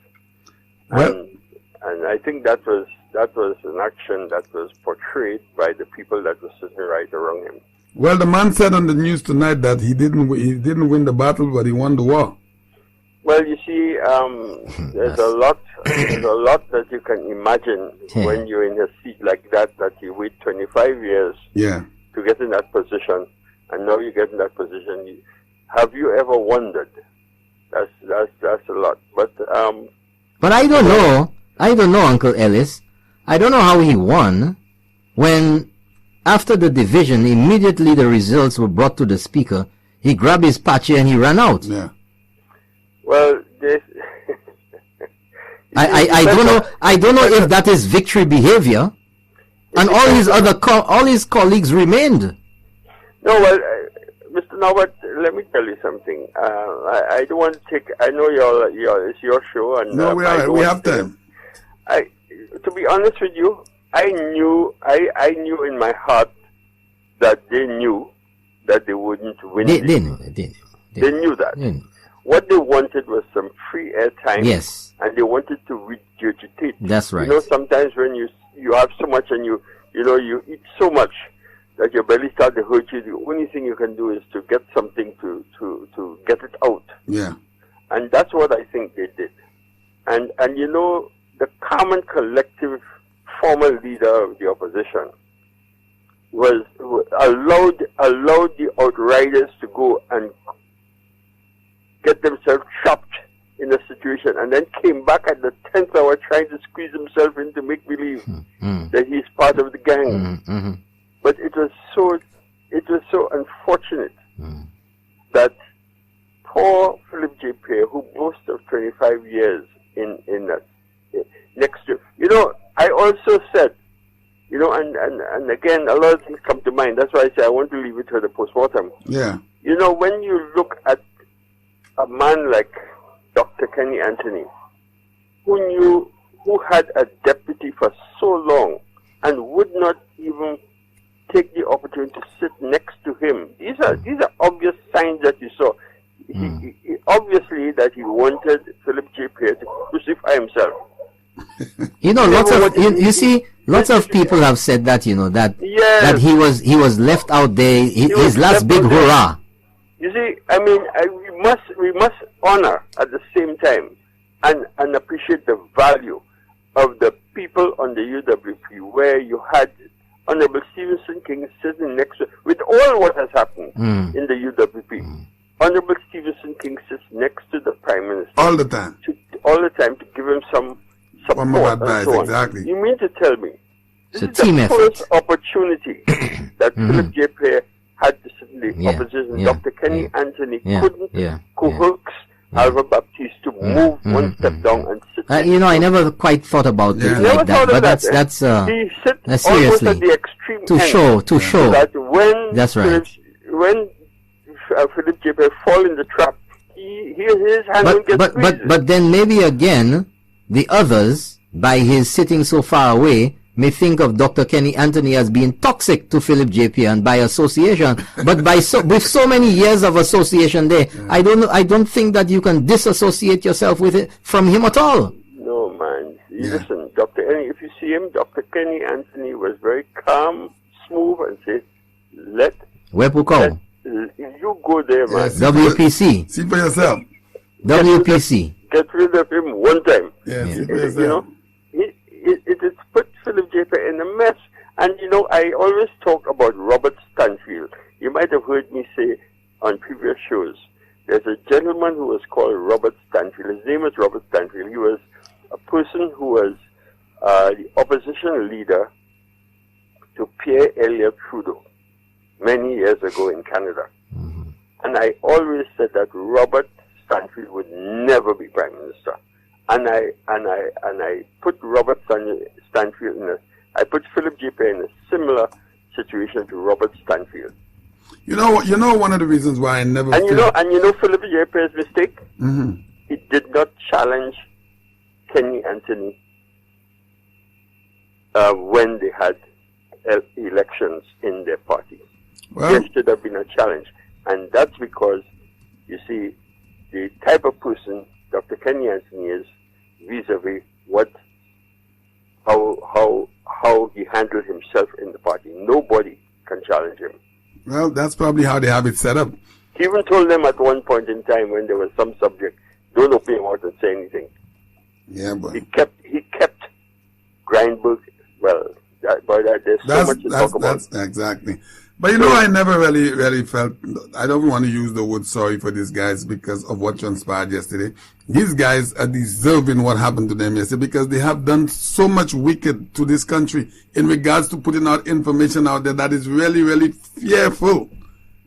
And I think that was an action that was portrayed by the people that were sitting right around him. Well, the man said on the news tonight that he didn't win the battle, but he won the war. Well, you see, there's a lot that you can imagine when you're in a seat like that you wait 25 years to get in that position, and now you get in that position. Have you ever wondered? That's a lot. But I don't know. Uncle Ellis. I don't know how he won when, after the division, immediately the results were brought to the speaker. He grabbed his patchy and he ran out. Yeah. Well, this. I don't know if that is victory behavior, and all his colleagues remained. No, well, Mr. Norbert, let me tell you something. I don't want to take. I know it's your show, and no, we have time. To be honest with you, I knew in my heart that they knew that they wouldn't win. They knew that. What they wanted was some free airtime. Yes. And they wanted to regurgitate. That's right. You know, sometimes when you have so much and you eat so much that your belly starts to hurt you, the only thing you can do is to get something to get it out. Yeah. And that's what I think they did. And you know, the common collective former leader of the opposition allowed the outriders to go and get themselves trapped in a situation, and then came back at the 10th hour trying to squeeze himself into make-believe that he's part of the gang. But it was so unfortunate that poor Philip J. Pierre, who boasts of 25 years in that, next to, you know, I also said, you know, and again, a lot of things come to mind. That's why I say I want to leave it to the postmortem. Yeah. You know, when you look at a man like Dr. Kenny Anthony, who had a deputy for so long and would not even take the opportunity to sit next to him. These are obvious signs that you saw. He obviously that he wanted Philip J. Pierre to crucify himself. You know, lots of people have said that, you know, that he was left out there, his last big hurrah. You see, I mean, we must honor at the same time and appreciate the value of the people on the UWP, where you had Honorable Stevenson King sitting next to, with all what has happened in the UWP. Honorable Stevenson King sits next to the Prime Minister all the time to give him some support. More advice, and so on. exactly. You mean to tell me this is team the effort. first opportunity that Philip J. Pierre had to sit in the opposition? Dr. Kenny Anthony couldn't coax Alva Baptiste to move one step down and sit. You know, I never quite thought about it like that, but that's he sit seriously almost at the extreme to end, show that when that's right. When Philip J. Pierre fall in the trap, his hand will get squeezed. But then maybe again the others, by his sitting so far away, may think of Dr. Kenny Anthony as being toxic to Philip J. Pierre, and by association. But with so many years of association there, I don't think that you can disassociate yourself with it from him at all. No, man. Listen, if you see him, Dr. Kenny Anthony was very calm, smooth, and said, you go there, man. WPC. See for yourself. WPC. Get rid of him one time. See for yourself. You know, it has put Philip J. Pierre in a mess. And, you know, I always talk about Robert Stanfield. You might have heard me say on previous shows, there's a gentleman who was called Robert Stanfield. His name was Robert Stanfield. He was a person who was the opposition leader to Pierre Elliott Trudeau many years ago in Canada. And I always said that Robert Stanfield would never be Prime Minister. And I put Robert Stanfield I put Philip J. Pierre in a similar situation to Robert Stanfield. You know one of the reasons why I never you know Philip J. Pierre's mistake? He did not challenge Kenny Anthony when they had elections in their party. Well, there should have been a challenge. And that's because, you see, the type of person Dr. Kenny Anthony is vis-a-vis how he handled himself in the party. Nobody can challenge him. Well, that's probably how they have it set up. He even told them at one point in time when there was some subject, don't open your mouth and say anything. Yeah, but he kept Grindberg. Well, there's so much to talk about. That's exactly. But you know, I never really felt, I don't want to use the word sorry for these guys because of what transpired yesterday. These guys are deserving what happened to them yesterday because they have done so much wicked to this country in regards to putting out information out there that is really, really fearful.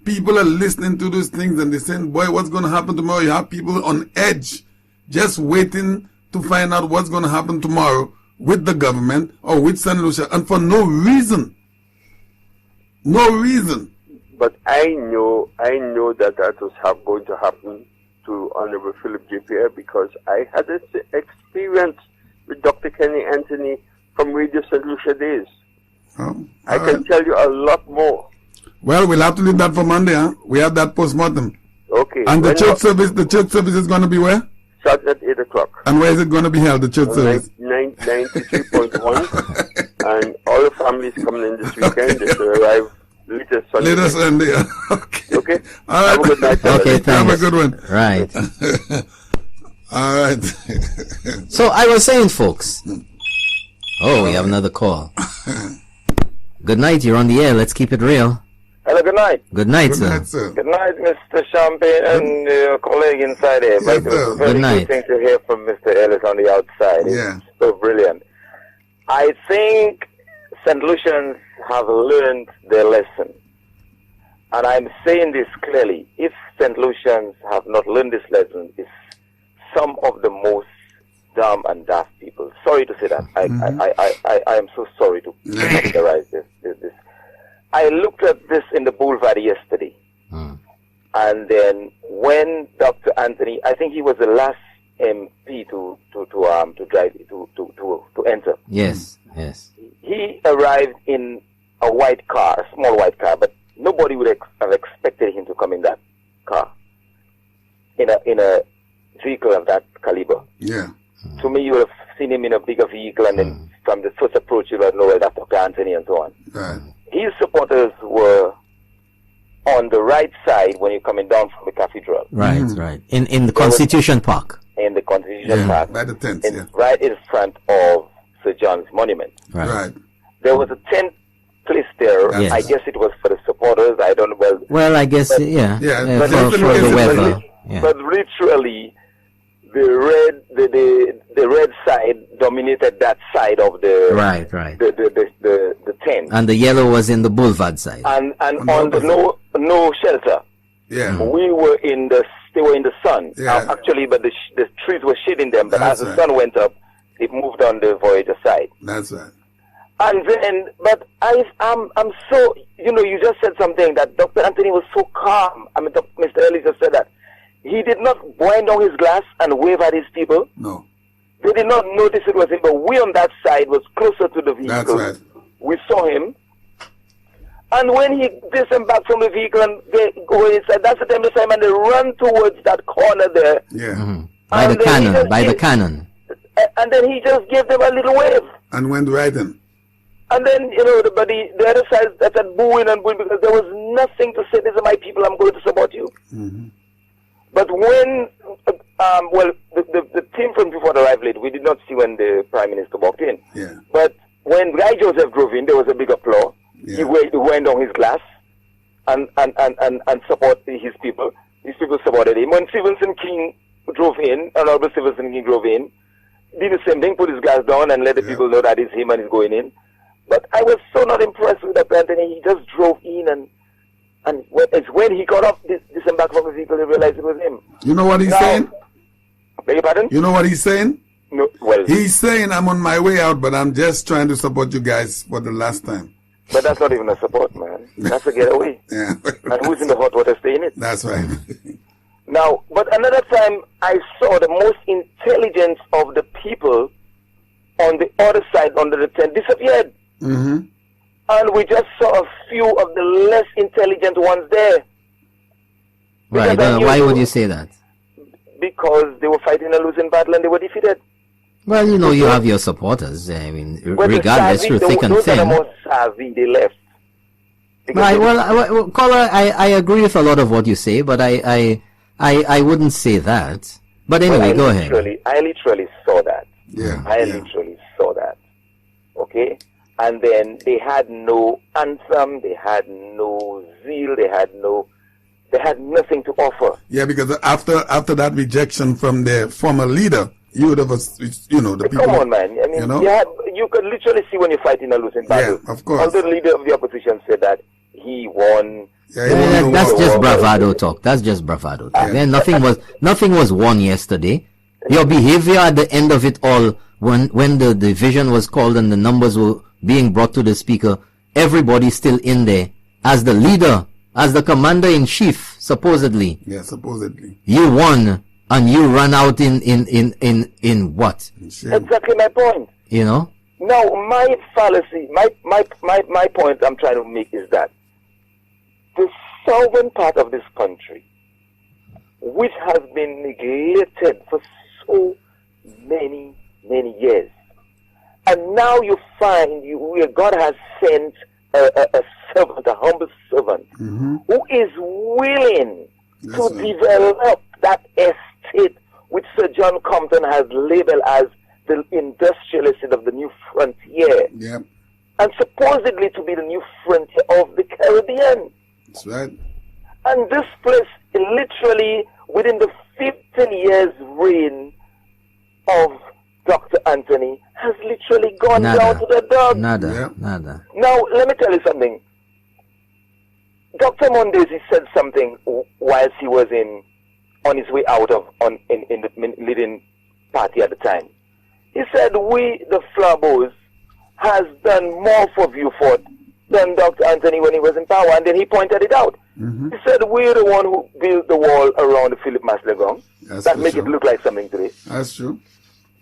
People are listening to those things and they're saying, boy, what's going to happen tomorrow? You have people on edge just waiting to find out what's going to happen tomorrow with the government or with St. Lucia, and for no reason. No reason. But I know that was going to happen to Honorable Philip J. Pierre because I had this experience with Dr. Kenny Anthony from Radio St. Lucia days. Oh, I can tell you a lot more. Well, we'll have to leave that for Monday, huh? We have that postmortem. Okay. And the church service is going to be where? Starts at 8 o'clock. And where is it going to be held, the church service? 93.1. And all the families coming in this weekend, they arrive later Sunday. Later Sunday. Okay. Okay. All right. Have a good night. Okay, thanks. Have a good one. Right. All right. So I was saying, folks. Oh, we have another call. Good night. You're on the air. Let's keep it real. Hello, good night. Good night, Good sir. night, sir. Good night, Mr. Champagne and your colleague inside here. Yes, It was sir. a very Good night. good thing to hear from Mr. Ellis on the outside. Yeah. It's so brilliant. I think St. Lucians have learned their lesson. And I'm saying this clearly. If St. Lucians have not learned this lesson, it's some of the most dumb and daft people. Sorry to say that. I am so sorry to categorize this. I looked at this in the Boulevard yesterday. And then when Dr. Anthony, I think he was the last MP to enter. Yes. He arrived in a white car, a small white car, but nobody would have expected him to come in that car, in a vehicle of that caliber. Yeah. To me, you would have seen him in a bigger vehicle, and then from the first approach, you would know that's Dr. Anthony and so on. Right. His supporters were on the right side when you're coming down from the cathedral. Right. In the Constitution Park. In the Constitution Park. By the tent, Right in front of Sir John's monument. Right. There was a tent placed there. Yes. I guess it was for the supporters. I don't know. Well, I guess, yeah. Yeah, but for the weather. Yeah. But literally, the red side dominated that side of the Right. the tent. And the yellow was in the boulevard side. And on the no shelter. Yeah. They were in the sun. Yeah. Actually, but the trees were shading them. But That's as the right. sun went up, it moved on the Voyager side. That's right. And then, but I'm so, you just said something that Dr. Anthony was so calm. I mean, Mr. Ellis just said that. He did not wind down his glass and wave at his people. No. They did not notice it was him, but we on that side was closer to the vehicle. That's right. We saw him. And when he disembarked from the vehicle and they go inside, that's the time they saw him and they run towards that corner there. Yeah. By the And then he cannon. just Cannon. And then he just gave them a little wave. And went right in. And then, the other side started booing and booing because there was nothing to say, these are my people, I'm going to support you. Mm-hmm. But when, the team from before arrived late, we did not see when the Prime Minister walked in. Yeah. But when Guy Joseph drove in, there was a big applause. Yeah. He went on his glass and support his people. His people supported him. When Stevenson King drove in, Honorable Stevenson King drove in, did the same thing, put his glass down and let the people know that it's him and he's going in. But I was so not impressed with Dr. Anthony. He just drove in and it's when he got off disembarked from the vehicle, he realized it was him. You know what he's saying? Beg your pardon? You know what he's saying? No, well, he's saying, I'm on my way out, but I'm just trying to support you guys for the last time. But that's not even a support, man. That's a getaway. Yeah. And who's in the hot water stay in it? That's right. Now, but another time I saw the most intelligence of the people on the other side under the tent disappeared. Mm-hmm. And we just saw a few of the less intelligent ones there. Right. Why would you say that? Because they were fighting a losing battle and they were defeated. Well, you have your supporters. I mean, But regardless, through thick and those are the thin. most savvy, they left. Because Right. they- Well, caller, I agree with a lot of what you say, but I wouldn't say that. But anyway, go ahead. I literally saw that. Yeah. I literally saw that. Okay? And then they had no anthem, they had no zeal, they had nothing to offer. Yeah, because after that rejection from their former leader, you would have, the people. Come on, man. I mean, you could literally see when you're fighting a losing battle. Yeah, of course. Although the leader of the opposition said that he won. Yeah, That's just bravado talk. That's just bravado talk. Then nothing was won yesterday. Your behavior at the end of it all, when the division was called and the numbers were being brought to the speaker, everybody's still in there as the leader, as the commander-in-chief, supposedly. Yeah, supposedly. You won, and you ran out in what? Exactly my point. Now, my fallacy, my point I'm trying to make is that the southern part of this country, which has been neglected for so many years, and now you find where God has sent a servant, a humble servant, who is willing to develop that estate which Sir John Compton has labeled as the industrial estate of the new frontier. Yep. And supposedly to be the new frontier of the Caribbean. That's right. And this place, literally, within the 15 years reign of Dr. Anthony, has literally gone down to the dog. Nada. Now, let me tell you something. Dr. Mondays, he said something whilst he was on his way out in the leading party at the time. He said, we, the Flabos, has done more for Viewfort than Dr. Anthony when he was in power, and then he pointed it out. He said, we're the one who built the wall around the Philip Maslegong that make it look like something today. That's true.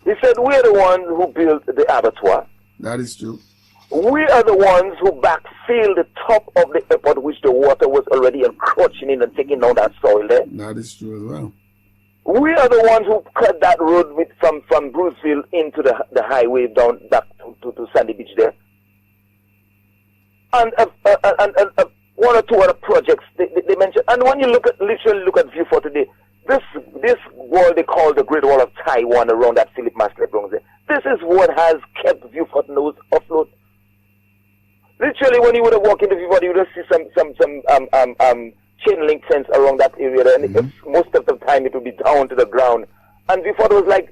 He said, we're the one who built the abattoir. That is true. We are the ones who backfilled the top of the airport, which the water was already encroaching in and taking down that soil there. That is true as well. We are the ones who cut that road from Bruceville into the highway down back to Sandy Beach there. And one or two other projects they mentioned. And when you literally look at Viewfort today, this wall they call the Great Wall of Taiwan around that Philip Maslegong there, this is what has kept Viewfort nose afloat. Literally, when you would have walked into Viewfort, you would have see some chain link fence around that area there, and most of the time it would be down to the ground. And Viewfort was like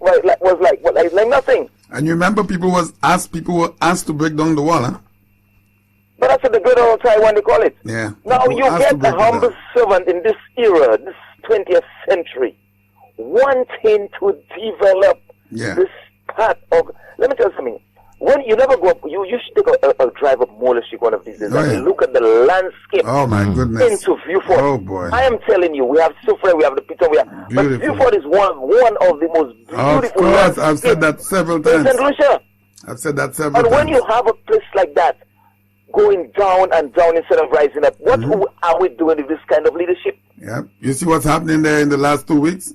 nothing. And you remember people were asked to break down the wall, huh? But that's the Great Wall of Taiwan they call it. Yeah. Now you get a humble servant in this era, this 20th century, wanting to develop this part of. Let me tell you something. When you never go up, you should take a drive up Mola Street one of these days and look at the landscape. Oh my goodness! Into Viewfort. Oh boy! I am telling you, we have Soufrière, we have the Piton, but Viewfort is one of the most beautiful. Of course, I've said that several times. St. Lucia. I've said that several times. And when you have a place like that, going down and down instead of rising up, what are we doing with this kind of leadership? Yeah, you see what's happening there in the last 2 weeks?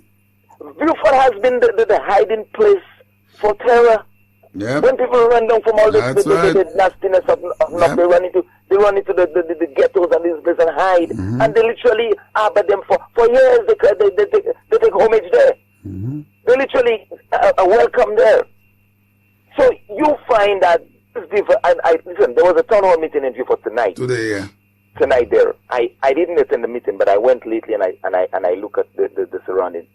Viewfort has been the hiding place for terror. Yep. When people run down from all the nastiness of they run into the ghettos and these places and hide, and they literally harbor them for years. They take homage there. They literally are welcome there. So you find that listen. There was a town hall meeting in Viewfort tonight. Today, yeah. Tonight there, I didn't attend the meeting, but I went lately and I look at the surroundings,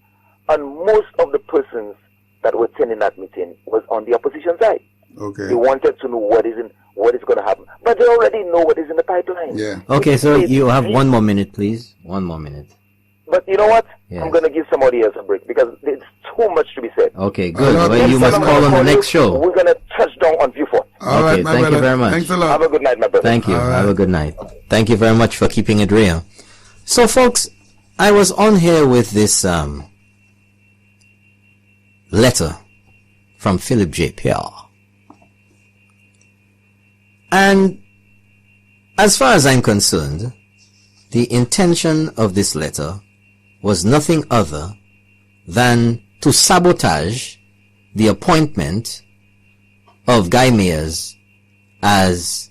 and most of the persons that were attending that meeting was on the opposition side. Okay. They wanted to know what is going to happen, but they already know what is in the pipeline. Yeah. Okay, so you have 1 more minute, please. 1 more minute. But you know what? Yes. I'm going to give somebody else a break because there's too much to be said. Okay, good. Well, you must call on the next show. We're going to touch down on Viewfort. Okay, thank you very much. Thanks a lot. Have a good night, my brother. Thank you. Have a good night. Thank you very much for keeping it real. So, folks, I was on here with this letter from Philip J. Pierre. And as far as I'm concerned, the intention of this letter was nothing other than to sabotage the appointment of Guy Mayers as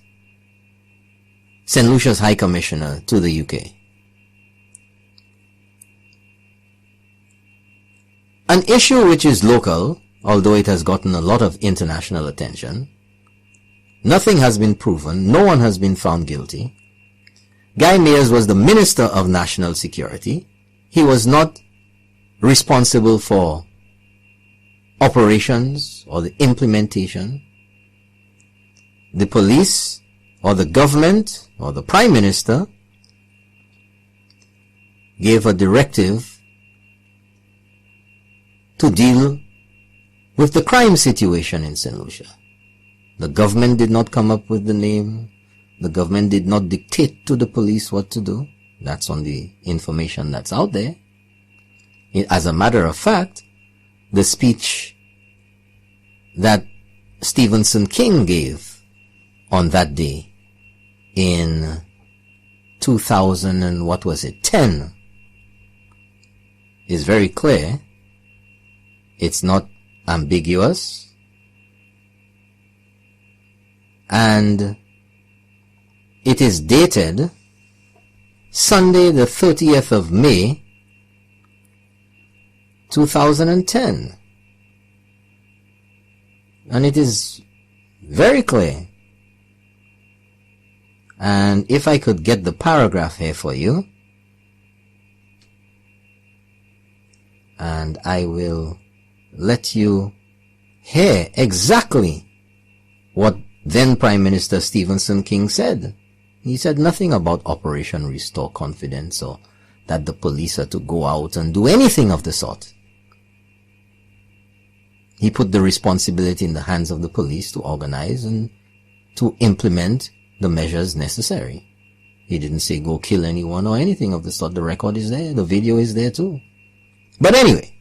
St. Lucia's High Commissioner to the UK. An issue which is local, although it has gotten a lot of international attention. Nothing has been proven. No one has been found guilty. Guy Mayers was the Minister of National Security. He was not responsible for operations or the implementation. The police or the government or the Prime Minister gave a directive to deal with the crime situation in St. Lucia. The government did not come up with the name. The government did not dictate to the police what to do. That's on the information that's out there. As a matter of fact, the speech that Stephenson King gave on that day in 10 is very clear. It's not ambiguous, and it is dated Sunday the 30th of May 2010, and it is very clear. And if I could get the paragraph here for you, and I will let you hear exactly what then Prime Minister Stephenson King said. He said nothing about Operation Restore Confidence or that the police are to go out and do anything of the sort. He put the responsibility in the hands of the police to organize and to implement the measures necessary. He didn't say go kill anyone or anything of the sort. The record is there. The video is there too. But anyway,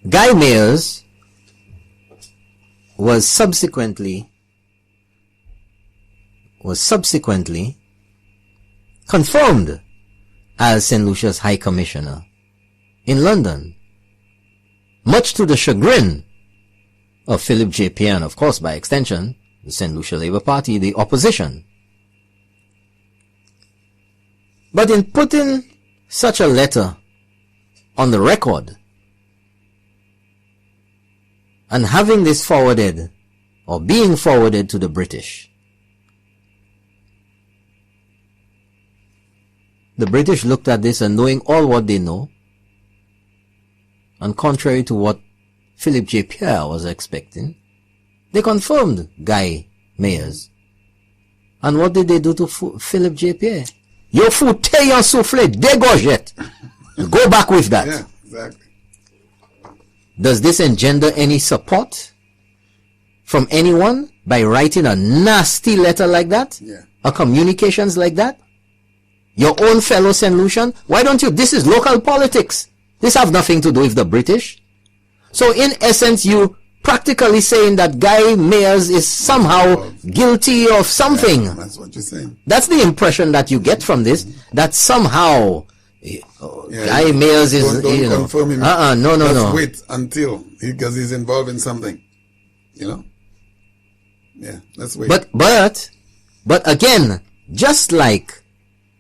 Guy Mayers was subsequently confirmed as St. Lucia's High Commissioner in London, much to the chagrin of Philip J. Pierre and, of course, by extension, the St. Lucia Labour Party, the opposition. But in putting such a letter on the record and having this forwarded or being forwarded to the British, the British looked at this and, knowing all what they know, and contrary to what Philip J. Pierre was expecting, they confirmed Guy Mayers. And what did they do to Philip J. Pierre? Your food, tear your souffle, dégorge it. Go back with that. Yeah, exactly. Does this engender any support from anyone by writing a nasty letter like that? Yeah. A communications like that? Your own fellow St. Lucian? Why don't you? This is local politics. This have nothing to do with the British. So in essence, you practically saying that Guy Mayers is somehow guilty of something. Yeah, that's what you're saying. That's the impression that you get from this, that somehow Guy Mayers is, don't confirm him. No. Let's wait until, because he's involved in something. You know? Yeah, let's wait. But again, just like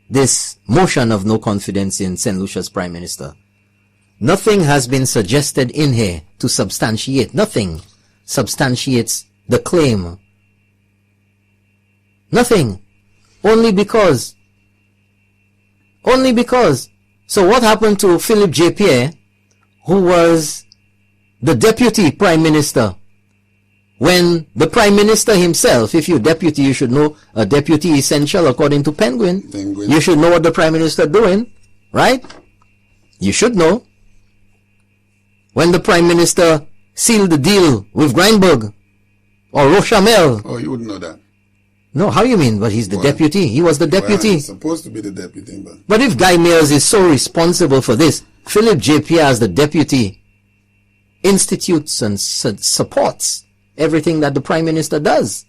this motion of no confidence in St. Lucia's Prime Minister, nothing has been suggested in here to substantiate. Nothing substantiates the claim. Nothing. Only because. So what happened to Philip J. Pierre, who was the Deputy Prime Minister, when the Prime Minister himself, if you're deputy, you should know a deputy essential according to Penguin. You should know what the Prime Minister doing, right? You should know. When the Prime Minister sealed the deal with Greinberg or Rochamel. Oh, you wouldn't know that. No, how you mean? But he's the deputy. He was the deputy. Well, he's supposed to be the deputy. But if Guy Mayers is so responsible for this, Philip J. Pierre as the deputy institutes and supports everything that the Prime Minister does.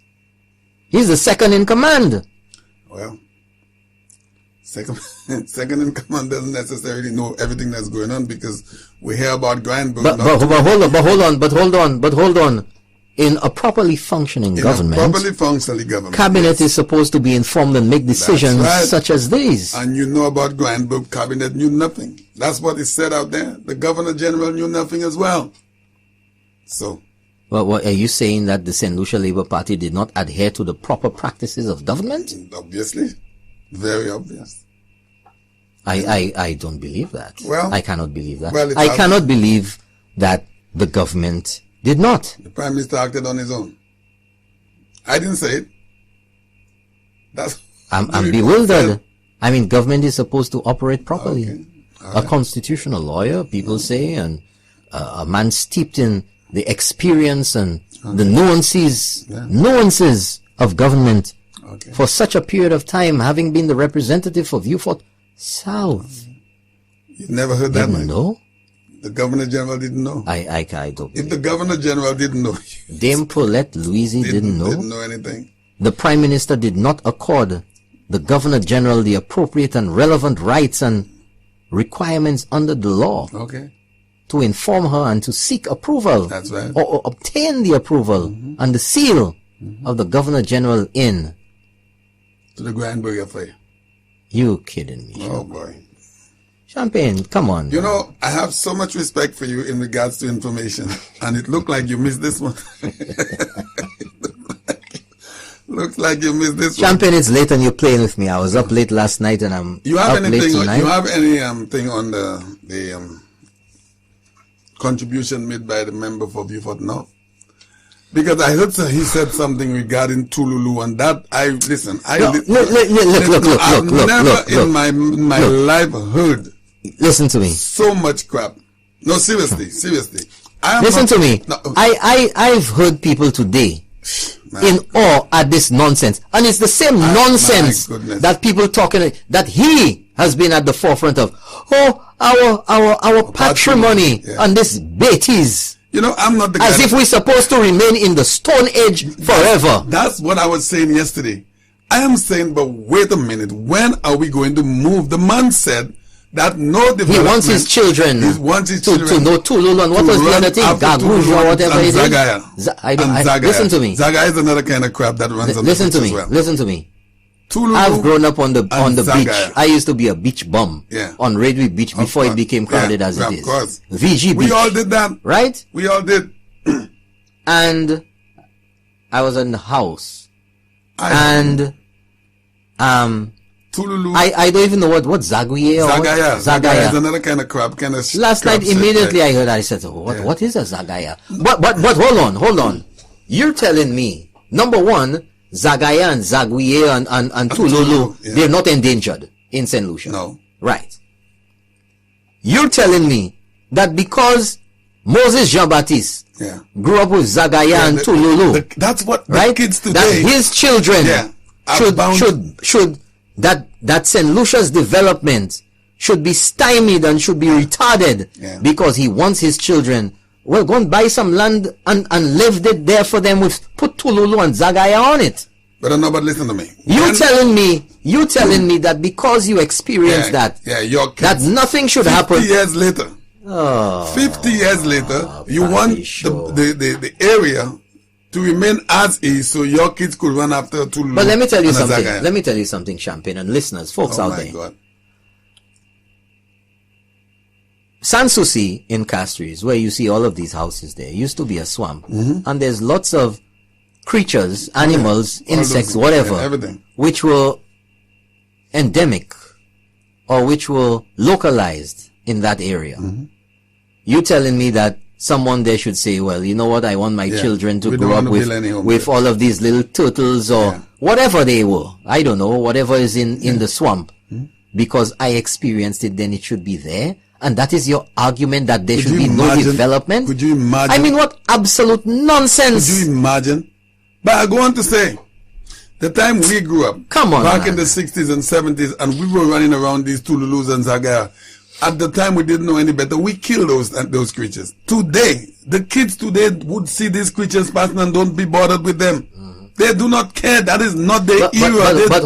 He's the second in command. Well, Second in command doesn't necessarily know everything that's going on, because we hear about Grand But hold on. In a properly functioning government, cabinet is supposed to be informed and make decisions such as these. And you know about Grand Book, cabinet knew nothing. That's what is said out there. The Governor General knew nothing as well. So. Well, what are you saying, that the St. Lucia Labour Party did not adhere to the proper practices of government? Obviously. Very obvious. I don't believe that. Well, I cannot believe that. Well, I cannot believe that the government did not. The Prime Minister acted on his own. I didn't say it. I'm bewildered. I mean, government is supposed to operate properly. Okay. A constitutional lawyer, people say, and a man steeped in the experience and the nuances of government for such a period of time, having been the representative for Vieux-Fort South. You never heard that, man? No. The Governor General didn't know. I don't. If the Governor General didn't know, Dame Paulette Louise didn't know. Didn't know anything. The Prime Minister did not accord the Governor General the appropriate and relevant rights and requirements under the law. Okay. To inform her and to seek approval. That's right. Or obtain the approval and the seal of the Governor General in. To the Granbury affair. You kidding me? Oh boy. Champagne, come on. You know, I have so much respect for you in regards to information, and it looked like you missed this one. Looks like you missed this Champagne, one. it's late and you're playing with me. I was up late last night and I'm up late tonight. You have any thing on the contribution made by the member for Vieux-Fort North? Because I heard he said something regarding Tululu, and that I've never in my life heard. Listen to me. So much crap. No, seriously. Listen to me. No. I've heard people today in awe at this nonsense, and it's the same nonsense that people talking that he has been at the forefront of. Oh, our patrimony and this Beatties. You know, I'm not the guy. As if we're supposed to remain in the Stone Age forever. That's what I was saying yesterday. I am saying, but wait a minute. When are we going to move? The man said that no development. He wants his children to know Tululu and what was the other thing? Gaguj or whatever it is. Listen to me. Zagaya is another kind of crap that runs on the beach as well. Listen to me. Tululu, I've grown up on the beach. I used to be a beach bum on Redwood Beach before it became crowded as it is. Of course. VG Beach. We all did that. Right? We all did. And I was in the house. Tululu. I don't even know what Zaguye or Zagaya is another kind of crap. Last night immediately I heard, I said, what is a Zagaya? But hold on. You're telling me, number one, Zagaya and Zaguye and Tululu, they're not endangered in St. Lucia. No. Right. You're telling me that because Moses Jean-Baptiste grew up with Zagaya and Tululu, that's what the kids today, that his children should that St. Lucia's development should be stymied and should be retarded because he wants his children. Well, go and buy some land and live it there for them put Tululu and Zagaya on it. But listen to me. You telling me that because you experienced that nothing should happen. 50 years later. 50 years later, you want the area to remain as is so your kids could run after Tululu. But let me tell you something. Let me tell you something, Champagne and listeners, folks out there. God. Sanssouci in Castries, where you see all of these houses there, used to be a swamp. And there's lots of creatures, animals, insects, whatever, which were endemic or which were localized in that area. You telling me that someone there should say, well, you know what, I want my children to grow up with all of these little turtles or whatever they were. I don't know, whatever is in the swamp. Because I experienced it, then it should be there. And that is your argument that there should be no development? Could you imagine? I mean, what absolute nonsense. Could you imagine? But I go on to say, the time we grew up, back in the 60s and 70s, and we were running around these Tululus and Zagaya, at the time we didn't know any better. We killed those creatures. Today, the kids today would see these creatures passing and don't be bothered with them. They do not care. That is not their era. But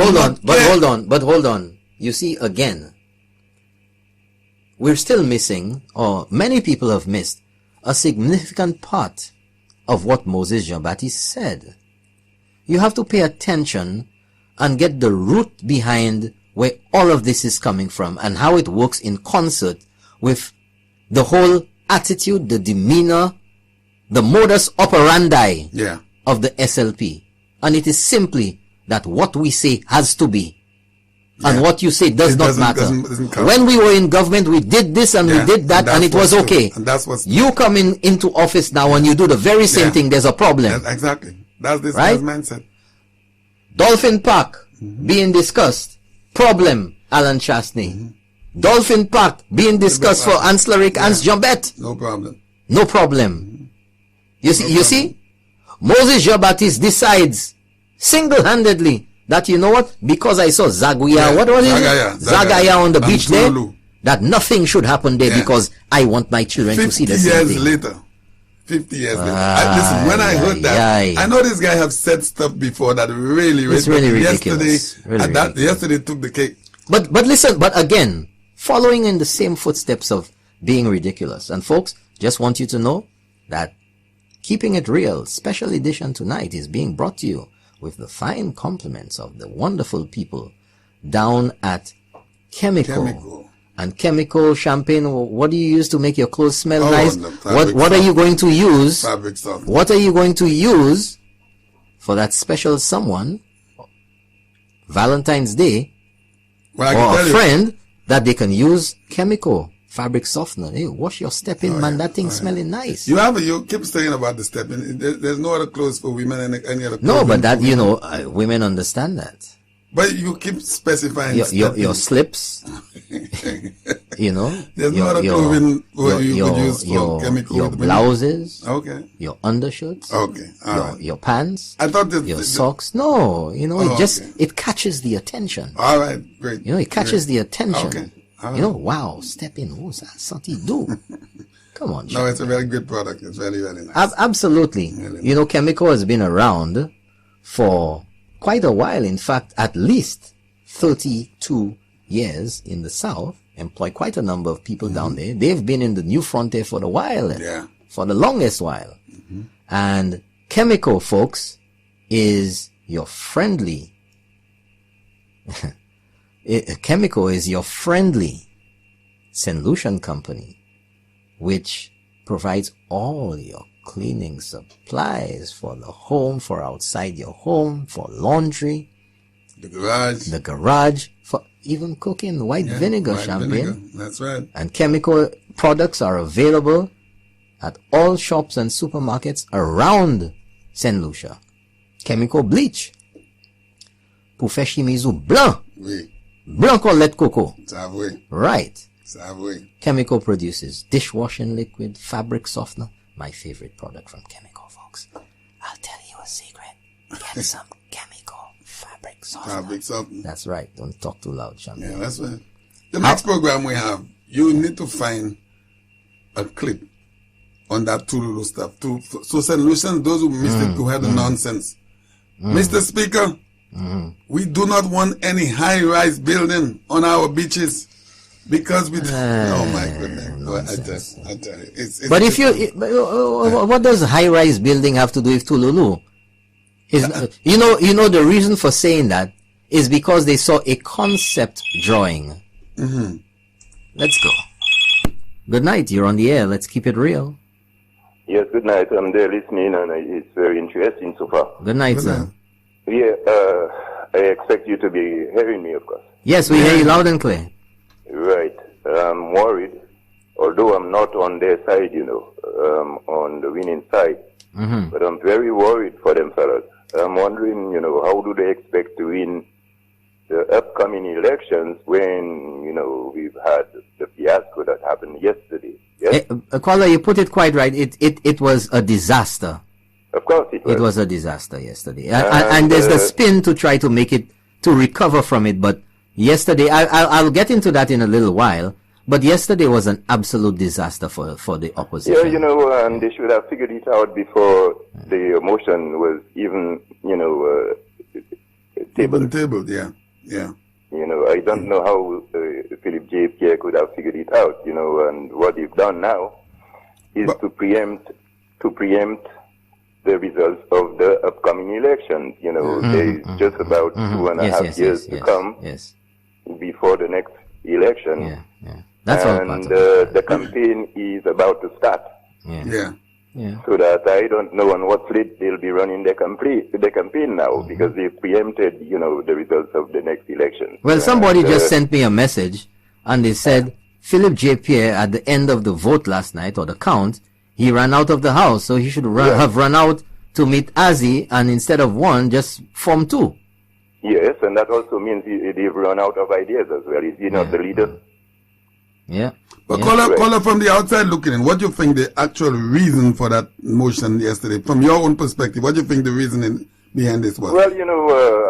hold on. you see, again, we're still missing, or many people have missed, a significant part of what Moses Jean-Baptiste said. You have to pay attention and get the root behind where all of this is coming from and how it works in concert with the whole attitude, the demeanor, the modus operandi of the SLP. And it is simply that what we say has to be. And what you say does not matter. When we were in government, we did this and we did that, and it was okay. And that's what's you come into office now and you do the very same thing, there's a problem. Exactly. That's this guy's mindset. Dolphin Park being discussed. Problem, Alan Chastney. Dolphin Park being discussed for ancillary Hans Jambet. No problem. No problem. You see? Moses Jean-Baptiste decides single-handedly that, you know what, because I saw Zaguia, what was it? Zagaya on the beach there, that nothing should happen there because I want my children to see the same thing. 50 years later. Listen, when I heard that, I know this guy have said stuff before that it's really ridiculous. Yesterday took the cake. But listen, but again, following in the same footsteps of being ridiculous. And folks, just want you to know that Keeping It Real special edition tonight is being brought to you with the fine compliments of the wonderful people down at Chemical. And Chemical Champagne, what do you use to make your clothes smell nice? What are you going to use? Fabric soft. What are you going to use for that special someone, Valentine's Day, or a friend that they can use Chemical fabric softener? Hey, wash your step-in, man. That thing smelling nice. You keep saying about the step-in. There's no other clothes for women and any other clothes. No, but that, women understand that. But you keep specifying your slips, There's no other clothing where you could use for Chemical. Your blouses, your undershirts, your pants, I thought your socks. No, it catches the attention. All right, great. It catches the attention. Okay. Wow, step in. Oh, something do. Come on. No, it's a very good product. It's very, very nice. Absolutely. Really Chemical has been around for quite a while. In fact, at least 32 years in the South, employ quite a number of people down there. They've been in the New Frontier for a while, for the longest while. And Chemical, folks, is your friendly. Chemical is your friendly St. Lucian company, which provides all your cleaning supplies for the home, for outside your home, for laundry, the garage, for even cooking white vinegar champagne. Vinegar. That's right. And Chemical products are available at all shops and supermarkets around St. Lucia. Chemical bleach, pour faire chimizo blanc, blanc or lait coco. Right. Chemical produces dishwashing liquid, fabric softener. My favorite product from Chemical, folks. I'll tell you a secret. Get some Chemical fabric softener. That's right. Don't talk too loud, Champagne. Yeah, that's right. The next program we have, you need to find a clip on that Tululu stuff. So St. Lucian, those who missed it, to have the nonsense. Mr. Speaker, we do not want any high-rise building on our beaches. Because we, oh my goodness! I tell you, but what does high-rise building have to do with Tululu? The reason for saying that is because they saw a concept drawing. Let's go. Good night. You're on the air. Let's keep it real. Yes. Good night. I'm there listening, and it's very interesting so far. Good night, sir. Yeah. I expect you to be hearing me, of course. Yes, we hear you loud and clear. Right. I'm worried, although I'm not on their side, on the winning side. But I'm very worried for them fellas. I'm wondering, how do they expect to win the upcoming elections when, we've had the fiasco that happened yesterday. Yes? Kwala, you put it quite right. It was a disaster. Of course it was. It was a disaster yesterday. And there's the spin to try to make it, to recover from it, but yesterday, I'll get into that in a little while, but yesterday was an absolute disaster for the opposition. Yeah, and they should have figured it out before the motion was even, tabled. Yeah. I don't know how Philip J. Pierre could have figured it out, and what they've done now is to preempt the results of the upcoming elections. There's just about 2.5 years to come before the next election. That's and the campaign is about to start. So that I don't know on what slate they'll be running the campaign now, because they preempted, the results of the next election. Well, somebody just sent me a message, and they said Philip J. Pierre, at the end of the vote last night, or the count, he ran out of the house, so he should have run out to meet Azzy, and instead of one, just form two. Yes, and that also means they've run out of ideas as well. Is he not the leader? But caller from the outside looking in, what do you think the actual reason for that motion yesterday? From your own perspective, what do you think the reasoning behind this was? Well,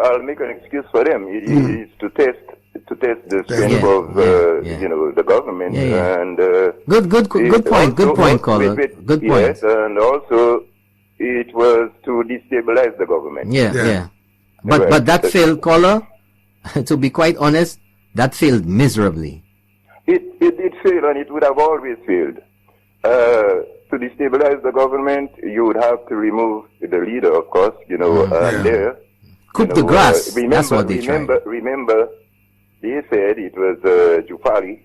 I'll make an excuse for them. It is to test the strength of the government and good point, caller. Good point. Yes, and also it was to destabilize the government. But that failed, caller. To be quite honest, that failed miserably. It did fail, and it would have always failed. To destabilize the government, you would have to remove the leader, of course, Coup de grace. That's what they tried. Remember, they said it was Jufali,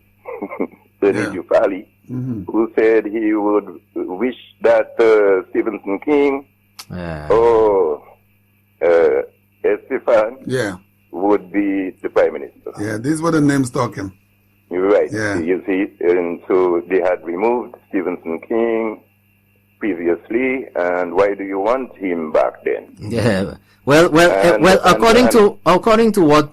Jufali, who said he would wish that Stephen King or Estefan would be the prime minister. Yeah, these were the names talking. You're right. You see, and so they had removed Stephen King previously, and why do you want him back then? According to what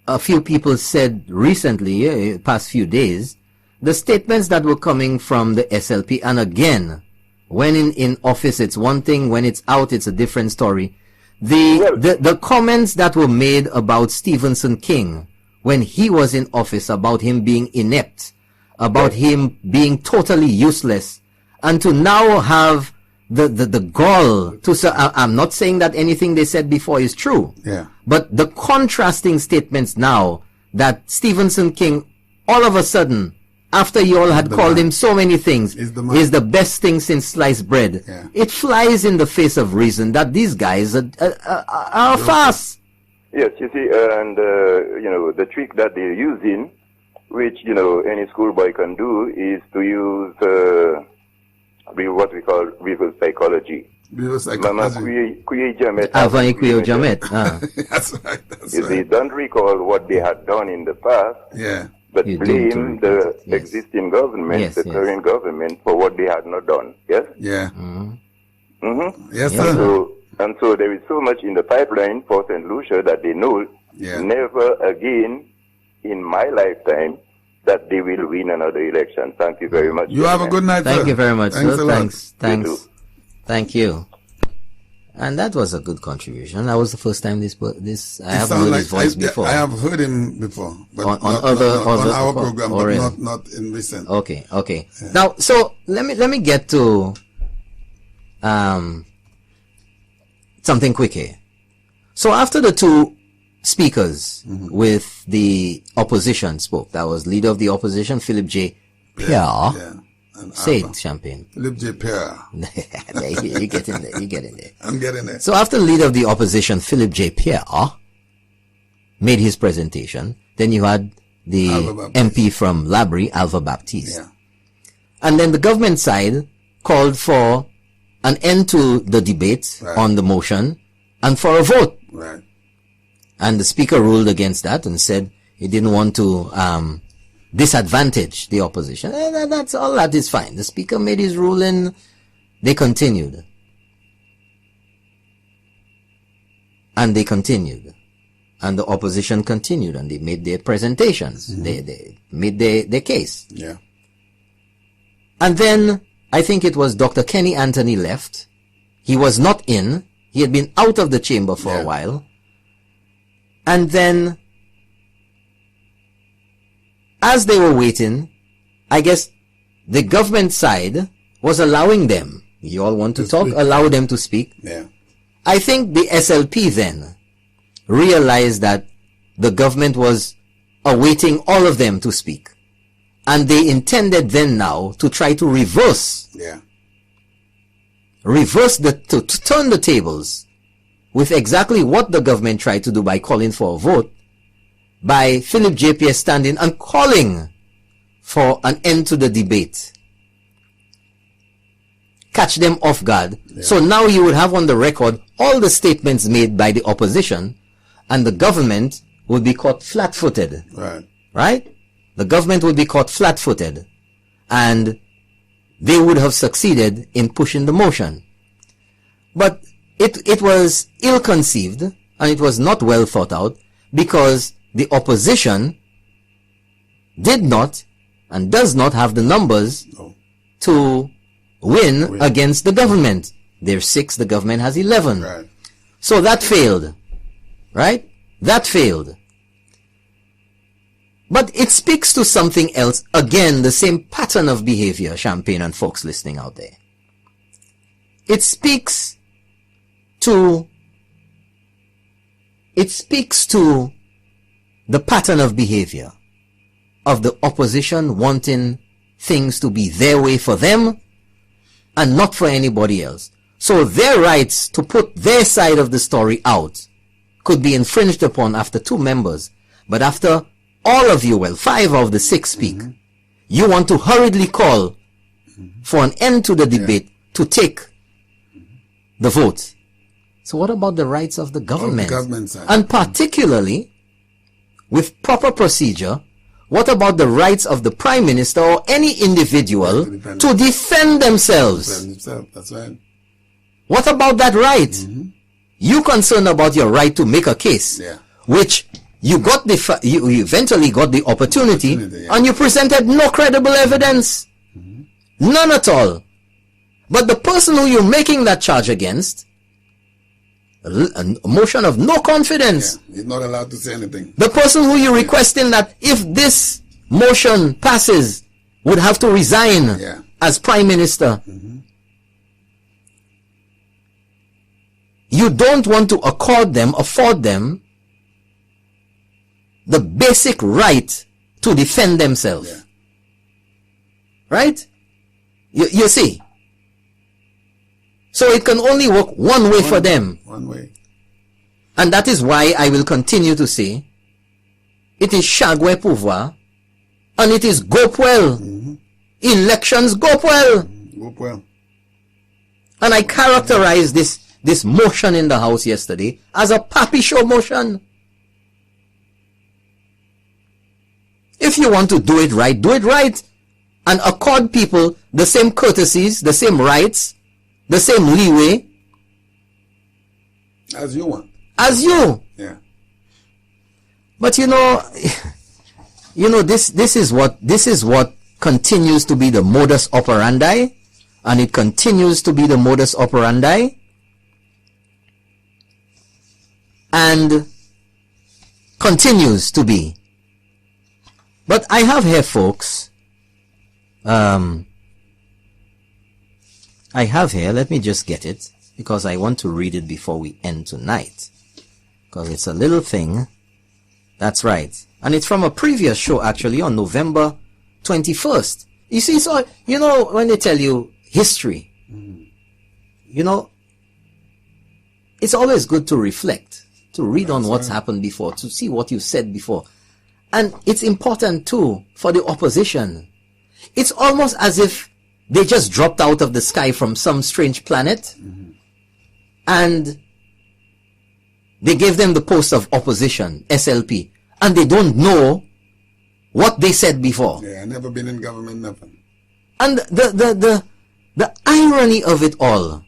a few people said recently, past few days, the statements that were coming from the SLP, and again, when in office it's one thing, when it's out it's a different story. The comments that were made about Stephen King when he was in office, about him being inept, about him being totally useless, and to now have the gall to say, I'm not saying that anything they said before is true, but the contrasting statements now that Stephen King, all of a sudden, after you all had called him so many things, is the best thing since sliced bread. It flies in the face of reason that these guys are a farce. Yes, you see, and, the trick that they're using, which, any schoolboy can do, is to use what we call reverse psychology. Reverse psychology. That's right. They don't recall what they had done in the past, but blame the existing government, current government, for what they had not done. Yes? Yes, sir. And so there is so much in the pipeline for St. Lucia that they know never again in my lifetime that they will win another election. Thank you very much. You have a good night, Thank sir. you very much, Thanks sir. Thanks. Thank you. And that was a good contribution. That was the first time I haven't heard his voice before. I have heard him before, but on our program, but not in recent. Okay. Now, so let me get to something quick here. So after the two speakers with the opposition spoke, that was leader of the opposition, Philip J. Pierre. Say it, Champagne. Philip J. Pierre. You get in there. I'm getting there. So after the leader of the opposition, Philip J. Pierre, made his presentation, then you had the MP from Labrie, Alva Baptiste. And then the government side called for an end to the debate on the motion and for a vote. And the speaker ruled against that and said he didn't want to disadvantage the opposition. That's all. That is fine. The speaker made his ruling. They continued. And they continued. And the opposition continued, and they made their presentations. They made their case. And then I think it was Dr. Kenny Anthony left. He was not in. He had been out of the chamber for a while. And then, as they were waiting, I guess the government side was allowing them. You all want to talk? Allow them to speak. I think the SLP then realized that the government was awaiting all of them to speak. And they intended then now to try to reverse to turn the tables with exactly what the government tried to do by calling for a vote, by Philip JPS standing and calling for an end to the debate. Catch them off guard. Yeah. So now you would have on the record all the statements made by the opposition, and the government would be caught flat-footed. Right? The government would be caught flat-footed, and they would have succeeded in pushing the motion. But it was ill-conceived, and it was not well thought out, because the opposition did not and does not have the numbers to win against the government. There's 6, the government has 11. So that failed. Right? That failed. But it speaks to something else. Again, the same pattern of behavior, Champagne and folks listening out there. It speaks to the pattern of behavior of the opposition wanting things to be their way for them and not for anybody else. So their rights to put their side of the story out could be infringed upon after 2 members. But after all of you, well, 5 of the 6 speak, you want to hurriedly call for an end to the debate to take the vote. So what about the rights of the government? Of the government side. And particularly, with proper procedure, what about the rights of the Prime Minister or any individual to defend themselves? That's right. What about that right? You concerned about your right to make a case, which you got you eventually got the opportunity and you presented no credible evidence. None at all. But the person who you're making that charge against, a motion of no confidence. He's not allowed to say anything. The person who you're requesting that if this motion passes would have to resign as Prime Minister. You don't want to afford them the basic right to defend themselves. Right? You see? So it can only work one way for them. One way. And that is why I will continue to say, it is Shagwe pouvoir, and it is Gopwell. Elections Gopwell. Gopwell. And I characterized this motion in the House yesterday as a papi show motion. If you want to do it right, and accord people the same courtesies, the same rights, the same leeway as you want. As you. Yeah. But you know this is what continues to be the modus operandi, and it continues to be the modus operandi, and continues to be. But I have here, folks, I have here, let me just get it, because I want to read it before we end tonight. Because it's a little thing. That's right. And it's from a previous show, actually, on November 21st. You see, so, you know, when they tell you history, you know, it's always good to reflect, to read on what's happened before, to see what you said before. And it's important, too, for the opposition. It's almost as if they just dropped out of the sky from some strange planet, and they gave them the post of opposition, SLP, and they don't know what they said before. Yeah, never been in government, nothing. And the irony of it all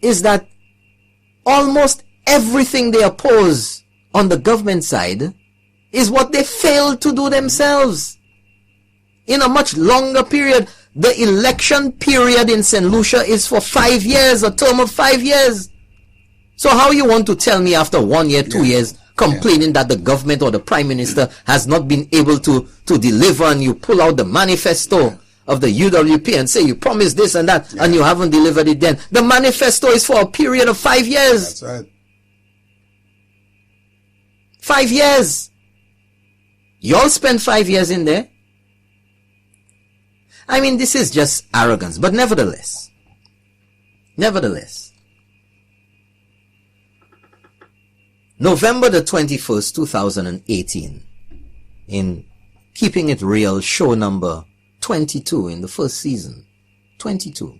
is that almost everything they oppose on the government side is what they failed to do themselves. In a much longer period, the election period in St. Lucia is for 5 years, a term of 5 years. So how you want to tell me after 1 year, 2 years, complaining that the government or the Prime Minister has not been able to deliver, and you pull out the manifesto of the UWP and say you promised this and that, and you haven't delivered it then. The manifesto is for a period of 5 years. That's right. 5 years. You all spent 5 years in there. I mean, this is just arrogance, but nevertheless, November the 21st, 2018, in Keeping It Real, show number 22 in the first season, 22,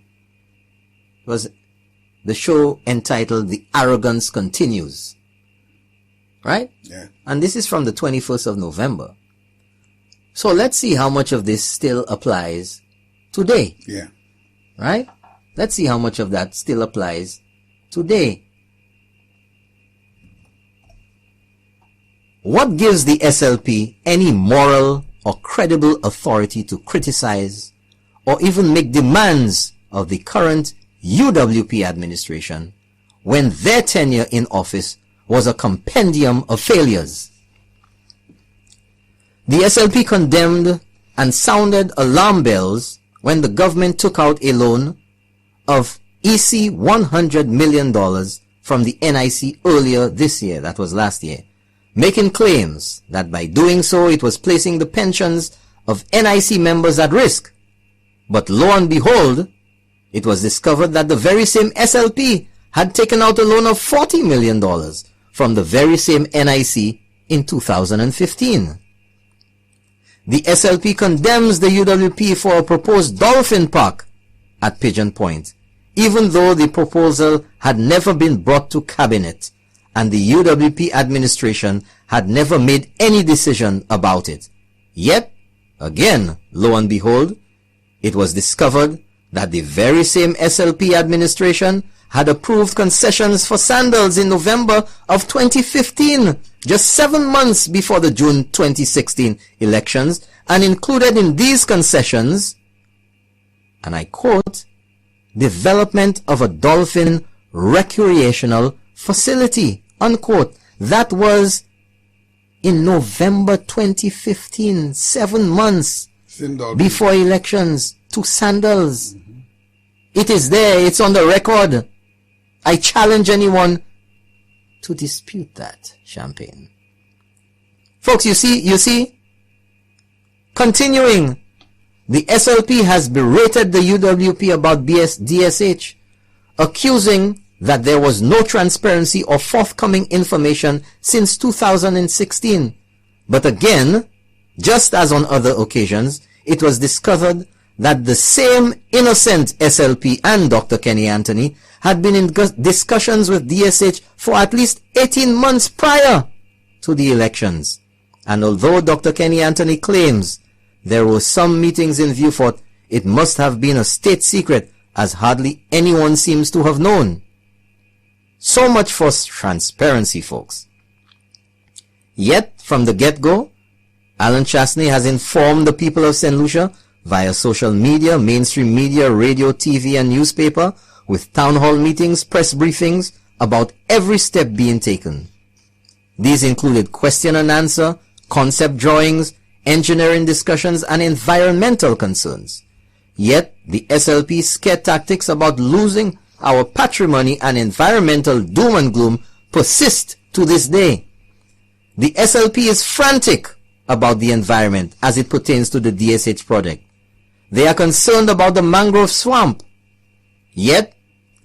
was the show entitled The Arrogance Continues. Right? Yeah. And this is from the 21st of November. So let's see how much of this still applies today. Yeah. Right? Let's see how much of that still applies today. What gives the SLP any moral or credible authority to criticize or even make demands of the current UWP administration when their tenure in office was a compendium of failures? The SLP condemned and sounded alarm bells when the government took out a loan of EC $100 million from the NIC earlier this year, that was last year, making claims that by doing so it was placing the pensions of NIC members at risk. But lo and behold, it was discovered that the very same SLP had taken out a loan of $40 million from the very same NIC in 2015. The SLP condemns the UWP for a proposed dolphin park at Pigeon Point, even though the proposal had never been brought to cabinet and the UWP administration had never made any decision about it. Yet, again, lo and behold, it was discovered that the very same SLP administration had approved concessions for sandals in November of 2015, just 7 months before the June 2016 elections, and included in these concessions, and I quote, development of a dolphin recreational facility, unquote. That was in November 2015, 7 months before elections, to sandals. It is there, it's on the record. I challenge anyone to dispute that, Champagne. Folks, you see, continuing, the SLP has berated the UWP about DSH, accusing that there was no transparency or forthcoming information since 2016. But again, just as on other occasions, it was discovered that the same innocent SLP and Dr. Kenny Anthony had been in discussions with DSH for at least 18 months prior to the elections. And although Dr. Kenny Anthony claims there were some meetings in Viewfort, it must have been a state secret, as hardly anyone seems to have known. So much for transparency, folks. Yet, from the get-go, Alan Chastney has informed the people of St. Lucia via social media, mainstream media, radio, TV, and newspaper, with town hall meetings, press briefings, about every step being taken. These included question and answer, concept drawings, engineering discussions, and environmental concerns. Yet, the SLP's scare tactics about losing our patrimony and environmental doom and gloom persist to this day. The SLP is frantic about the environment as it pertains to the DSH project. They are concerned about the mangrove swamp, yet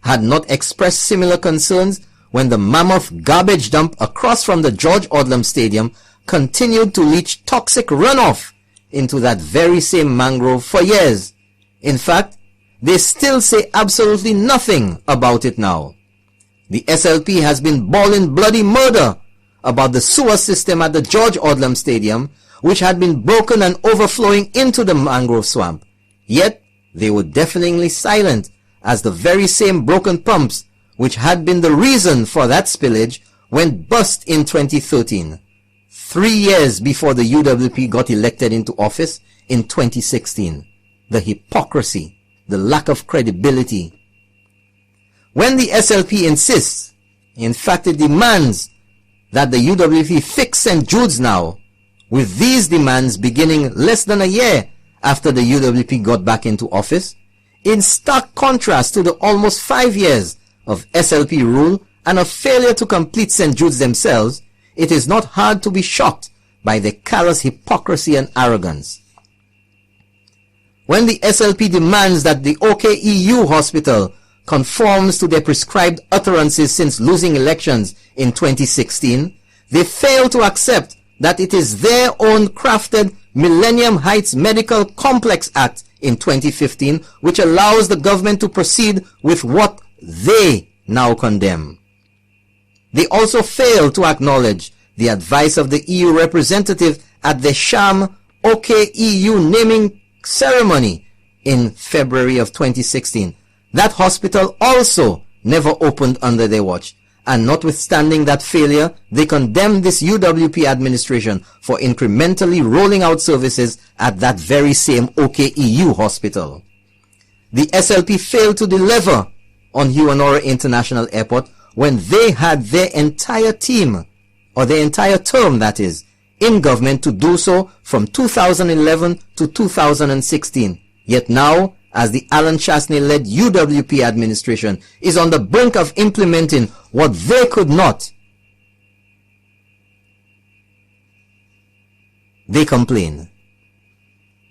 had not expressed similar concerns when the mammoth garbage dump across from the George Odlum Stadium continued to leach toxic runoff into that very same mangrove for years. In fact, they still say absolutely nothing about it now. The SLP has been bawling bloody murder about the sewer system at the George Odlum Stadium, which had been broken and overflowing into the mangrove swamp. Yet, they were deafeningly silent as the very same broken pumps, which had been the reason for that spillage, went bust in 2013, 3 years before the UWP got elected into office in 2016. The hypocrisy, the lack of credibility. When the SLP insists, in fact it demands, that the UWP fix St. Jude's now, with these demands beginning less than a year after the UWP got back into office, in stark contrast to the almost 5 years of SLP rule and a failure to complete St. Jude's themselves, it is not hard to be shocked by their callous hypocrisy and arrogance. When the SLP demands that the OKEU hospital conforms to their prescribed utterances since losing elections in 2016, they fail to accept that it is their own crafted Millennium Heights Medical Complex Act in 2015 which allows the government to proceed with what they now condemn. They also fail to acknowledge the advice of the EU representative at the sham OKEU naming ceremony in February of 2016. That hospital also never opened under their watch, and notwithstanding that failure, they condemned this UWP administration for incrementally rolling out services at that very same OKEU hospital. The SLP failed to deliver on Huanora International Airport when they had their entire team, or their entire term that is, in government to do so from 2011 to 2016. Yet now, as the Alan Chasney-led UWP administration is on the brink of implementing what they could not, they complain.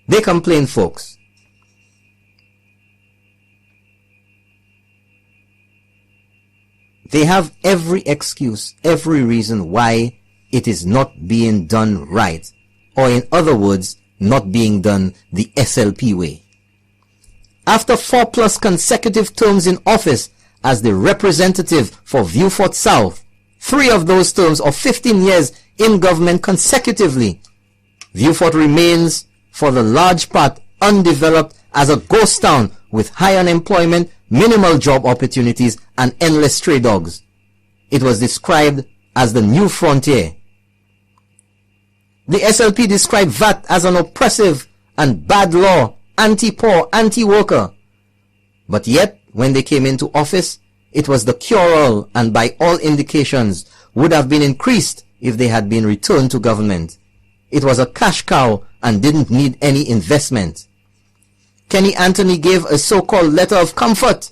They complain, folks. They have every excuse, every reason why it is not being done right, or in other words, not being done the SLP way. After 4+ consecutive terms in office as the representative for Vieux-Fort South, 3 of those terms of 15 years in government consecutively, Vieux-Fort remains for the large part undeveloped as a ghost town with high unemployment, minimal job opportunities, and endless stray dogs. It was described as the new frontier. The SLP described VAT as an oppressive and bad law, anti-poor, anti-worker. But yet, when they came into office, it was the cure-all and by all indications would have been increased if they had been returned to government. It was a cash cow and didn't need any investment. Kenny Anthony gave a so-called letter of comfort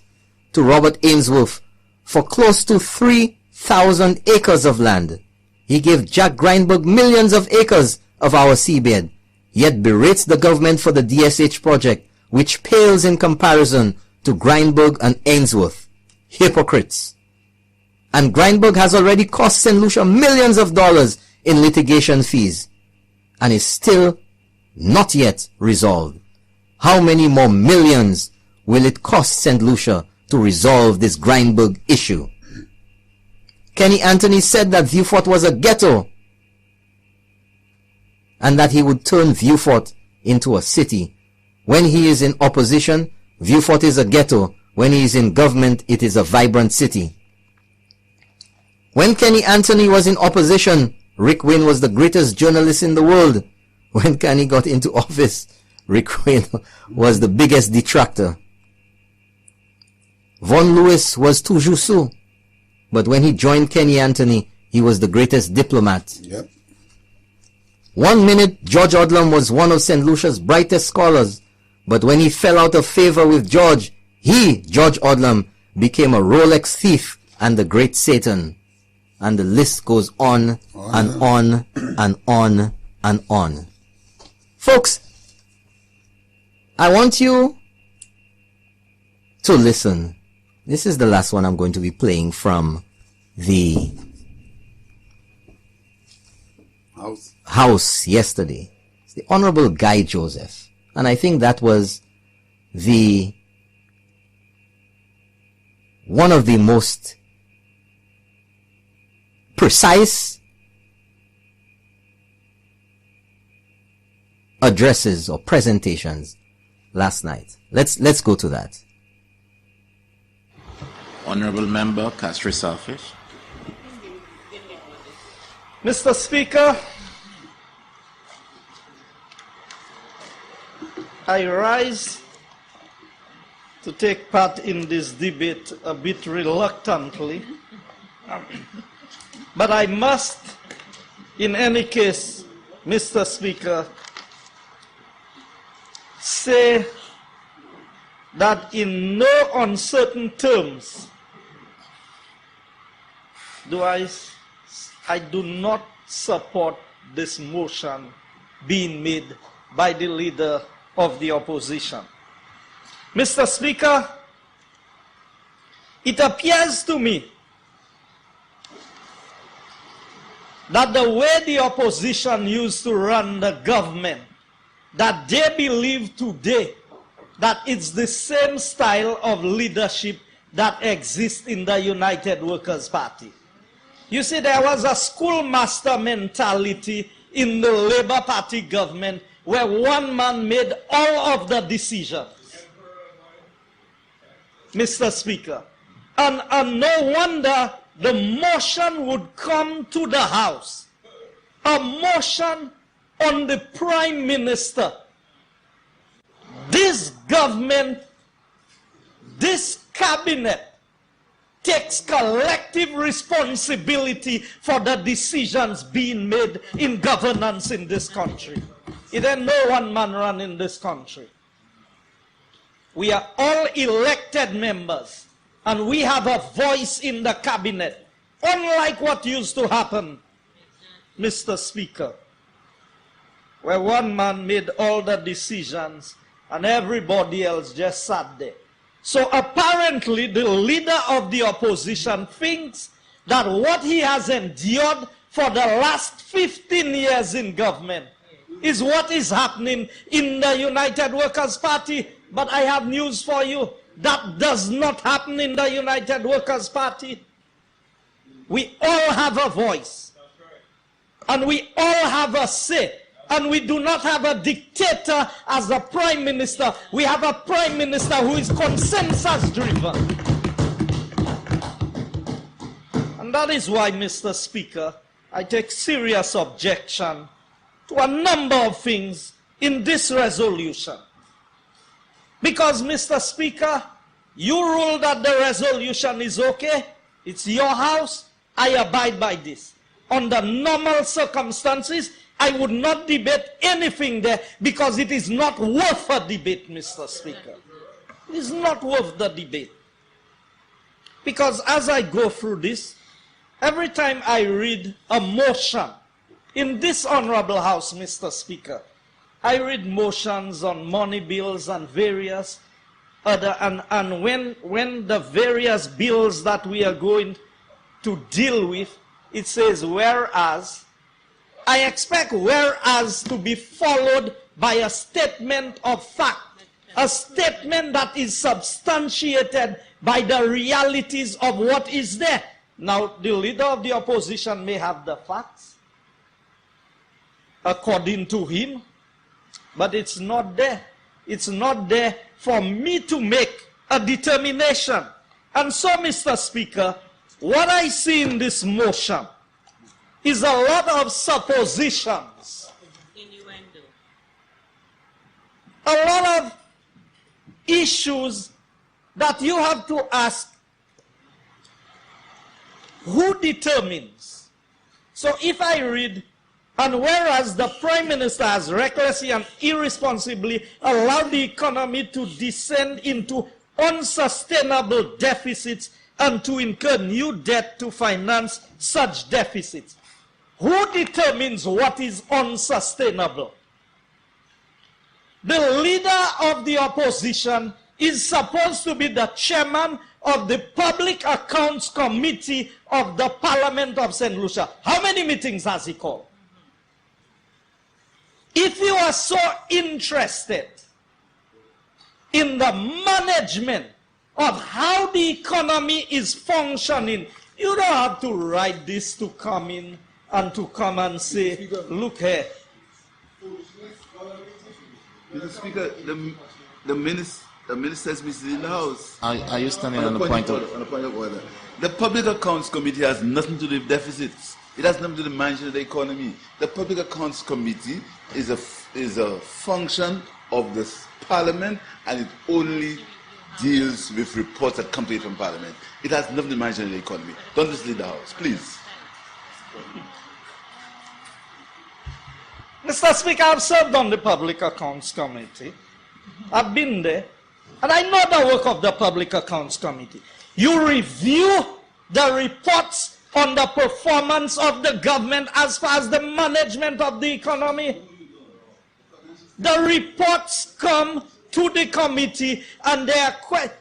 to Robert Ainsworth for close to 3,000 acres of land. He gave Jack Grindberg millions of acres of our seabed, yet berates the government for the DSH project, which pales in comparison to Grindberg and Ainsworth. Hypocrites. And Grindberg has already cost St. Lucia millions of dollars in litigation fees, and is still not yet resolved. How many more millions will it cost St. Lucia to resolve this Grindberg issue? Kenny Anthony said that Vieux-Fort was a ghetto and that he would turn Vieux-Fort into a city. When he is in opposition, Vieux-Fort is a ghetto. When he is in government, it is a vibrant city. When Kenny Anthony was in opposition, Rick Wayne was the greatest journalist in the world. When Kenny got into office, Rick Wayne was the biggest detractor. Von Lewis was toujours sous, but when he joined Kenny Anthony, he was the greatest diplomat. Yep. 1 minute, George Odlum was one of St. Lucia's brightest scholars, but when he fell out of favor with George, George Odlum, became a Rolex thief and the great Satan. And the list goes on and on and on and on. Folks, I want you to listen. This is the last one I'm going to be playing from the House yesterday. It's the Honorable Guy Joseph. And I think that was one of the most precise addresses or presentations last night. Let's go to that. Honorable Member Castry Selfish. Mr. Speaker, I rise to take part in this debate a bit reluctantly, but I must, in any case, Mr. Speaker, say that in no uncertain terms I do not support this motion being made by the leader of the opposition. Mr. Speaker, it appears to me that the way the opposition used to run the government, that they believe today that it's the same style of leadership that exists in the United Workers' Party. You see, there was a schoolmaster mentality in the Labour Party government where one man made all of the decisions. Mr. Speaker, and no wonder the motion would come to the House, a motion on the Prime Minister. This government, this cabinet takes collective responsibility for the decisions being made in governance in this country. It ain't no one man running this country. We are all elected members, and we have a voice in the cabinet, unlike what used to happen, Mr. Speaker, where one man made all the decisions and everybody else just sat there. So apparently the leader of the opposition thinks that what he has endured for the last 15 years in government is what is happening in the United Workers' Party. But I have news for you. That does not happen in the United Workers' Party. We all have a voice. And we all have a say. And we do not have a dictator as a prime minister. We have a prime minister who is consensus driven. And that is why, Mr. Speaker, I take serious objection to a number of things in this resolution. Because, Mr. Speaker, you rule that the resolution is okay. It's your house. I abide by this. Under normal circumstances, I would not debate anything there because it is not worth a debate, Mr. Speaker. It is not worth the debate. Because as I go through this, every time I read a motion in this honorable house, Mr. Speaker, I read motions on money bills and various other, and when the various bills that we are going to deal with, it says whereas, I expect whereas to be followed by a statement of fact, a statement that is substantiated by the realities of what is there. Now, the leader of the opposition may have the facts, according to him, but it's not there. It's not there for me to make a determination. And so, Mr. Speaker, what I see in this motion is a lot of suppositions. Innuendo. A lot of issues that you have to ask, who determines? So if I read, and whereas the Prime Minister has recklessly and irresponsibly allowed the economy to descend into unsustainable deficits and to incur new debt to finance such deficits. Who determines what is unsustainable? The leader of the opposition is supposed to be the chairman of the Public Accounts Committee of the Parliament of St. Lucia. How many meetings has he called? If you are so interested in the management of how the economy is functioning, you don't have to write this to come in and to come and say, look here. Mr. Speaker, the minister's meeting in the House. Are you standing on the point of order? The Public Accounts Committee has nothing to do with deficits. It has nothing to do with management of the economy. The Public Accounts Committee is a function of the Parliament, and it only deals with reports that come to it from Parliament. It has nothing to manage the economy. Don't mislead the House, please. Mr. Speaker, I've served on the Public Accounts Committee. I've been there. And I know the work of the Public Accounts Committee. You review the reports on the performance of the government as far as the management of the economy. The reports come to the committee and they are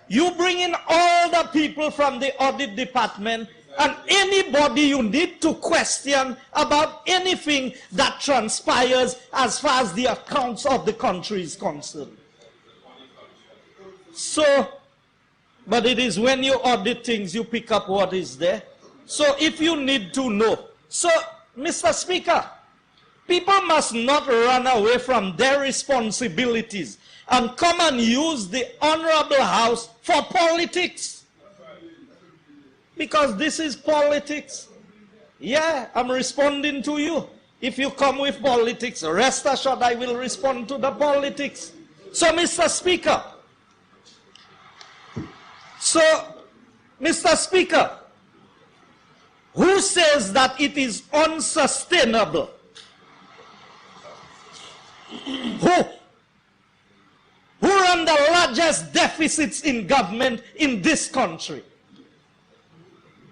you bring in all the people from the audit department and anybody you need to question about anything that transpires as far as the accounts of the country is concerned. So, but it is when you audit things, you pick up what is there. So if you need to know. So, Mr. Speaker, people must not run away from their responsibilities and come and use the Honorable House for politics. Because this is politics. Yeah, I'm responding to you. If you come with politics, rest assured I will respond to the politics. So, Mr. Speaker, who says that it is unsustainable? Who run the largest deficits in government in this country?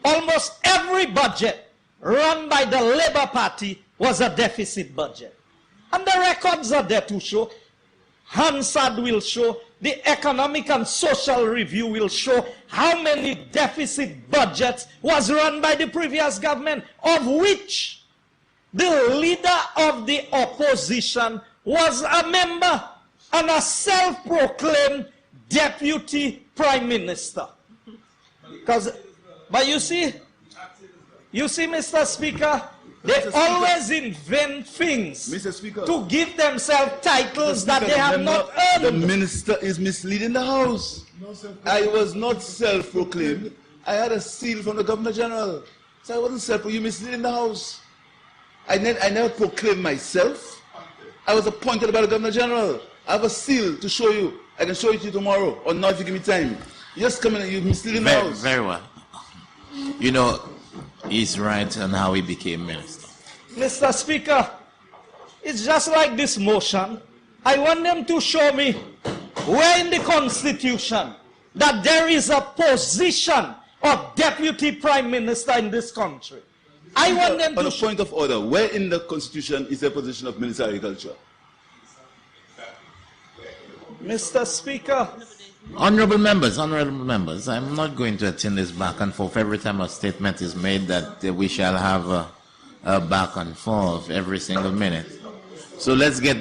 Almost every budget run by the Labour Party was a deficit budget. And the records are there to show. Hansard will show, the Economic and Social Review will show how many deficit budgets was run by the previous government, of which the leader of the opposition was a member and a self-proclaimed deputy prime minister. But you see, Mr. Speaker, they always invent things to give themselves titles that they have not earned. The minister is misleading the House. I was not self-proclaimed. I had a seal from the Governor General. So I wasn't self-proclaimed. You misleading the House. I never proclaimed myself. I was appointed by the Governor General. I have a seal to show you. I can show it to you tomorrow, or not if you give me time. You just come in and you misleading the House. Very well. You know, he's right on how he became minister. Mr. Speaker, it's just like this motion. I want them to show me where in the Constitution that there is a position of deputy prime minister in this country. I want them to... On a point of order, where in the Constitution is the position of Minister of Agriculture? Mr. Speaker. Honorable members, I'm not going to attend this back and forth every time a statement is made that we shall have a back and forth every single minute. So let's keep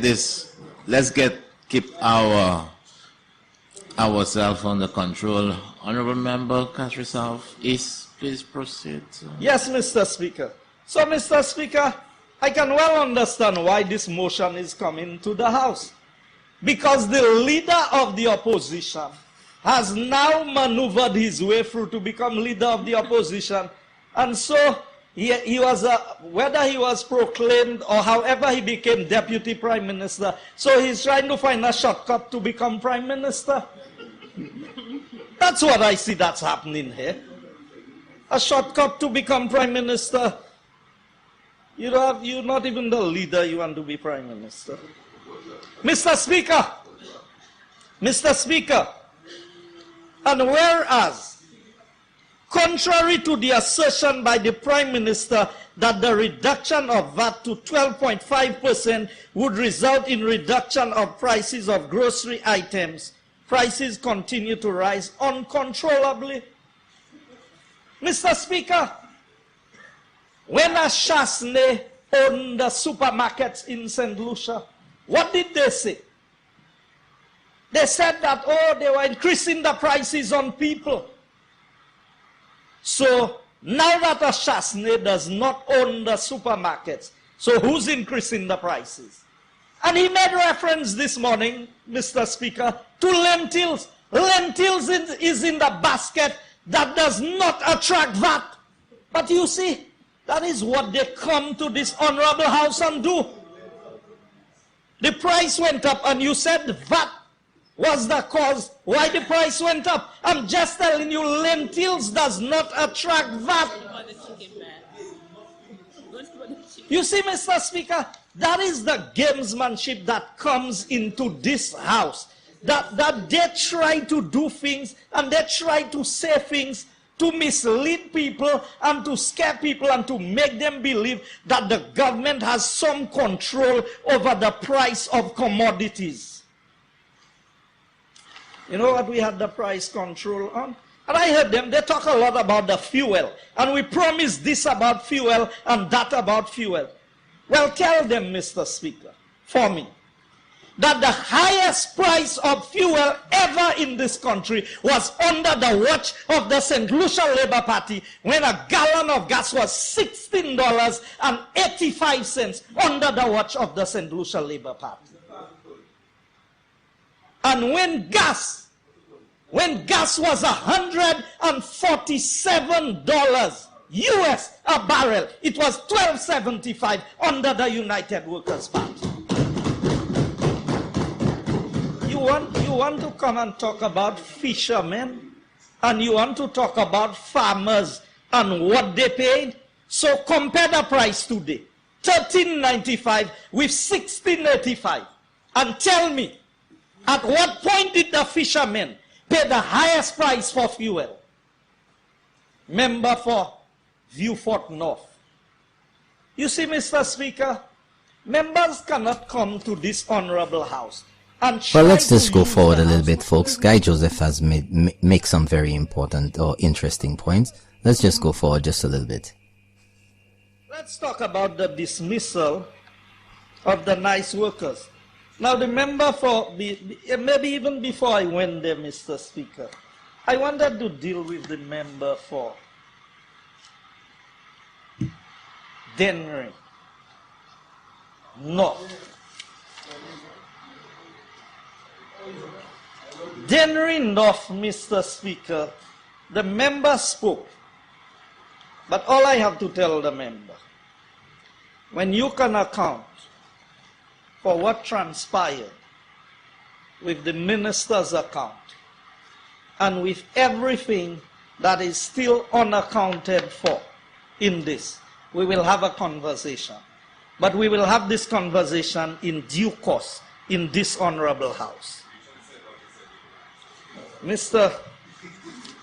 ourselves under control. Honorable member, Country South East, please proceed. Yes, Mr. Speaker. So, Mr. Speaker, I can well understand why this motion is coming to the House. Because the leader of the opposition has now maneuvered his way through to become leader of the opposition. And so, he was, whether he was proclaimed or however he became deputy prime minister, so he's trying to find a shortcut to become prime minister. That's what I see that's happening here. A shortcut to become prime minister. You're not even the leader, you want to be prime minister. Mr. Speaker, and whereas, contrary to the assertion by the Prime Minister that the reduction of VAT to 12.5% would result in reduction of prices of grocery items, prices continue to rise uncontrollably. Mr. Speaker, when a Chasney owned the supermarkets in St. Lucia, what did they say? They said that, they were increasing the prices on people. So, now that a Chasney does not own the supermarkets, so who's increasing the prices? And he made reference this morning, Mr. Speaker, to lentils. Lentils is in the basket that does not attract VAT. But you see, that is what they come to this Honorable House and do. The price went up and you said VAT was the cause why the price went up. I'm just telling you, lentils does not attract VAT. You see, Mr. Speaker, that is the gamesmanship that comes into this house. That they try to do things and they try to say things to mislead people and to scare people and to make them believe that the government has some control over the price of commodities. You know what we had the price control on? And I heard them, they talk a lot about the fuel. And we promised this about fuel and that about fuel. Well, tell them, Mr. Speaker, for me, that the highest price of fuel ever in this country was under the watch of the St. Lucia Labour Party when a gallon of gas was $16.85 under the watch of the St. Lucia Labour Party. And when gas was $147 US a barrel, it was $12.75 under the United Workers' Party. You want to come and talk about fishermen, and you want to talk about farmers and what they paid? So compare the price today, $13.95 with $16.85, and tell me, at what point did the fishermen pay the highest price for fuel? Member for Viewfort North. You see, Mr. Speaker, members cannot come to this honorable house. Well, let's just go forward a little bit, folks. Guy Joseph has make some very important or interesting points. Let's just go forward just a little bit. Let's talk about the dismissal of the nice workers. Now, the member for, maybe even before I went there, Mr. Speaker, I wanted to deal with the member for Dennery North. Dennery North, Mr. Speaker, the member spoke. But all I have to tell the member, when you can account for what transpired with the minister's account and with everything that is still unaccounted for in this, we will have a conversation. But we will have this conversation in due course in this honorable house.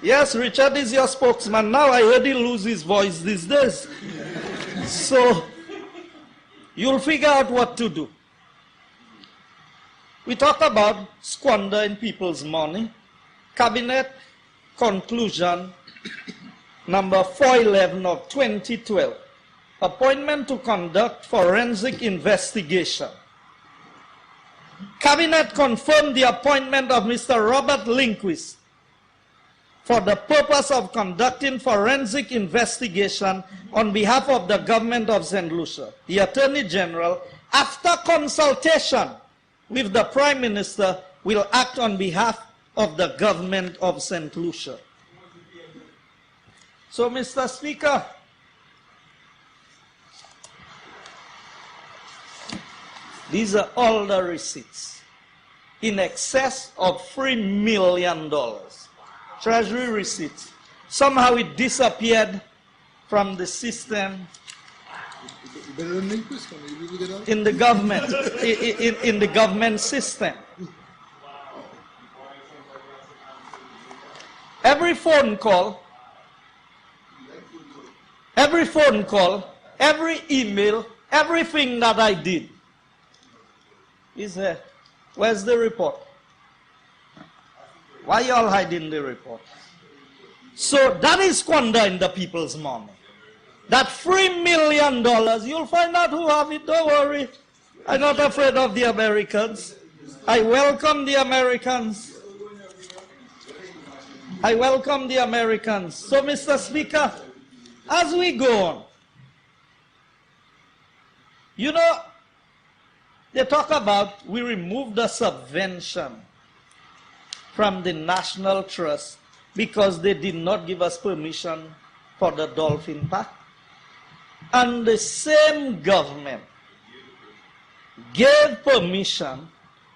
Yes, Richard is your spokesman. Now I heard he lose his voice these days. So, you'll figure out what to do. We talk about squandering people's money. Cabinet conclusion number 411 of 2012. Appointment to conduct forensic investigation. Cabinet confirmed the appointment of Mr. Robert Lindquist for the purpose of conducting forensic investigation on behalf of the government of St. Lucia. The Attorney General, after consultation with the Prime Minister, will act on behalf of the government of St. Lucia. So, Mr. Speaker, these are all the receipts in excess of $3 million. Treasury receipts. Somehow it disappeared from the system in the government, in the government system. Every phone call, every email, everything that I did is there. Where's the report? Why y'all hiding the report? So that is squandering the people's money. That $3 million, you'll find out who have it, don't worry. I'm not afraid of the Americans. I welcome the Americans. I welcome the Americans. So, Mr. Speaker, as we go on, you know, they talk about we remove the subvention from the National Trust because they did not give us permission for the Dolphin Park. And the same government gave permission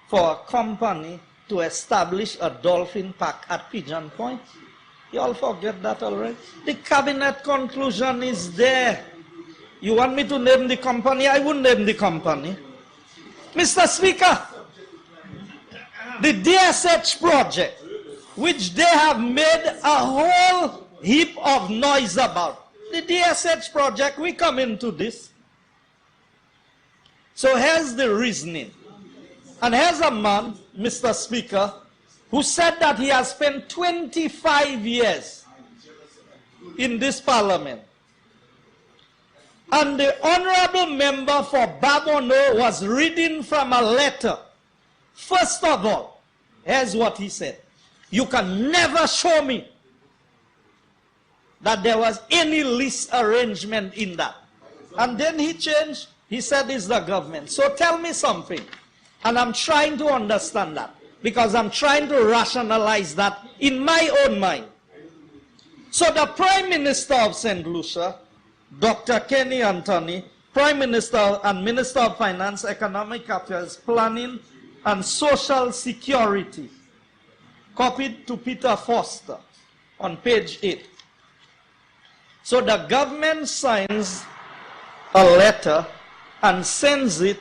for a company to establish a dolphin park at Pigeon Point. You all forget that already? The cabinet conclusion is there. You want me to name the company? I wouldn't name the company. Mr. Speaker, the DSH project, which they have made a whole heap of noise about. The DSH project, we come into this. So here's the reasoning. And here's a man, Mr. Speaker, who said that he has spent 25 years in this parliament. And the honorable member for Babono was reading from a letter. First of all, here's what he said. You can never show me that there was any lease arrangement in that. And then he changed. He said it's the government. So tell me something. And I'm trying to understand that. Because I'm trying to rationalize that in my own mind. So the Prime Minister of St. Lucia, Dr. Kenny Anthony, Prime Minister and Minister of Finance, Economic Affairs, Planning and Social Security, copied to Peter Foster on page 8. So the government signs a letter and sends it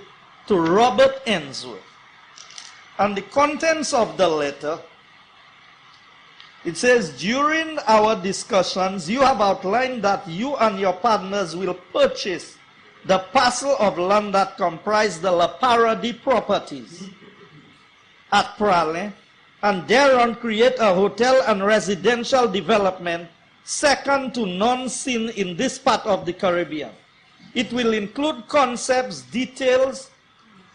to Robert Ainsworth. And the contents of the letter, it says, during our discussions, you have outlined that you and your partners will purchase the parcel of land that comprise the La Paradis properties at Prale, and thereon create a hotel and residential development second to none seen in this part of the Caribbean. It will include concepts, details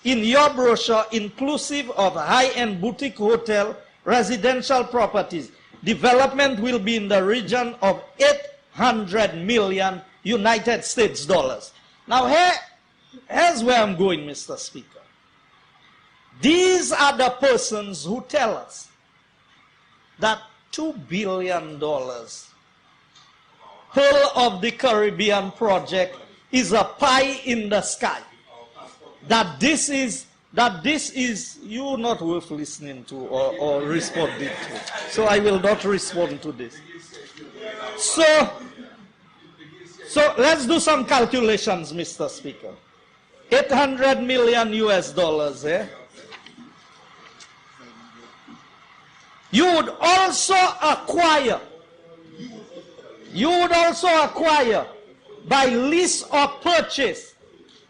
in your brochure, inclusive of high-end boutique hotel, residential properties. Development will be in the region of 800 million United States dollars. Now here's where I'm going, Mr. Speaker. These are the persons who tell us that $2 billion Pearl of the Caribbean project is a pie in the sky. That this is you not worth listening to or responding to. So I will not respond to this. So let's do some calculations, Mr. Speaker. 800 million US dollars, eh? You would also acquire by lease or purchase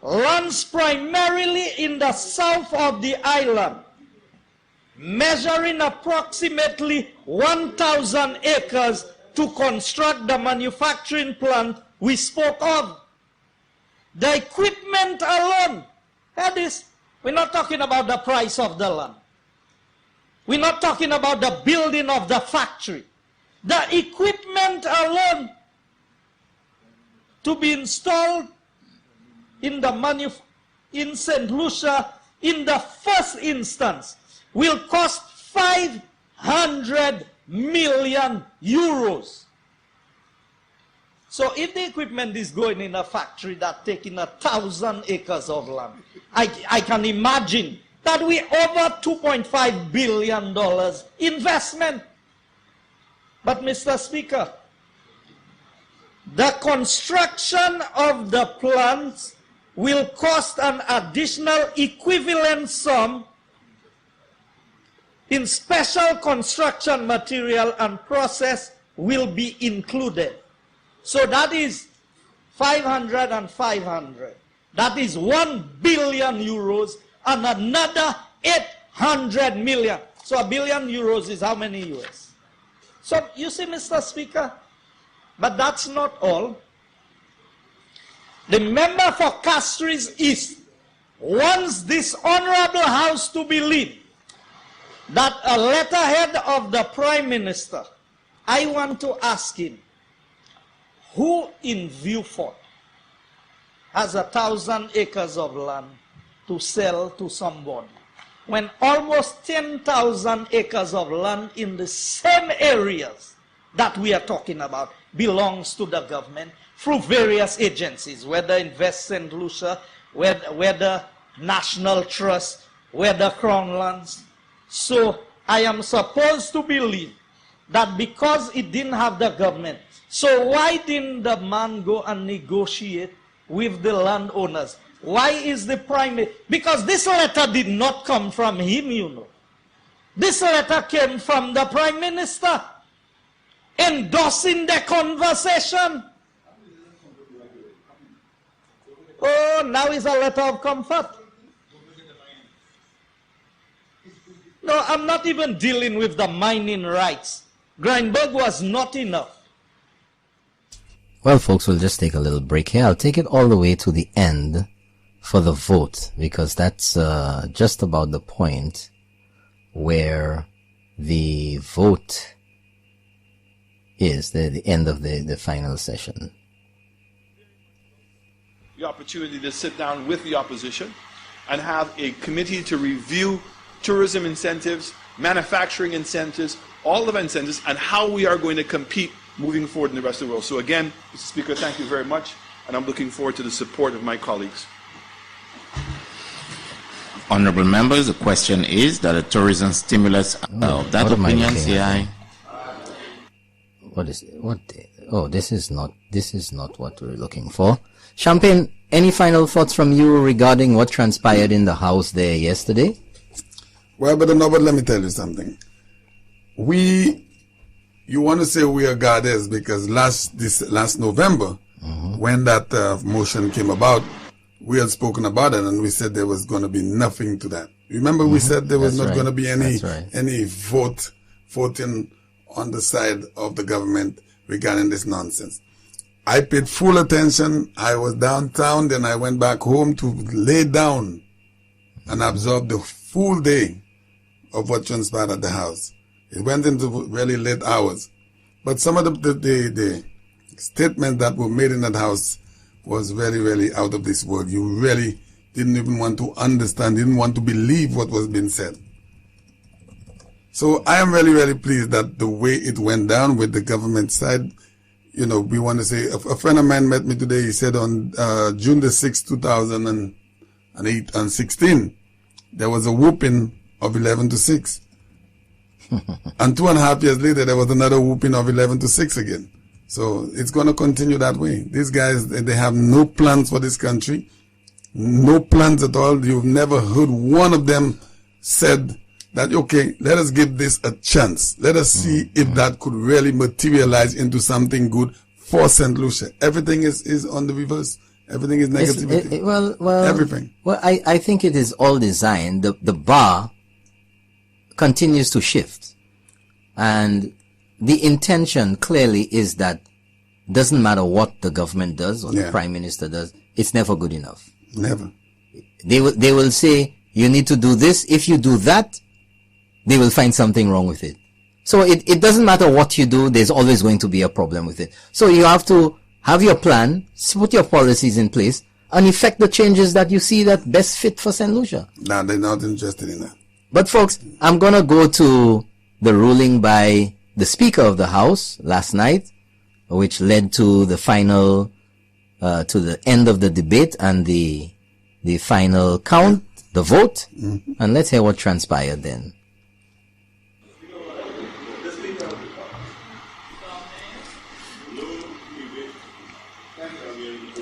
lands primarily in the south of the island, measuring approximately 1,000 acres to construct the manufacturing plant we spoke of. The equipment alone, that is, we're not talking about the price of the land. We're not talking about the building of the factory. The equipment alone to be installed in St. Lucia in the first instance will cost 500 million euros. So if the equipment is going in a factory that's taking 1,000 acres of land, I can imagine that we over $2.5 billion investment. But Mr. Speaker, the construction of the plants will cost an additional equivalent sum in special construction material and process will be included. So that is 500 and 500. That is 1 billion euros and another 800 million. So a billion euros is how many US? So you see, Mr. Speaker, but that's not all. The member for Castries East wants this honorable house to believe that a letterhead of the Prime Minister, I want to ask him, who in Viewfort has 1,000 acres of land to sell to somebody, when almost 10,000 acres of land in the same areas that we are talking about belongs to the government through various agencies, whether Invest St. Lucia, whether National Trust, whether Crown Lands. So I am supposed to believe that because it didn't have the government, so why didn't the man go and negotiate with the landowners? Why is the Prime Minister? Because this letter did not come from him, you know. This letter came from the Prime Minister. endorsing their conversation. Oh, now is a letter of comfort. No, I'm not even dealing with the mining rights. Grindberg was not enough. Well, folks, we'll just take a little break here. I'll take it all the way to the end for the vote, because that's just about the point where the vote is, the end of the final session. The opportunity to sit down with the opposition and have a committee to review tourism incentives, manufacturing incentives, all of the incentives, and how we are going to compete moving forward in the rest of the world. So again, Mr. Speaker, thank you very much, and I'm looking forward to the support of my colleagues. Honorable members, the question is that a tourism stimulus. That opinion, CI. What is it? What? Oh, this is not what we're looking for. Champagne, any final thoughts from you regarding what transpired in the House there yesterday? Well, but let me tell you something. You want to say we are goddess because last November, when that motion came about, we had spoken about it and we said there was going to be nothing to that. Remember, we said there was not going to be any voting on the side of the government regarding this nonsense. I paid full attention. I was downtown, then I went back home to lay down and absorb the full day of what transpired at the House. It went into really late hours. But some of the statements that were made in that House was very, really out of this world. You really didn't even want to understand, didn't want to believe what was being said. So I am really, really pleased that the way it went down with the government side, you know, we want to say, a friend of mine met me today. He said on June the 6th, 2008 and 16, there was a whooping of 11-6. And 2.5 years later, there was another whooping of 11-6 again. So it's going to continue that way. These guys, they have no plans for this country. No plans at all. You've never heard one of them said that, okay, let us give this a chance. Let us see if that could really materialize into something good for St. Lucia. Everything is on the reverse. Everything is negativity. Well, everything. Well, I think it is all designed. The bar continues to shift. And the intention clearly is that doesn't matter what the government does or the Prime Minister does, it's never good enough. Never. They will say, you need to do this. If you do that, they will find something wrong with it. So it doesn't matter what you do, there's always going to be a problem with it. So you have to have your plan, put your policies in place, and effect the changes that you see that best fit for St. Lucia. No, they're not interested in that. But folks, I'm going to go to the ruling by the Speaker of the House last night, which led to the final, to the end of the debate and the final count, the vote. And let's hear what transpired then.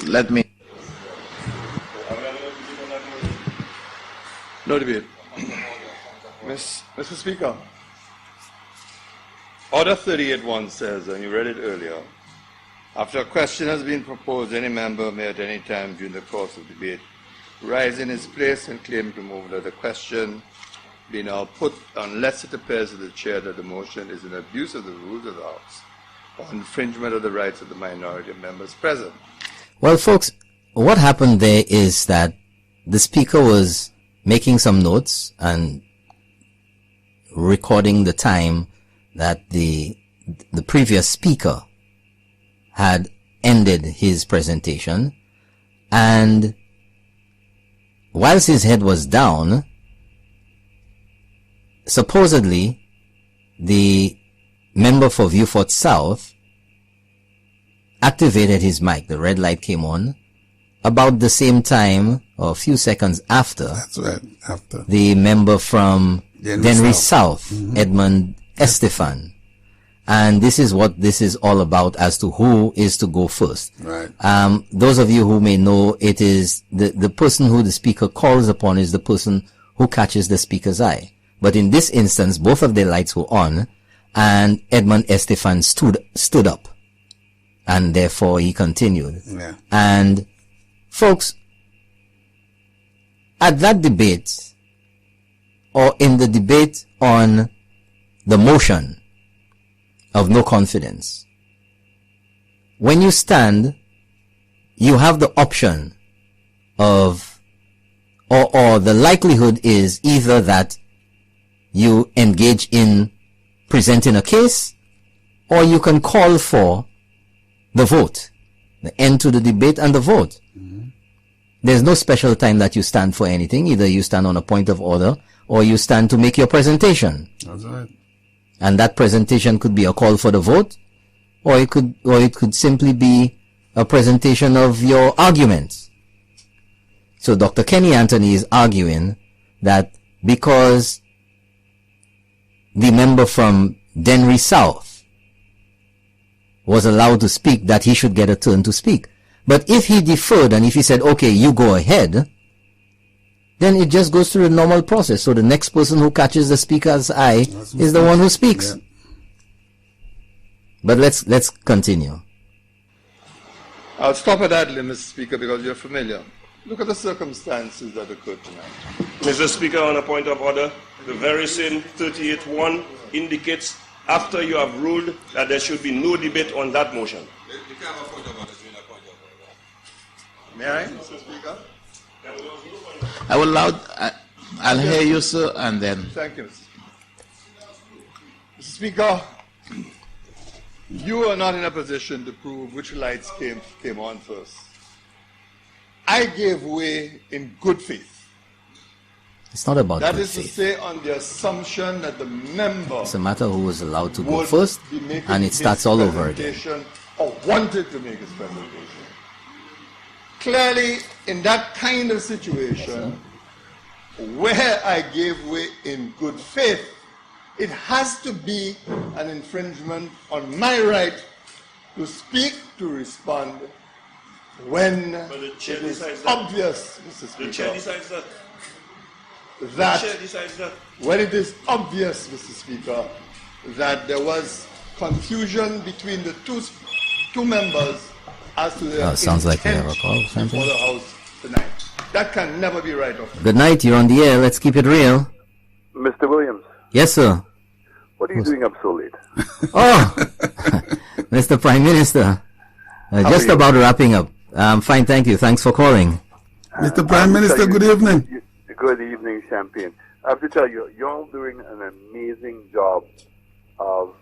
Let me. No debate. Mr. Speaker, Order 38.1 says, and you read it earlier, after a question has been proposed, any member may at any time during the course of debate rise in his place and claim removal of the question be now put unless it appears to the chair that the motion is an abuse of the rules of the House or infringement of the rights of the minority of members present. Well, folks, what happened there is that the Speaker was making some notes and recording the time that the previous speaker had ended his presentation, and whilst his head was down, supposedly the member for Viewfort South activated his mic. The red light came on about the same time or a few seconds after. That's right, after. The member from Dennery South, Edmund Estefan. And this is what this is all about as to who is to go first. Right. Those of you who may know, it is the person who the speaker calls upon is the person who catches the speaker's eye. But in this instance, both of their lights were on, And Edmund Estefan stood up. And therefore he continued. Yeah. And folks, at that debate, or in the debate on the motion of no confidence, when you stand, you have the option of, or the likelihood is either that you engage in presenting a case, or you can call for the vote, the end to the debate and the vote. There's no special time that you stand for anything. Either you stand on a point of order, or you stand to make your presentation. That's right. And that presentation could be a call for the vote, or it could simply be a presentation of your arguments. So Dr. Kenny Anthony is arguing that because the member from Denry South was allowed to speak, that he should get a turn to speak. But if he deferred and if he said, okay, you go ahead, then it just goes through the normal process. So the next person who catches the speaker's eye is the one who speaks. Yeah. But let's continue. I'll stop at that, Mr. Speaker, because you're familiar. Look at the circumstances that occurred tonight. Mr. Speaker, on a point of order, the very same 38.1 indicates after you have ruled that there should be no debate on that motion. May I, Mr. Speaker? I will I'll hear you, sir, and then. Thank you, Mr. Speaker. Mr. Speaker, you are not in a position to prove which lights came on first. I gave way in good faith. It's not about that good is faith. To say, on the assumption that the member it's a matter who was allowed to go first, and it starts all over again. Or wanted to make his presentation. Clearly, in that kind of situation, where I gave way in good faith, it has to be an infringement on my right to speak, to respond, when it is obvious, Mr. Speaker. The chair decides that. That the chair decides that. When it is obvious, Mr. Speaker, that there was confusion between the two members as to their sounds like you have a call, for the House tonight. That can never be right off. Good night, you're on the air. Let's keep it real. Mr. Williams. Yes, sir. What are you doing up so late? Oh, Mr. Prime Minister. Just about wrapping up. Fine, thank you. Thanks for calling. Mr. Prime Minister, good evening. Good evening, Champagne. I have to tell you, you're all doing an amazing job of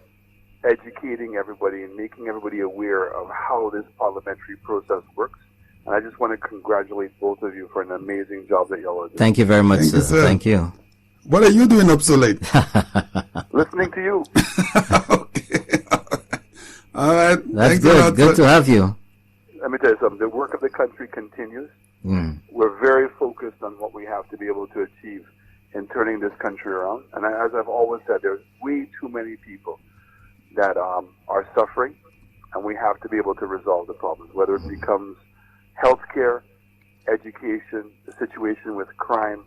educating everybody and making everybody aware of how this parliamentary process works. And I just want to congratulate both of you for an amazing job that y'all are doing. Thank you very much, sir. Thank you. What are you doing up so late? Listening to you. Okay. All right. That's good. Good to have you. Let me tell you something. The work of the country continues. We're very focused on what we have to be able to achieve in turning this country around. And as I've always said, there's way too many people that are suffering, and we have to be able to resolve the problems, whether it becomes healthcare, education, the situation with crime,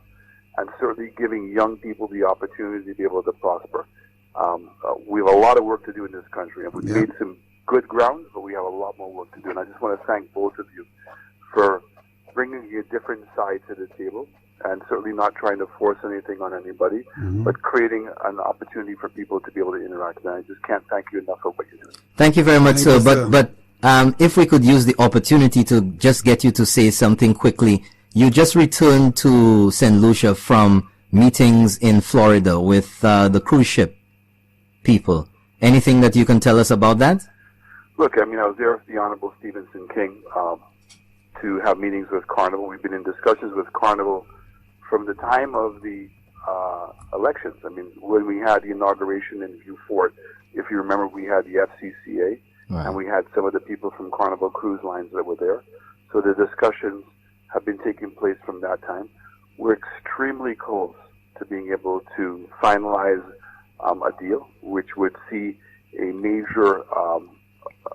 and certainly giving young people the opportunity to be able to prosper. We have a lot of work to do in this country, and we've made some good ground, but we have a lot more work to do. And I just want to thank both of you for bringing a different side to the table, and certainly not trying to force anything on anybody, but creating an opportunity for people to be able to interact. And I just can't thank you enough for what you're doing. Thank you very much, sir. But if we could use the opportunity to just get you to say something quickly. You just returned to St. Lucia from meetings in Florida with the cruise ship people. Anything that you can tell us about that? Look, I mean, I was there with the Honorable Stephenson King to have meetings with Carnival. We've been in discussions with Carnival from the time of the elections. I mean, when we had the inauguration in View Fort, if you remember, we had the FCCA, and we had some of the people from Carnival Cruise Lines that were there. So the discussions have been taking place from that time. We're extremely close to being able to finalize a deal which would see a major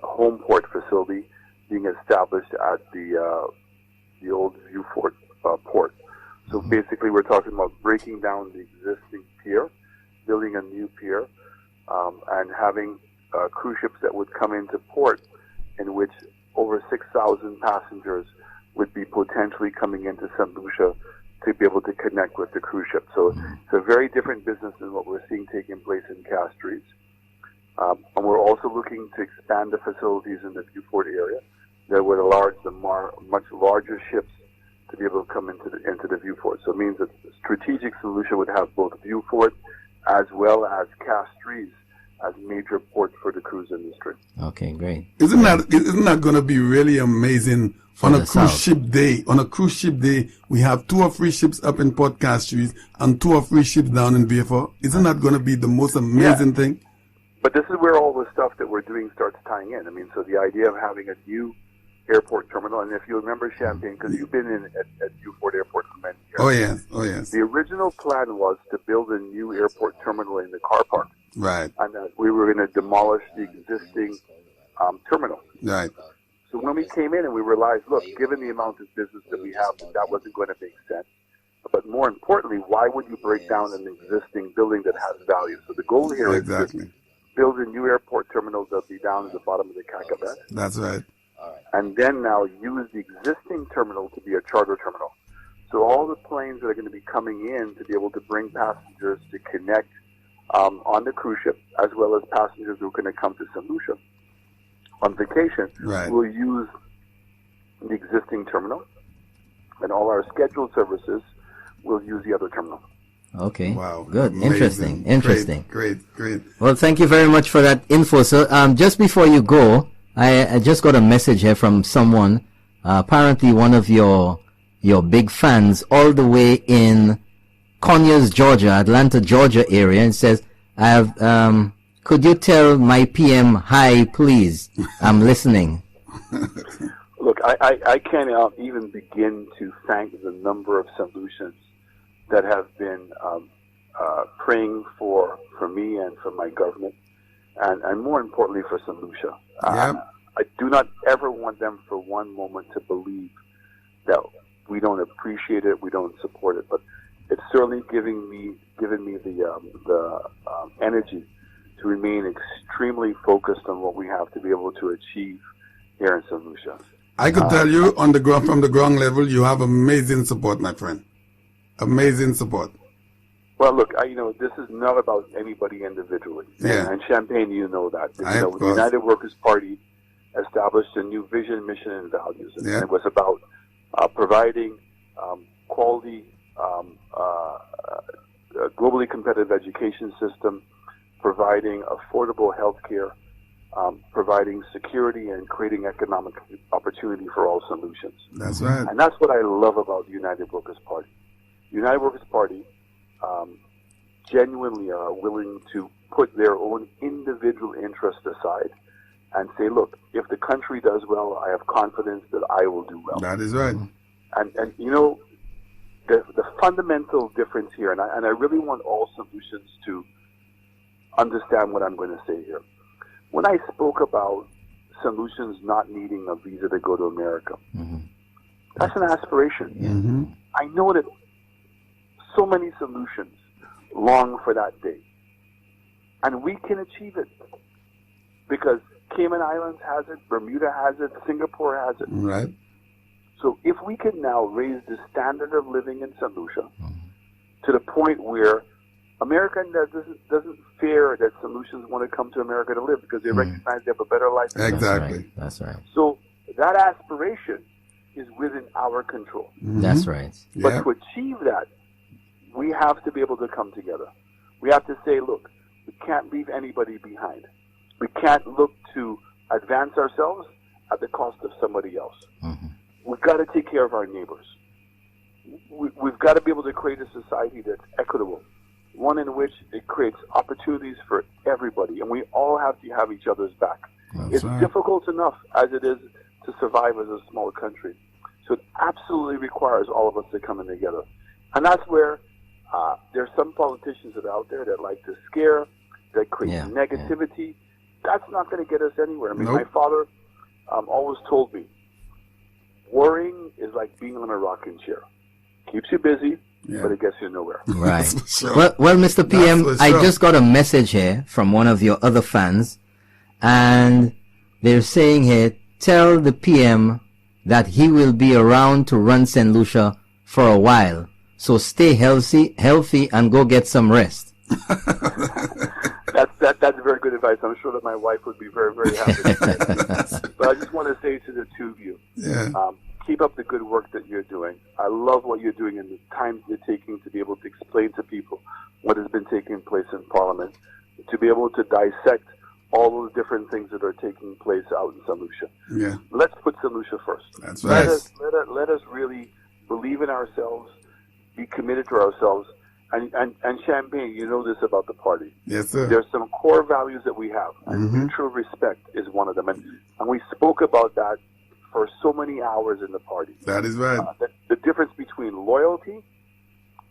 home port facility being established at the old Viewport port. So basically we're talking about breaking down the existing pier, building a new pier, and having cruise ships that would come into port in which over 6,000 passengers would be potentially coming into St. Lucia to be able to connect with the cruise ship. So it's a very different business than what we're seeing taking place in Castries. And we're also looking to expand the facilities in the Vieux-Fort area that would allow the much larger ships to be able to come into the Vieux-Fort. So it means that the strategic solution would have both Vieux-Fort as well as Castries as major ports for the cruise industry. Okay, great. Isn't that going to be really amazing? On a cruise ship day, we have 2 or 3 ships up in Port Castries and 2 or 3 ships down in Vieux-Fort. Isn't that going to be the most amazing thing? But this is where all the stuff that we're doing starts tying in. I mean, so the idea of having a new airport terminal, and if you remember Champagne, because you've been at Vieux-Fort Airport for many years. Oh yes. The original plan was to build a new airport terminal in the car park. Right. And we were going to demolish the existing terminal. Right. So when we came in and we realized, look, given the amount of business that we have, that wasn't going to make sense. But more importantly, why would you break down an existing building that has value? So the goal here is to build a new airport terminal that'll be down at the bottom of the Kakabet. That's right. And then now use the existing terminal to be a charter terminal. So all the planes that are going to be coming in to be able to bring passengers to connect on the cruise ship, as well as passengers who are going to come to St. Lucia on vacation, will use the existing terminal, and all our scheduled services will use the other terminal. Okay. Wow. Good. Amazing. Interesting. Great. Well, thank you very much for that info. So, just before you go, I just got a message here from someone, apparently one of your big fans, all the way in Conyers, Georgia, Atlanta, Georgia area, and says, I have, could you tell my PM hi, please? I'm listening. Look, I can't even begin to thank the number of St. Lucians that have been praying for me and for my government, and more importantly for St. Lucia. I do not ever want them for one moment to believe that we don't appreciate it, we don't support it, but it's certainly given me the energy to remain extremely focused on what we have to be able to achieve here in St. Lucia. I could tell you from the ground level, you have amazing support, my friend. Amazing support. Well, look, this is not about anybody individually. Yeah. And Champagne, you know that. The United Workers' Party established a new vision, mission, and values. And it was about providing quality, globally competitive education system, providing affordable health care, providing security, and creating economic opportunity for all solutions. That's right. And that's what I love about the United Workers' Party. The United Workers' Party genuinely are willing to put their own individual interests aside and say, look, if the country does well, I have confidence that I will do well. That is right. And the fundamental difference here, and I really want all solutions to understand what I'm going to say here. When I spoke about solutions not needing a visa to go to America, that's an aspiration. I know that so many solutions long for that day. And we can achieve it because Cayman Islands has it, Bermuda has it, Singapore has it. Right. So if we can now raise the standard of living in St. Lucia to the point where America doesn't fear that St. Lucians want to come to America to live because they recognize they have a better life. Exactly. That's right. So that aspiration is within our control. That's right. But to achieve that, we have to be able to come together. We have to say, look, we can't leave anybody behind. We can't look to advance ourselves at the cost of somebody else. We've got to take care of our neighbors. We've got to be able to create a society that's equitable, one in which it creates opportunities for everybody, and we all have to have each other's back. It's difficult enough as it is to survive as a small country. So it absolutely requires all of us to come in together. And that's where there's some politicians that are out there that like to scare, that create negativity. That's not going to get us anywhere. I mean, my father always told me, worrying is like being on a rocking chair. Keeps you busy, but it gets you nowhere. Right. Well, Mr. PM, I just got a message here from one of your other fans, and they're saying here, tell the PM that he will be around to run St. Lucia for a while. So stay healthy, and go get some rest. That's very good advice. I'm sure that my wife would be very, very happy. But I just want to say to the two of you, keep up the good work that you're doing. I love what you're doing and the time you're taking to be able to explain to people what has been taking place in Parliament, to be able to dissect all those different things that are taking place out in St. Lucia. Yeah. Let's put St. Lucia first. That's right. Let us really believe in ourselves, be committed to ourselves. And Champagne, you know this about the party. Yes, sir. There's some core values that we have, and mutual respect is one of them. And we spoke about that for so many hours in the party. That is right. The difference between loyalty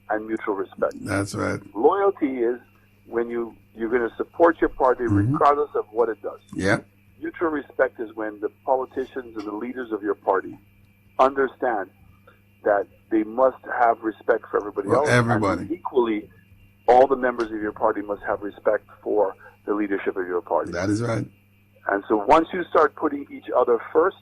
and mutual respect. That's right. Loyalty is when you're going to support your party regardless of what it does. Yeah. Mutual respect is when the politicians and the leaders of your party understand that they must have respect for everybody else. Everybody. And equally, all the members of your party must have respect for the leadership of your party. That is right. And so once you start putting each other first,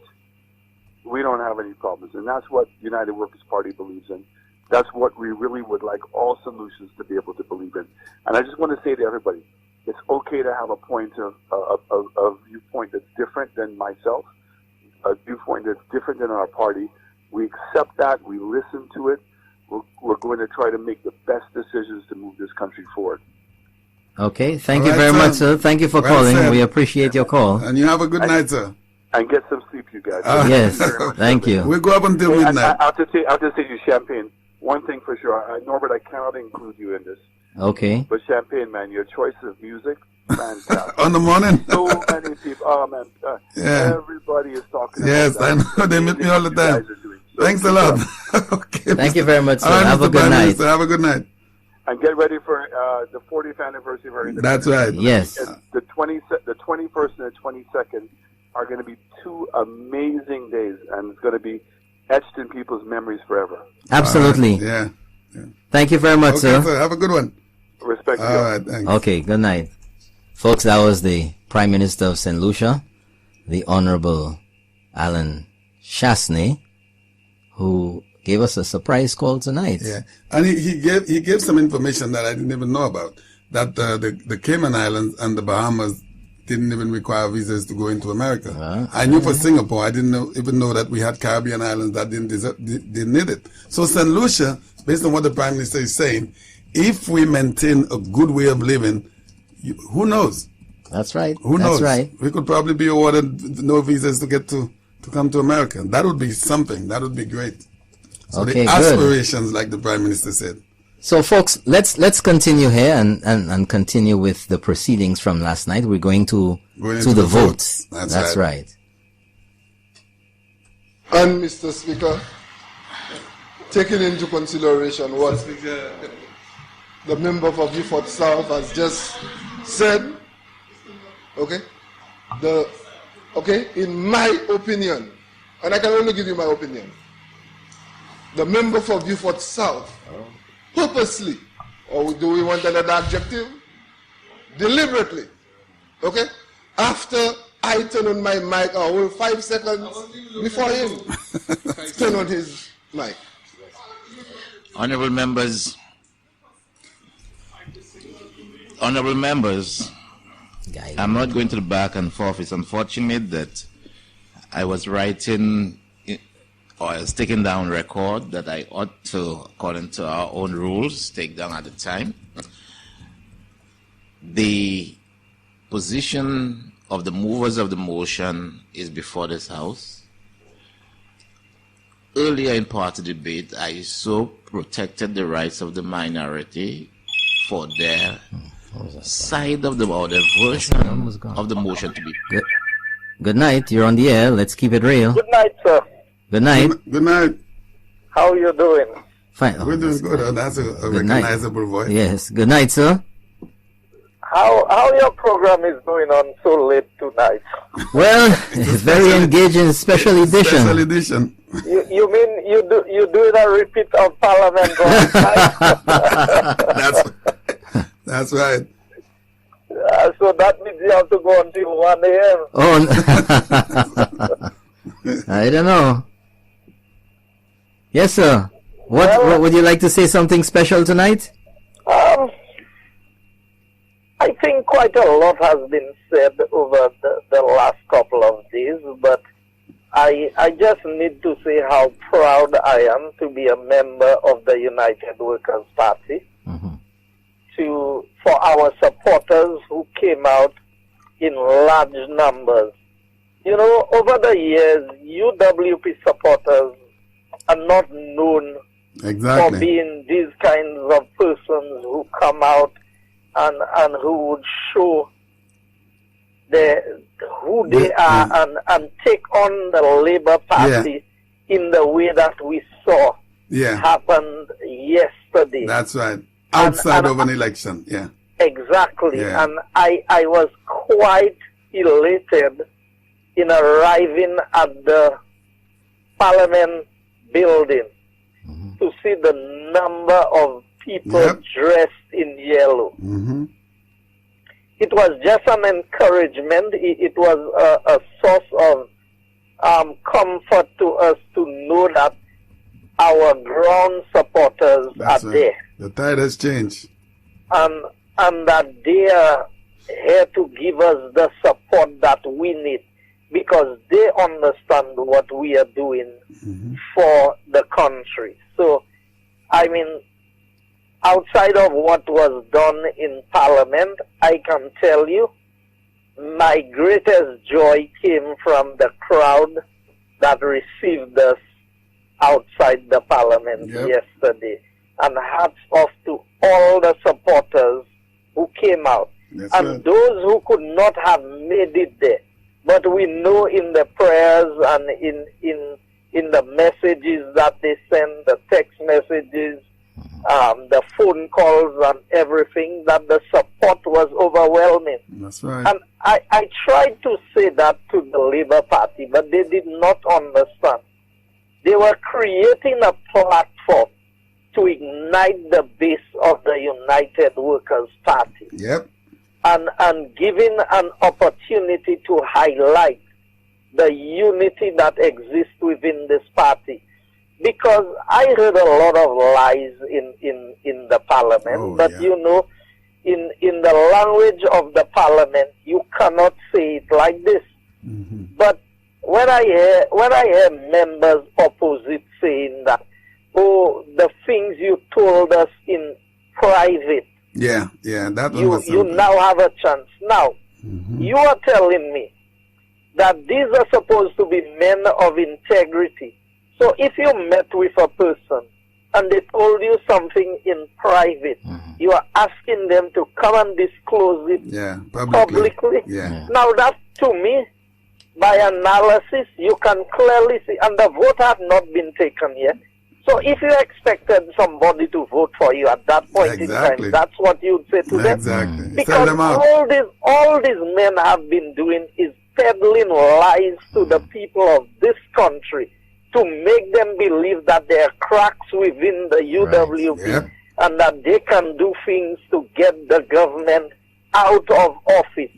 we don't have any problems. And that's what United Workers' Party believes in. That's what we really would like all solutions to be able to believe in. And I just want to say to everybody, it's okay to have a point of viewpoint that's different than myself, a viewpoint that's different than our party. We accept that. We listen to it. We're going to try to make the best decisions to move this country forward. Okay. Thank you very much, sir. Thank you for calling. We appreciate your call. And you have a good night, sir. And get some sleep, you guys. Yes. Thank you. We'll go up until midnight. I'll just say to you, Champagne, one thing for sure. Norbert, I cannot include you in this. Okay. But Champagne, man, your choice of music, fantastic. On the morning. So many people. Oh, man. Everybody is talking about that. I know. They meet me all the time. Thanks a lot. Okay. Thank you very much, sir. Have a good night. Have a good night. And get ready for the 40th anniversary. That's right. Yes. The 21st and the 22nd are going to be two amazing days, and it's going to be etched in people's memories forever. Absolutely. Yeah. Thank you very much, sir. Have a good one. Respect. All right. Thanks. Okay. Good night. Folks, that was the Prime Minister of St. Lucia, the Honorable Alan Chasney, who gave us a surprise call tonight. Yeah. And he gave some information that I didn't even know about, that the Cayman Islands and the Bahamas didn't even require visas to go into America. I knew for Singapore, I didn't even know that we had Caribbean islands that didn't need it. So St. Lucia, based on what the Prime Minister is saying, if we maintain a good way of living, who knows? That's right. Who knows? That's right. We could probably be awarded no visas to get to come to America. That would be something. That would be great. So okay, the aspirations, like the Prime Minister said. So, folks, let's continue here and continue with the proceedings from last night. We're going to the votes. That's right. And, Mr. Speaker, taking into consideration what the member for Beaufort South has just said, in my opinion, and I can only give you my opinion, the member for Beaufort South purposely, or do we want another adjective? Deliberately, after I turn on my mic, a whole 5 seconds before him turn on his mic. Honorable members, I'm not going to the back and forth. It's unfortunate that I was writing or I was taking down record that I ought to, according to our own rules, take down at the time. The position of the movers of the motion is before this House. Earlier in party debate, I so protected the rights of the minority for their side of the, or the version of the motion to be. Good night. You're on the air. Let's keep it real. Good night, sir. Good night. Good night. How are you doing? Fine. We're doing good. That's a recognizable voice. Yes. Good night, sir. How your program is going on so late tonight? Well, it's very engaging, special edition. Special edition. You mean you doing a repeat of Parliament last night? That's right. So that means you have to go until 1 a.m. Oh, I don't know. Yes, sir. What would you like to say? Something special tonight? I think quite a lot has been said over the last couple of days, but I just need to say how proud I am to be a member of the United Workers' Party. For our supporters who came out in large numbers. You know, over the years, UWP supporters are not known for being these kinds of persons who come out and who would show who they are and take on the Labour Party in the way that we saw happened yesterday. That's right. Outside of an election, Exactly. Yeah. And I was quite elated in arriving at the Parliament building to see the number of people dressed in yellow. It was just an encouragement. It was a source of comfort to us to know that our ground supporters are there. The tide has changed. And that they are here to give us the support that we need, because they understand what we are doing for the country. So, I mean, outside of what was done in Parliament, I can tell you my greatest joy came from the crowd that received us outside the Parliament yesterday. And hats off to all the supporters who came out. And those who could not have made it there. But we know in the prayers and in the messages that they send, the text messages, the phone calls and everything, that the support was overwhelming. That's right. And I tried to say that to the Labour Party, but they did not understand. They were creating a platform to ignite the base of the United Workers' Party. And giving an opportunity to highlight the unity that exists within this party. Because I heard a lot of lies in the Parliament, you know, in the language of the Parliament, you cannot say it like this. But when I hear members opposite saying that, oh, the things you told us in private, that one was you now have a chance. Now, you are telling me that these are supposed to be men of integrity. So if you met with a person and they told you something in private, you are asking them to come and disclose it publicly. Now that, to me, by analysis, you can clearly see, and the vote has not been taken yet. So if you expected somebody to vote for you at that point in time, that's what you'd say to them. Because all these men have been doing is peddling lies to the people of this country to make them believe that there are cracks within the UWP and that they can do things to get the government out of office.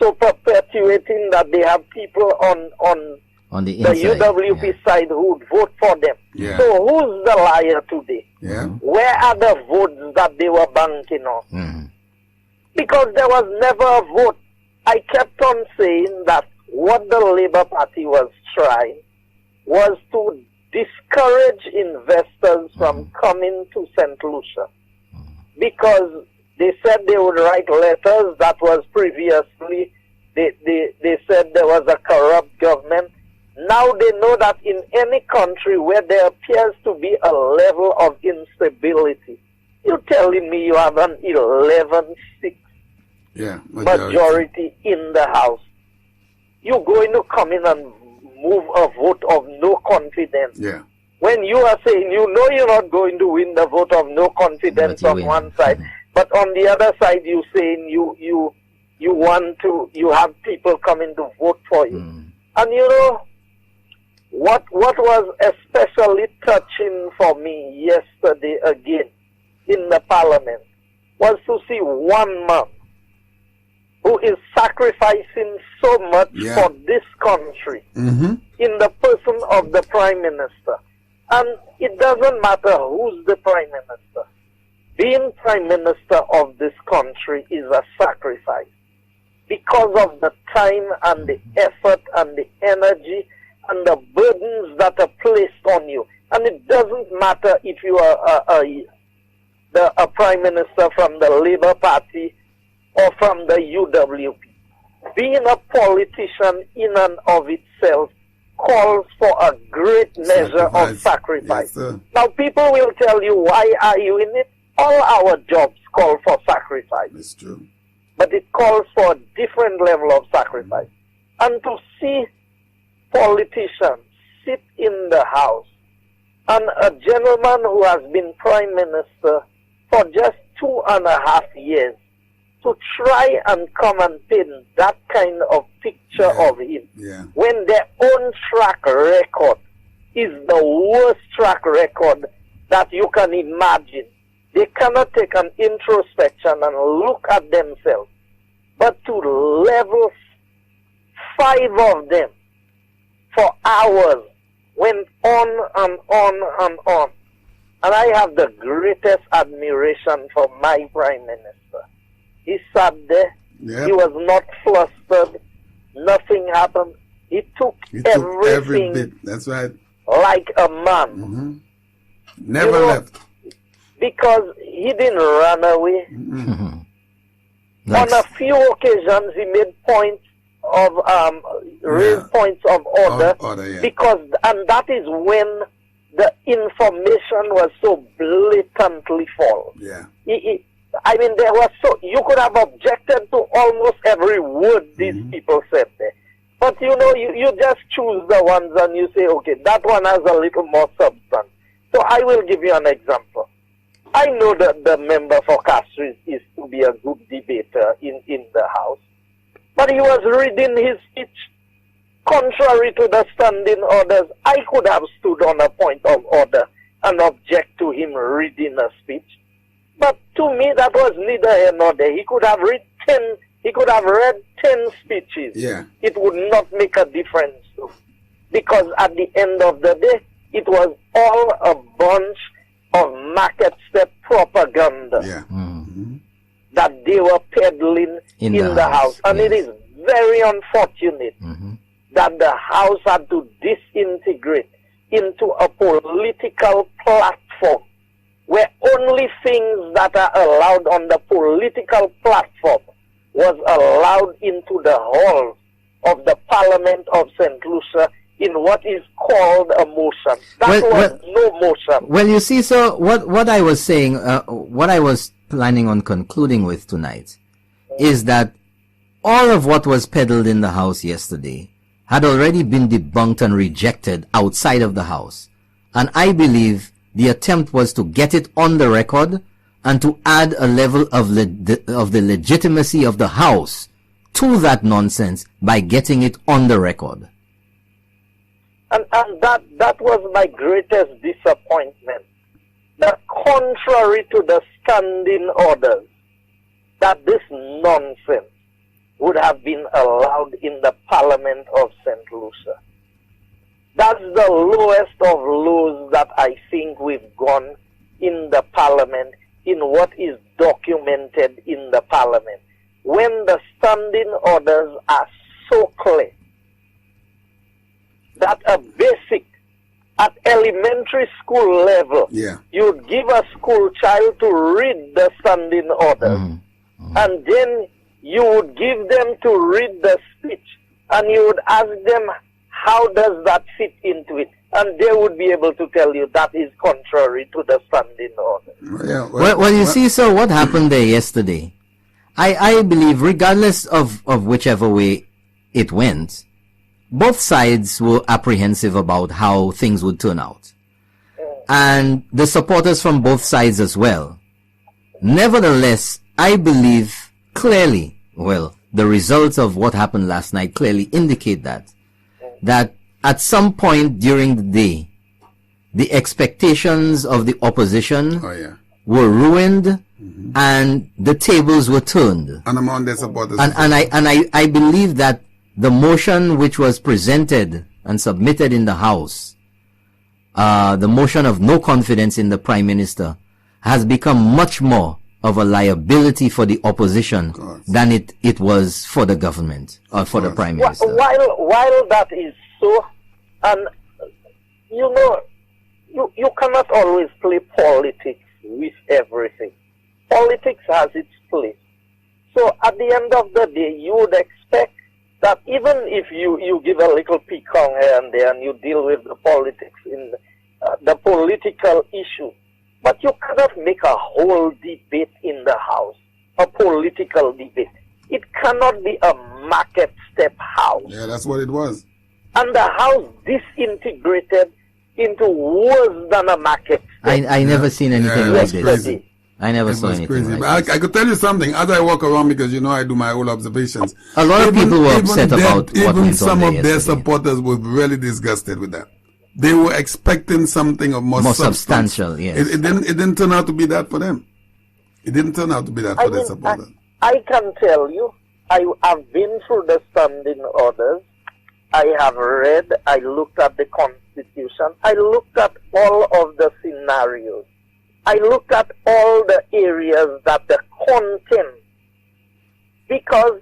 So perpetuating that they have people on the UWP side who would vote for them. So who's the liar today? Where are the votes that they were banking on? Because there was never a vote. I kept on saying that what the Labour Party was trying was to discourage investors from coming to St. Lucia. Because they said they would write letters that was previously, they said there was a corrupt government. Now they know that in any country where there appears to be a level of instability, you're telling me you have an 11-6 majority in the House. You're going to come in and move a vote of no confidence. When you are saying you know you're not going to win the vote of no confidence on one side, But on the other side, you saying you have people coming to vote for you. And you know, what was especially touching for me yesterday again in the parliament was to see one man who is sacrificing so much for this country in the person of the Prime Minister. And it doesn't matter who's the Prime Minister. Being Prime Minister of this country is a sacrifice because of the time and the effort and the energy and the burdens that are placed on you. And it doesn't matter if you are a Prime Minister from the Labour Party or from the UWP. Being a politician in and of itself calls for a great measure of sacrifice. Yes, now, people will tell you, why are you in it? All our jobs call for sacrifice. It's true. But it calls for a different level of sacrifice. And to see politicians sit in the House and a gentleman who has been Prime Minister for just 2.5 years to try and come and paint that kind of picture of him when their own track record is the worst track record that you can imagine. They cannot take an introspection and look at themselves. But to level 5 of them for hours went on and on and on. And I have the greatest admiration for my Prime Minister. He sat there. He was not flustered. Nothing happened. He took every everything bit. That's right. like a man. Never left. Because he didn't run away. On a few occasions, he made points of raised points of order, because, and that is when the information was so blatantly false. I mean, there was you could have objected to almost every word these people said there. But you know, you just choose the ones and you say, okay, that one has a little more substance. So I will give you an example. I know that the member for Castries is to be a good debater in the House. But he was reading his speech contrary to the standing orders. I could have stood on a point of order and object to him reading a speech. But to me, that was neither here nor there. He could have read 10 speeches. It would not make a difference. Because at the end of the day, it was all a bunch of market step propaganda that they were peddling in the House. And it is very unfortunate that the House had to disintegrate into a political platform where only things that are allowed on the political platform was allowed into the halls of the Parliament of St. Lucia in what is called a motion. That was no motion. Well, you see, so what I was saying, what I was planning on concluding with tonight is that all of what was peddled in the House yesterday had already been debunked and rejected outside of the House. And I believe the attempt was to get it on the record and to add a level of the legitimacy of the House to that nonsense by getting it on the record. And that was my greatest disappointment. That contrary to the standing orders, that this nonsense would have been allowed in the Parliament of St. Lucia. That's the lowest of lows that I think we've gone in the Parliament, in what is documented in the Parliament. When the standing orders are so clear that a basic, at elementary school level, you'd give a school child to read the standing orders, and then you would give them to read the speech, and you would ask them, how does that fit into it? And they would be able to tell you that is contrary to the standing order. Well, you see, so what happened there yesterday? I believe, regardless of whichever way it went, both sides were apprehensive about how things would turn out. And the supporters from both sides as well Nevertheless, I believe clearly, well, the results of what happened last night clearly indicate that at some point during the day, the expectations of the opposition were ruined, and the tables were turned. And among their supporters. And I believe that the motion which was presented and submitted in the House, the motion of no confidence in the Prime Minister, has become much more of a liability for the opposition than it was for the government or for the Prime Minister. While that is so, and you know, you cannot always play politics with everything. Politics has its place. So at the end of the day, you would expect that even if you give a little pecan here and there and you deal with the politics in the political issue, but you cannot make a whole debate in the House, a political debate. It cannot be a market step House. Yeah, that's what it was. And the House disintegrated into worse than a market step. I never seen anything like this. Crazy. I never saw anything crazy. like But this. I could tell you something. As I walk around, because you know I do my own observations. A lot of people were upset about what even went some on of there their supporters were really disgusted with that. They were expecting something of more substantial. Yes. It didn't turn out to be that for them. It didn't turn out to be that for their supporters. I can tell you, I've been through the standing orders. I have read, I looked at the Constitution, I looked at all of the scenarios. I looked at all the areas that the content, because,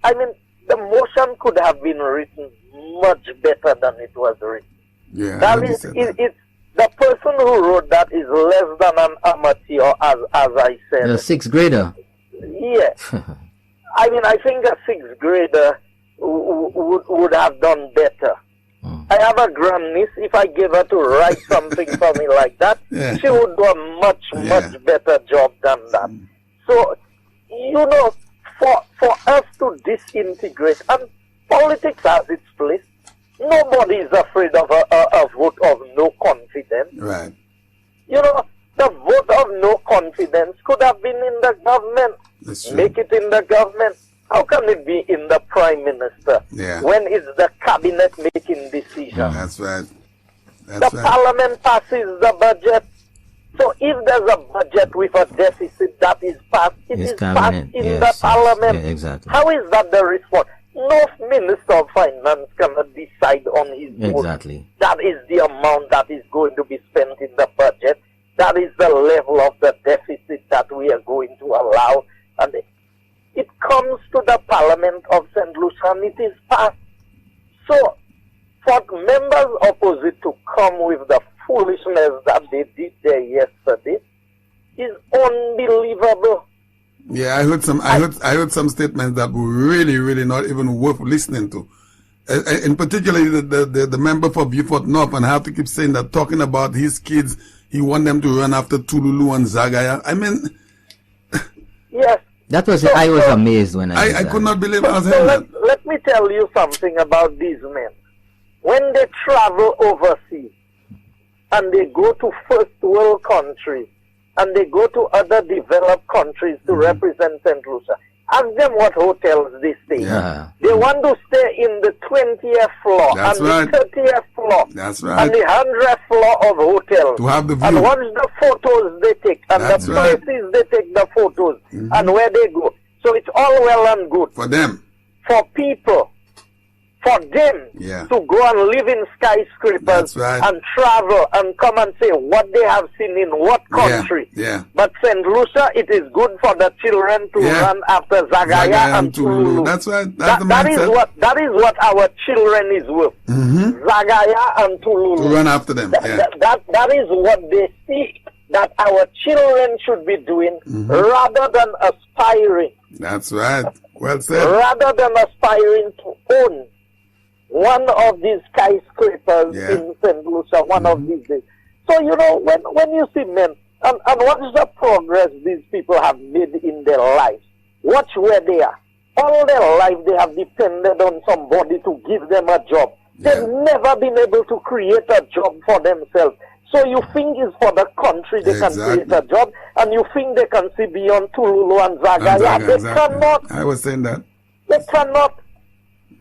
I mean, the motion could have been written much better than it was written. Yeah, it's the person who wrote that is less than an amateur, as I said. The sixth grader. Yeah. I mean, I think a sixth grader would have done better. I have a grandniece. If I gave her to write something for me like that, she would do a much better job than that. So, you know, for us to disintegrate, and politics has its place. Nobody is afraid of a vote of no confidence. Right. You know, the vote of no confidence could have been in the government. Make it in the government. How can it be in the Prime Minister when it's the cabinet making decisions? That's right. The Parliament passes the budget. So if there's a budget with a deficit that is passed, it is passed in the Parliament. Yeah, exactly. How is that the response? No Minister of Finance cannot decide on his own. Exactly. That is the amount that is going to be spent in the budget. That is the level of the deficit that we are going to allow. And it comes to the Parliament of St. Lucia and it is passed. So, for members opposite to come with the foolishness that they did there yesterday is unbelievable. Yeah, I heard some statements that were really not even worth listening to. In particular, the member for Beaufort North, and I have to keep saying that, talking about his kids, he want them to run after Tululu and Zagaya. I mean, yes. That was I was amazed when I could not believe I was hearing that. Let me tell you something about these men. When they travel overseas and they go to first world countries and they go to other developed countries to represent St. Lucia, ask them what hotels they stay in. They want to stay in the 20th floor and the 30th floor and the 100th floor of hotels. To have the view. And watch the photos they take and the places they take the photos and where they go. So it's all well and good. For them. For people. For them to go and live in skyscrapers and travel and come and say what they have seen in what country. But St. Lucia, it is good for the children to run after Zagaya and Tululu. That's right. That is what our children is worth. Zagaya and Tululu. To run after them. That is what they see that our children should be doing rather than aspiring. That's right. Well said. Rather than aspiring to own one of these skyscrapers in St. Lucia one of these days. So, you know, when you see men, and what is the progress these people have made in their lives? Watch where they are. All their life they have depended on somebody to give them a job. They've never been able to create a job for themselves. So you think it's for the country they can create a job, and you think they can see beyond Tululu and Zagaya. They cannot. I was saying that. They cannot.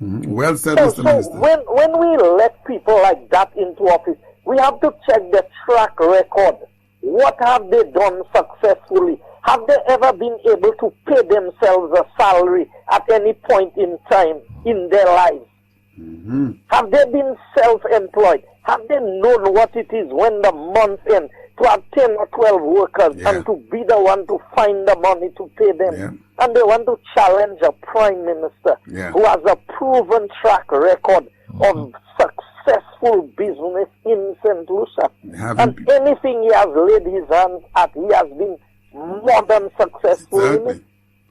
Well said, So, Mr. Minister. when we let people like that into office, we have to check the track record. What have they done successfully? Have they ever been able to pay themselves a salary at any point in time in their lives? Have they been self-employed? Have they known what it is when the month ends to have 10 or 12 workers and to be the one to find the money to pay them? And they want to challenge a prime minister who has a proven track record of successful business in St. Lucia. And anything he has laid his hands at, he has been more than successful in it.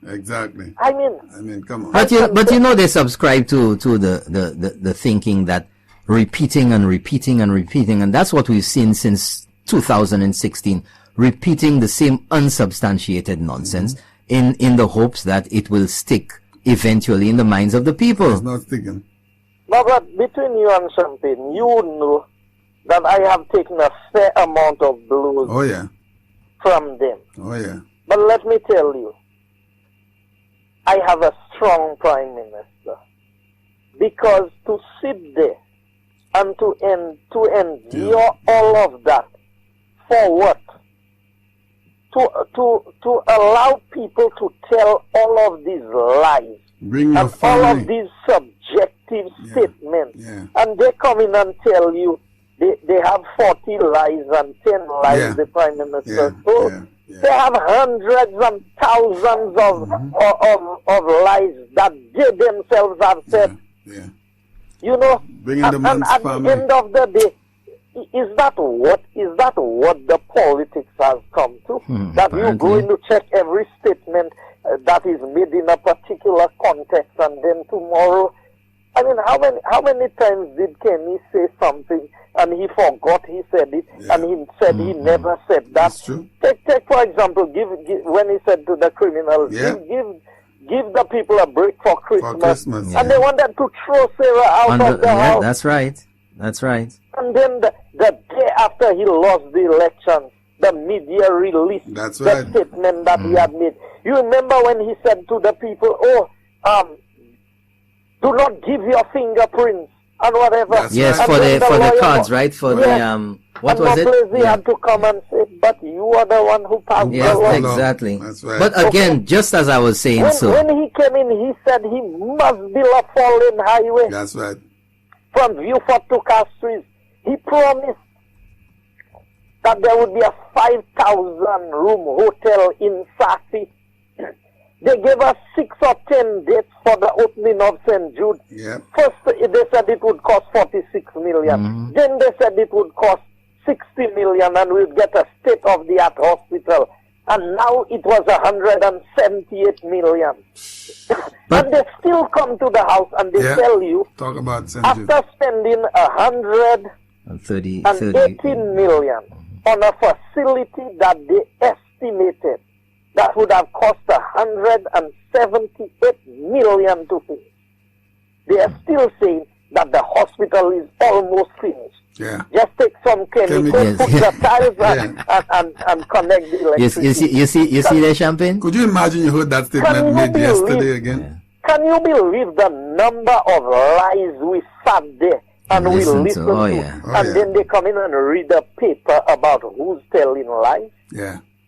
Exactly. I mean, come on. But you know they subscribe to the thinking that repeating and repeating and repeating, and that's what we've seen since 2016, repeating the same unsubstantiated nonsense in the hopes that it will stick eventually in the minds of the people. It's not sticking. No, but between you and Champagne, you know that I have taken a fair amount of blows from them. Oh, yeah. But let me tell you, I have a strong prime minister. Because to sit there and to endure all of that, for what? To allow people to tell all of these lies and all of these subjective statements, and they come in and tell you they have 40 lies and 10 lies, the prime minister. They have hundreds and thousands of lies that they themselves have said. You know, and at the end of the day, is that what the politics has come to? That you're going to check every statement that is made in a particular context, and then tomorrow, I mean, how many times did Kenny say something and he forgot he said it, and he said he never said that? Take for example, give when he said to the criminals, give the people a break for Christmas, and they wanted to throw Sarah out of the house. That's right. That's right. And then the day after he lost the election, the media released the statement that he had made. You remember when he said to the people, do not give your fingerprints and whatever. Yes, and for the cards, right? For the what was it? He had to come and say, but you are the one who passed the law. Exactly. That's right. But again, just as I was saying, when he came in, he said he must build a four-lane highway. That's right. From Viewfort to Castries. He promised that there would be a 5,000 room hotel in Safi. They gave us 6 or 10 dates for the opening of St. Jude. First, they said it would cost 46 million. Then they said it would cost 60 million and we'd get a state-of-the-art hospital. And now it was 178 million. And they still come to the house and they tell you, talk about after spending 118 million on a facility that they estimated that would have cost 178 million to finish. They are still saying that the hospital is almost finished. Just take some chemicals, put the tiles and connect the electricity. You see the Champagne? Could you imagine you heard that statement made yesterday again? Can you believe the number of lies we sat there and we listened to? And then they come in and read a paper about who's telling lies?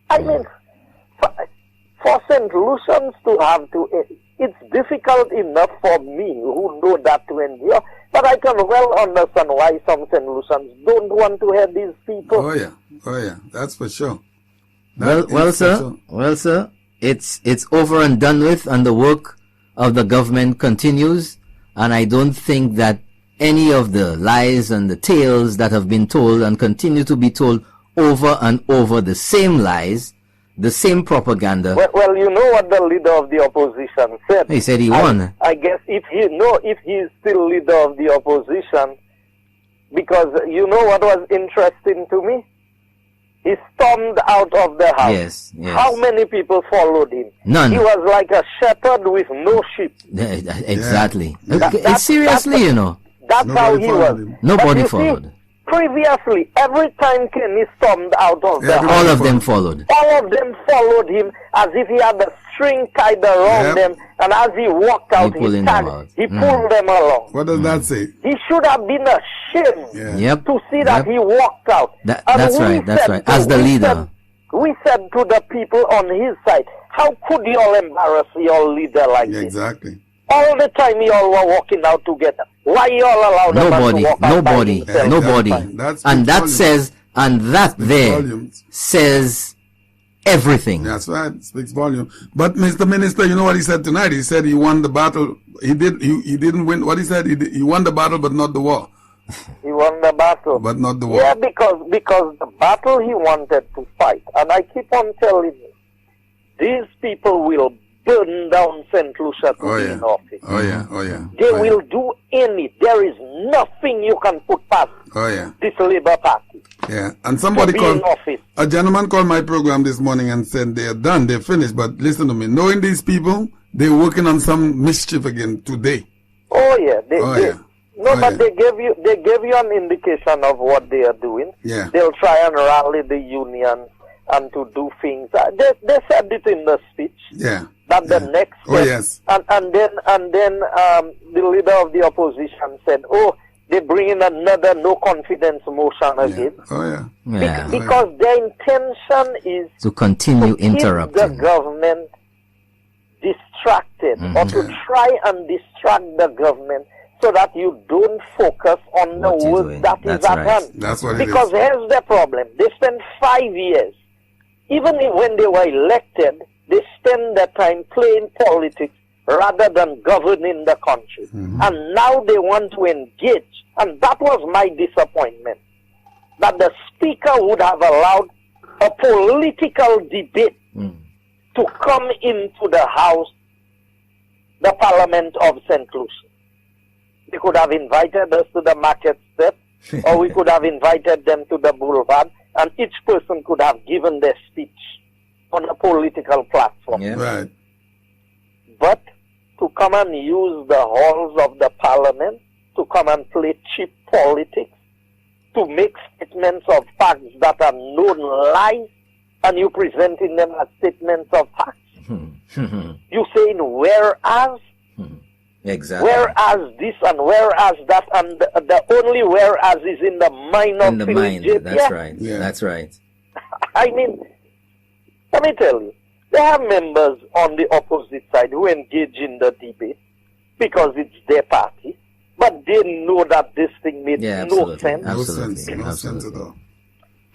I mean, for St. Lucians to have to, it's difficult enough for me who know that to endure, but I can well understand why some St. Lucians don't want to hear these people. Oh yeah, that's for sure. Well, sir, it's over and done with, and the work of the government continues, and I don't think that any of the lies and the tales that have been told and continue to be told over and over, the same lies, the same propaganda. Well, you know what the leader of the opposition said. He said he won. I guess if he is still leader of the opposition, because you know what was interesting to me? He stormed out of the house. Yes. How many people followed him? None. He was like a shepherd with no sheep. Exactly. Seriously, you know. That's how he was. Nobody followed. Previously, every time Kenny stormed out of the all house, of them followed. all of them followed him as if he had a string tied around them, and as he walked out, he pulled them along. What does that say? He should have been ashamed Yep. to see that he walked out. That's right. As the leader. We said to the people on his side, how could you all embarrass your leader like this? Exactly. All the time you all were walking out together. Why you all allowed a man to walk out by himself? Nobody. And that says, and that there says everything. That's right. It speaks volume. But Mr. Minister, you know what he said tonight? He said he won the battle. He didn't win. What he said? He won the battle, but not the war. He won the battle. But not the war. Yeah, because the battle he wanted to fight. And I keep on telling you, these people will burn down St. Lucia to be in office. Oh yeah. They will do any. There is nothing you can put past this Labour Party. Yeah, and somebody called, a gentleman called my program this morning and said they're done, they're finished. But listen to me, knowing these people, they're working on some mischief again today. Oh yeah, but they gave you an indication of what they are doing. Yeah, they'll try and rally the union and to do things. They said it in the speech. Yeah. That the next step, and then the leader of the opposition said, "Oh, they bring in another no confidence motion again." Because their intention is to continue keep interrupting the government distracted, or to try and distract the government so that you don't focus on the work that is at hand. That's what because it is. Here's the problem: they spent 5 years, even when they were elected. They spend their time playing politics rather than governing the country. And now they want to engage. And that was my disappointment. That the speaker would have allowed a political debate to come into the house, the parliament of St. Lucia. They could have invited us to the market step, or we could have invited them to the boulevard, and each person could have given their speech on a political platform. Right. But to come and use the halls of the parliament, to come and play cheap politics, to make statements of facts that are known lies, and you presenting them as statements of facts. You saying whereas, exactly. Whereas this and whereas that, and the only whereas is in the mind of the Philip mind. J. That's right. That's right. I mean, let me tell you, there are members on the opposite side who engage in the debate because it's their party, but they know that this thing made no sense. No sense at all.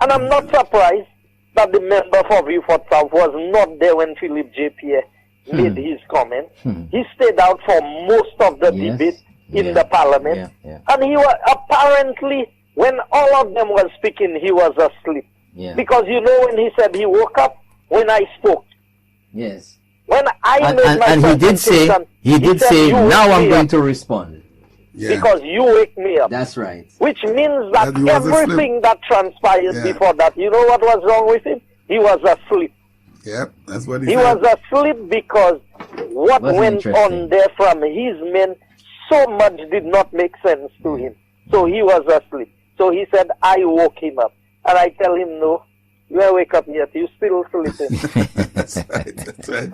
And I'm not surprised that the member for Beaufort South was not there when Philip J. Pierre made his comment. He stayed out for most of the debate in the parliament. And he was apparently, when all of them were speaking, he was asleep. Because you know when he said he woke up, when I spoke. Yes. When I made my and he did say, now I'm going to respond. Because you wake me up. That's right. Which means that everything that transpired before that, you know what was wrong with him? He was asleep. Yep, that's what he said. He was asleep because what went on there from his men so much did not make sense to him. So he was asleep. So he said, I woke him up. And I tell him, no, you ain't wake up yet. You still sleeping. That's right. That's right.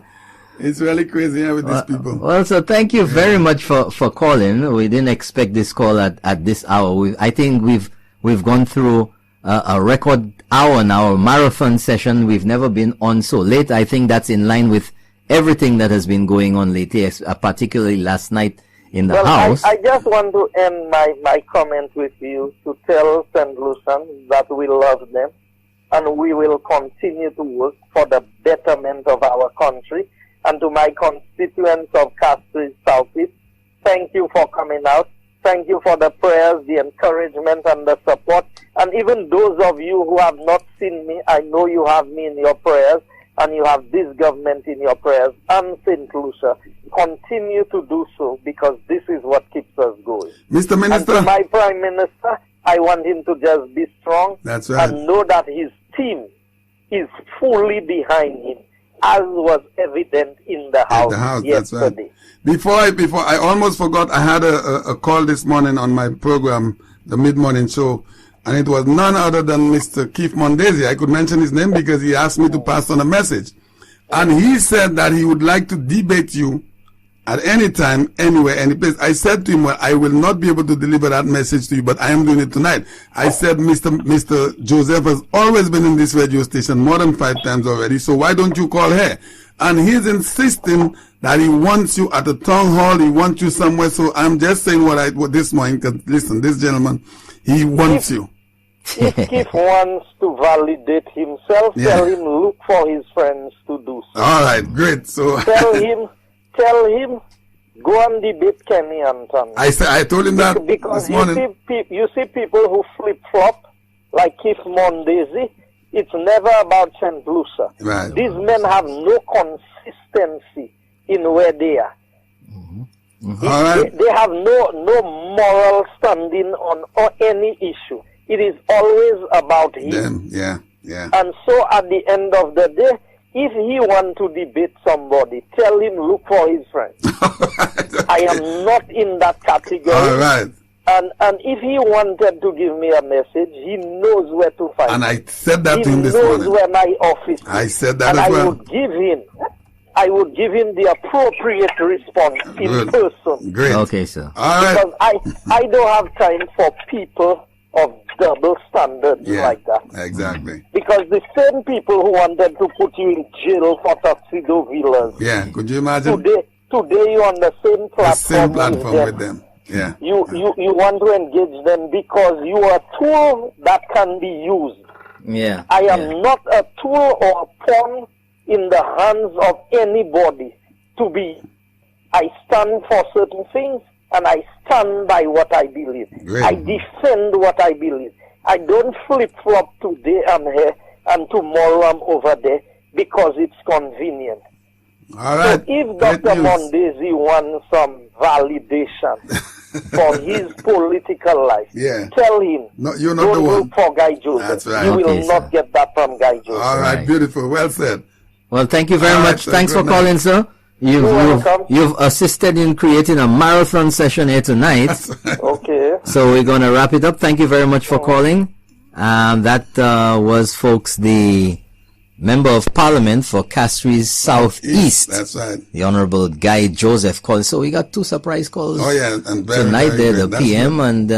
It's really crazy here with these people. Well, so thank you very much for calling. We didn't expect this call at this hour. I think we've gone through a record hour now, a marathon session. We've never been on so late. I think that's in line with everything that has been going on lately, particularly last night in the house. I just want to end my comment with you to tell St. Lucians that we love them and we will continue to work for the betterment of our country. And to my constituents of Castries Southeast, thank you for coming out. Thank you for the prayers, the encouragement, and the support. And even those of you who have not seen me, I know you have me in your prayers, and you have this government in your prayers, and St. Lucia. Continue to do so, because this is what keeps us going. Mr. Minister. And to my Prime Minister, I want him to just be strong. That's right. And know that his team is fully behind him, as was evident in the house yesterday. That's right. Before I almost forgot, I had a call this morning on my program, the mid-morning show. And it was none other than Mr. Keith Mondesi. I could mention his name because he asked me to pass on a message. And he said that he would like to debate you at any time, anywhere, any place. I said to him, well, I will not be able to deliver that message to you, but I am doing it tonight. I said, Mr. Joseph has always been in this radio station more than 5 times already, so why don't you call her? And he's insisting that he wants you at the town hall, he wants you somewhere. So I'm just saying what this morning, because listen, this gentleman, he wants you. If Keith wants to validate himself, tell him look for his friends to do so. All right, great. So tell him, go and debate Kenny Anton. I told him that because this morning. you see people who flip flop like Keith Mondesi. It's never about St. Lucia. Right. These men have no consistency in where they are. All right. They have no moral standing on any issue. It is always about him. Yeah. And so at the end of the day, if he wants to debate somebody, tell him look for his friends. I am not in that category. All right. And if he wanted to give me a message, he knows where to find me. And I said that to him this He knows morning. where my office is. I said that and as well. I would give him the appropriate response in person. Great. Okay, sir. All right. Because I don't have time for people of double standards like that. Exactly. Because the same people who wanted to put you in jail for tuxedo villas. Yeah, could you imagine? Today you're on the same platform, the same platform with them. Yeah. You want to engage them because you are a tool that can be used. Yeah. I am not a tool or a pawn in the hands of anybody to be. I stand for certain things and I stand by what I believe. Great. I defend what I believe. I don't flip-flop today I'm here and tomorrow I'm over there because it's convenient. All right. So if Dr. Mondesi wants some validation for his political life, tell him, no, you're not don't the one. look for Guy Joseph. That's right. You will not get that from Guy Joseph. All right, beautiful. Well said. Well, thank you very All right, much. sir. Thanks Good for night. calling, sir. You've assisted in creating a marathon session here tonight. Okay. So we're going to wrap it up. Thank you very much for calling. That was, folks, the Member of Parliament for Castries Southeast. That's right. The Honorable Guy Joseph called. So we got 2 surprise calls. Oh yeah, and very, tonight very there, great. the That's PM good. and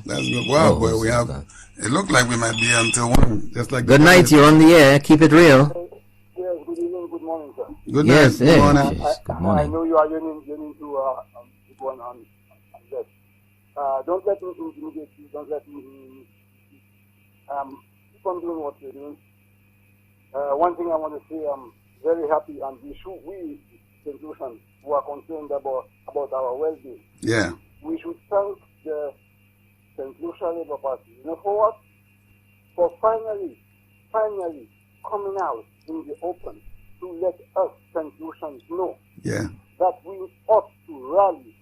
That's good. Wow, boy, we have. It looked like we might be until 1, just like. Good night. You're on the air. Keep it real. Yes, good evening, good morning, sir. Good Yes, night. yes. Good morning. Good morning. I know you are yearning to go on this. Don't let me intimidate you. Don't let me. Keep on doing what you're doing. One thing I want to say, I'm very happy, and we institutions who are concerned about our well-being. Yeah. We should thank the St. Lucia Labour Party. You know for what? For finally coming out in the open to let us St. Lucians know that we ought to rally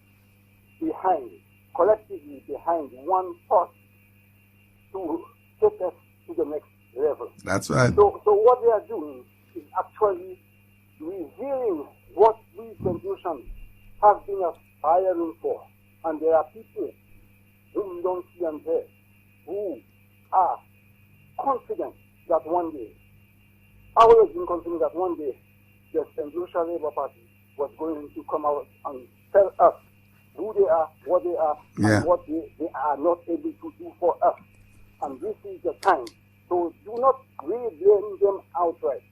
collectively behind one thought to take us to the next level. That's right. So what they are doing is actually revealing what we St. Lucians have been aspiring for. And there are people whom we don't see and hear who are confident that one day, I always been confident that one day the St. Lucia Labour Party was going to come out and tell us who they are, what they are, and what they are not able to do for us. And this is the time. So do not really blame them outright.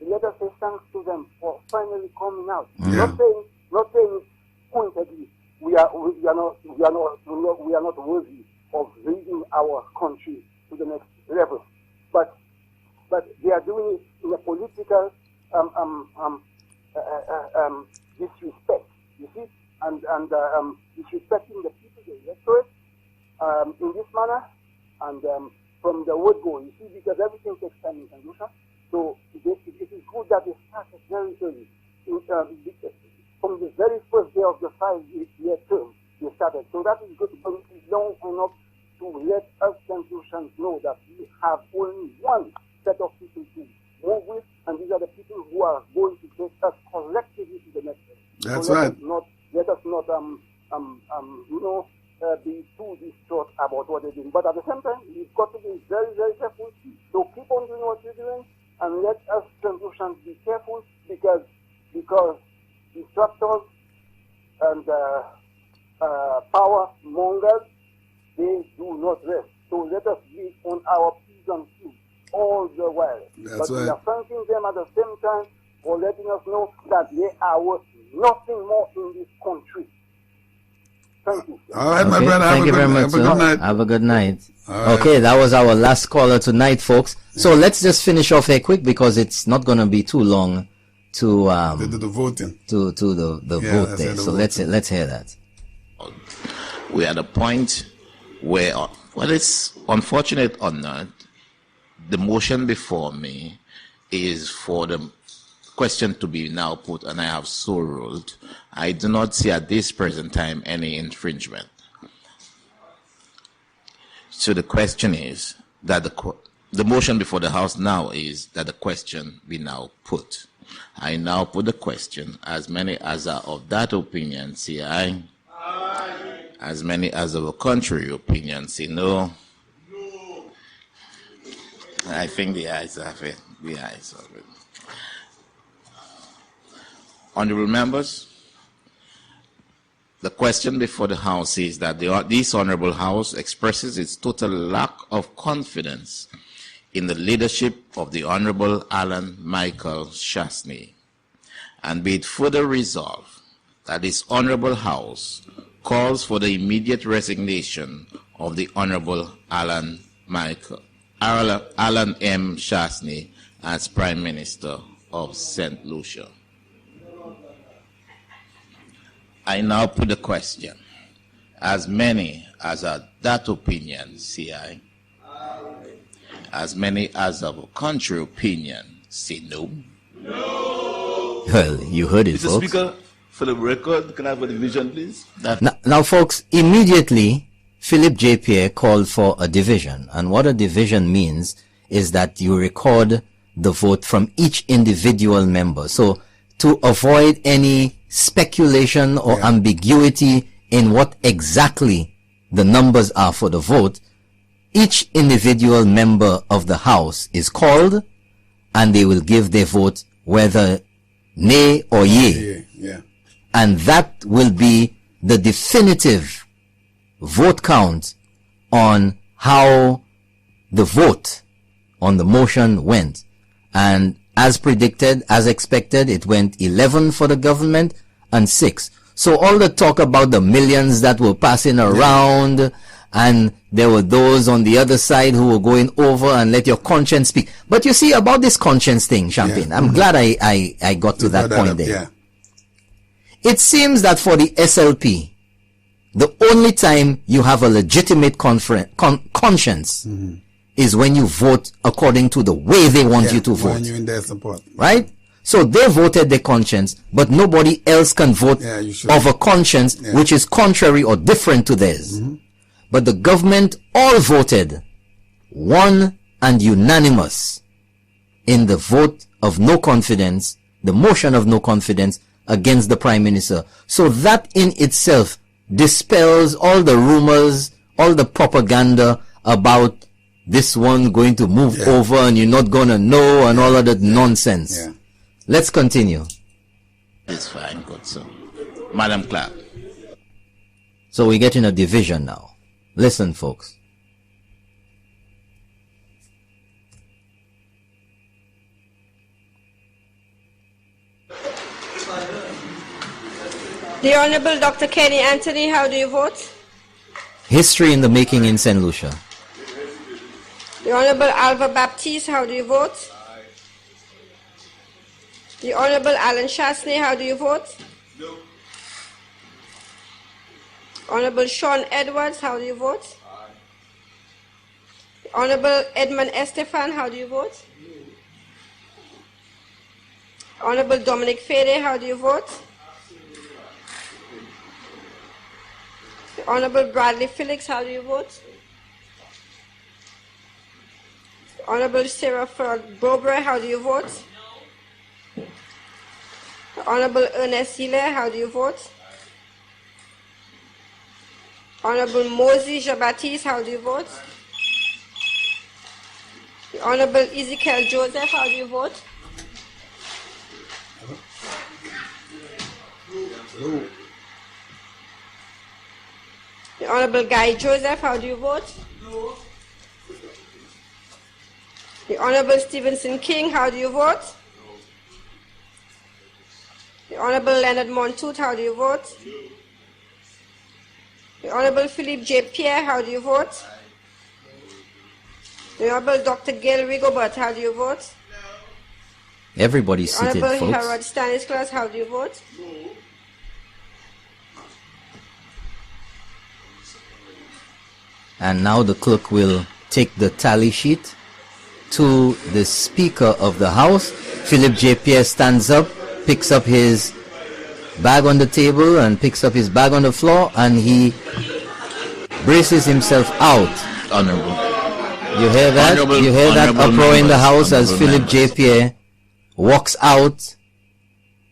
Let us say thanks to them for finally coming out. Not saying pointedly we are not worthy of leading our country to the next level, but they are doing it in a political disrespect. You see, and disrespecting the people, the electorate, in this manner, and from the word go, you see, because everything takes time in St. Lucia. So it is good that they started very early. From the very first day of the 5-year term, they started. So that is good, but it is long enough to let us St. Lucians know that we have only one set of people to move with, and these are the people who are going to take us collectively to the next level. That's so right. Let us not be too distraught about what they're doing. But at the same time, you've got to be very, very careful. So keep on doing what you're doing, and let us Lucians be careful, because instructors and power mongers, they do not rest. So let us be on our P's and Q's all the while. That's but right. we are thanking them at the same time for letting us know that they are worth nothing more in this country. Thank you. All right, my Okay, brother. thank you very much, Have a good sir. night. Have a good night. All right. Okay, that was our last caller tonight, folks. So let's just finish off here quick, because it's not going to be too long to the voting to the Yeah, vote let's there. hear the So let's hear that. We're at a point where, well, it's unfortunate or not, the motion before me is for the question to be now put, and I have so ruled. I do not see at this present time any infringement. So the question is that the motion before the House now is that the question be now put. I now put the question. As many as are of that opinion say aye. Aye. As many as of a contrary opinion say no. No. I think the ayes have it. The ayes have it. Honorable members, the question before the House is that this Honorable House expresses its total lack of confidence in the leadership of the Honorable Alan Michael Shasney, and be it further resolved that this Honorable House calls for the immediate resignation of the Honorable Alan M. Shasney as Prime Minister of St. Lucia. I now put the question. As many as are that opinion say aye. As many as of a contrary opinion say no. No. Well, you heard it, Mr. folks. Speaker, for the record, can I have a division, please? Now, folks, immediately, Philip J. Pierre called for a division. And what a division means is that you record the vote from each individual member. So, to avoid any speculation or ambiguity in what exactly the numbers are for the vote, each individual member of the House is called, and they will give their vote whether nay or yea. Yeah. And that will be the definitive vote count on how the vote on the motion went. And as predicted, as expected, it went 11 for the government and 6. So all the talk about the millions that were passing around, and there were those on the other side who were going over, and let your conscience speak. But you see, about this conscience thing, Champagne, I'm glad I got to that point there. Yeah. It seems that for the SLP, the only time you have a legitimate conscience is when you vote according to the way they want you to vote. When you're in their support. Right? So they voted their conscience, but nobody else can vote of a conscience which is contrary or different to theirs. But the government all voted one and unanimous in the vote of no confidence, the motion of no confidence against the Prime Minister. So that in itself dispels all the rumors, all the propaganda about this one going to move over and you're not going to know and all of that nonsense. Let's continue. It's fine, good sir. Madam Clerk. So we're getting a division now. Listen, folks. The Honorable Dr. Kenny Anthony, how do you vote? History in the making in St. Lucia. The Honorable Alva Baptiste, how do you vote? The Honorable Alan Shasney, how do you vote? No. Honorable Sean Edwards, how do you vote? Aye. The Honorable Edmund Estefan, how do you vote? No. Honorable Dominic Fede, how do you vote? The Honorable Bradley Felix, how do you vote? The Honorable Sarah Bobray, how do you vote? No. The Honorable Ernest Hiller, how do you vote? Honorable Moses Jean-Baptiste, how do you vote? The Honorable Ezekiel Joseph, how do you vote? The Honorable Guy Joseph, how do you vote? No. The Honorable Stevenson King, how do you vote? No. The Honorable Leonard Montoute, how do you vote? No. The Honorable Philippe J. Pierre, how do you vote? The Honorable Dr. Gail Rigobert, how do you vote? Everybody's The seated, Honorable folks. Harold Stanislas, how do you vote? And now the clerk will take the tally sheet to the Speaker of the House. Philip J. Pierre stands up, picks up his bag on the table and picks up his bag on the floor, and he braces himself out. Honorable. You hear that? You hear that uproar in the House as Philip J. Pierre walks out.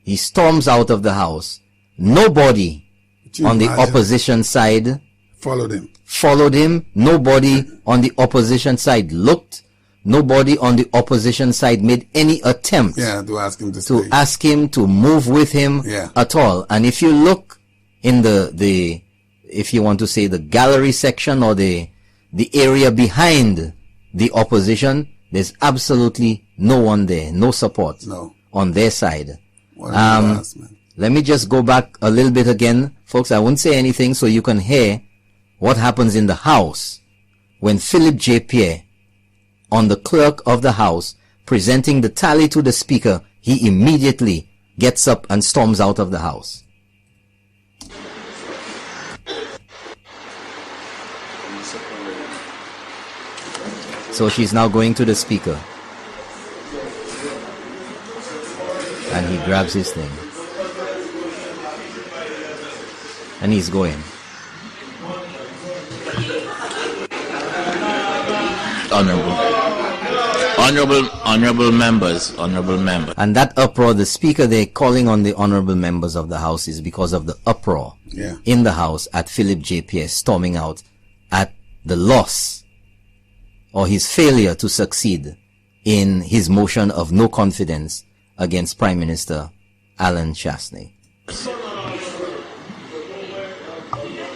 He storms out of the House. Nobody on the opposition side followed him. Nobody on the opposition side looked. Nobody on the opposition side made any attempt to ask him to move with him at all. And if you look in the if you want to say the gallery section or the area behind the opposition, there's absolutely no one there, no support on their side. Let me just go back a little bit again, folks. I won't say anything so you can hear what happens in the House when Philip J. Pierre, on the clerk of the House, presenting the tally to the Speaker, he immediately gets up and storms out of the House. So she's now going to the Speaker. And he grabs his thing. And he's going. Honorable members. And that uproar, the Speaker, they're calling on the honorable members of the House is because of the uproar in the House at Philip J. Pierre storming out at the loss or his failure to succeed in his motion of no confidence against Prime Minister Alan Chasney.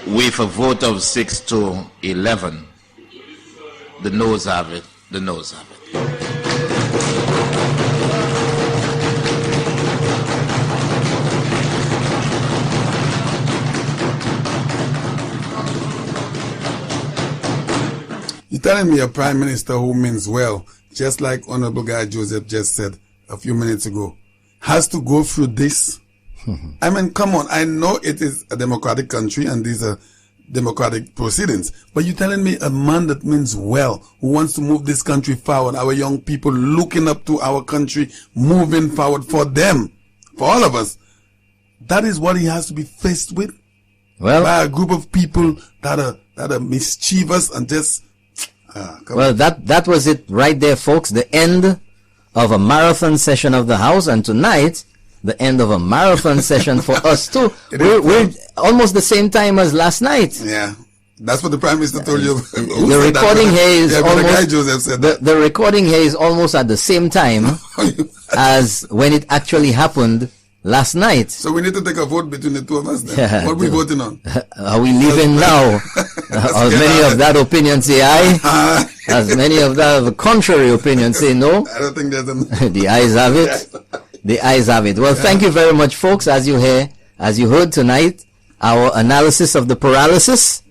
With a vote of 6-11, the noes have it. The noes have it. You're telling me a prime minister who means well, just like Honorable Guy Joseph just said a few minutes ago, has to go through this? I mean, come on. I know it is a democratic country and these are democratic proceedings, but you're telling me a man that means well, who wants to move this country forward, our young people looking up to our country, moving forward for them, for all of us, that is what he has to be faced with? Well, by a group of people that are mischievous and just that was it right there, folks. The end of a marathon session of the House, and tonight the end of a marathon session for us too. We're almost the same time as last night. Yeah, that's what the Prime Minister told you. The recording here is almost. Joseph said the recording here is almost at the same time as when it actually happened last night. So we need to take a vote between the two of us then. What are we voting on? Are we leaving now? As many of that opinion say aye. As many of that of the contrary opinion say no. I don't think there's the ayes have it. The ayes have it. Well, thank you very much, folks. As you heard tonight, our analysis of the paralysis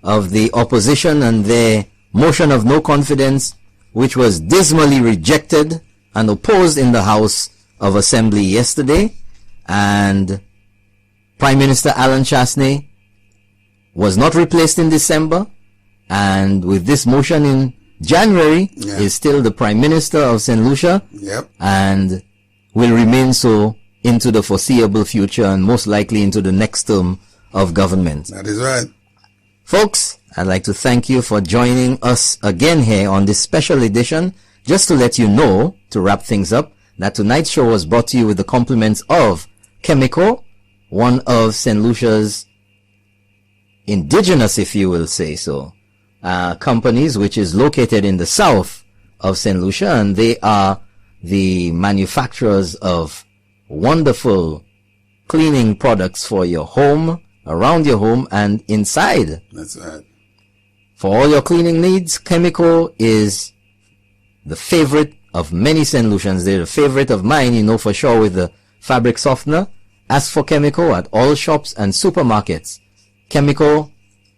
of the opposition and their motion of no confidence, which was dismally rejected and opposed in the House of Assembly yesterday. And Prime Minister Alan Chasney was not replaced in December, and with this motion in January is still the Prime Minister of St. Lucia, and will remain so into the foreseeable future and most likely into the next term of government. That is right. Folks, I'd like to thank you for joining us again here on this special edition. Just to let you know, to wrap things up, that tonight's show was brought to you with the compliments of Chemical, one of St. Lucia's indigenous, if you will say so, companies which is located in the south of St. Lucia, and they are the manufacturers of wonderful cleaning products for your home, around your home, and inside. That's right. For all your cleaning needs, Chemical is the favorite of many St. Lucians. They're the favorite of mine, you know for sure, with the fabric softener. Ask for Chemical at all shops and supermarkets. Chemical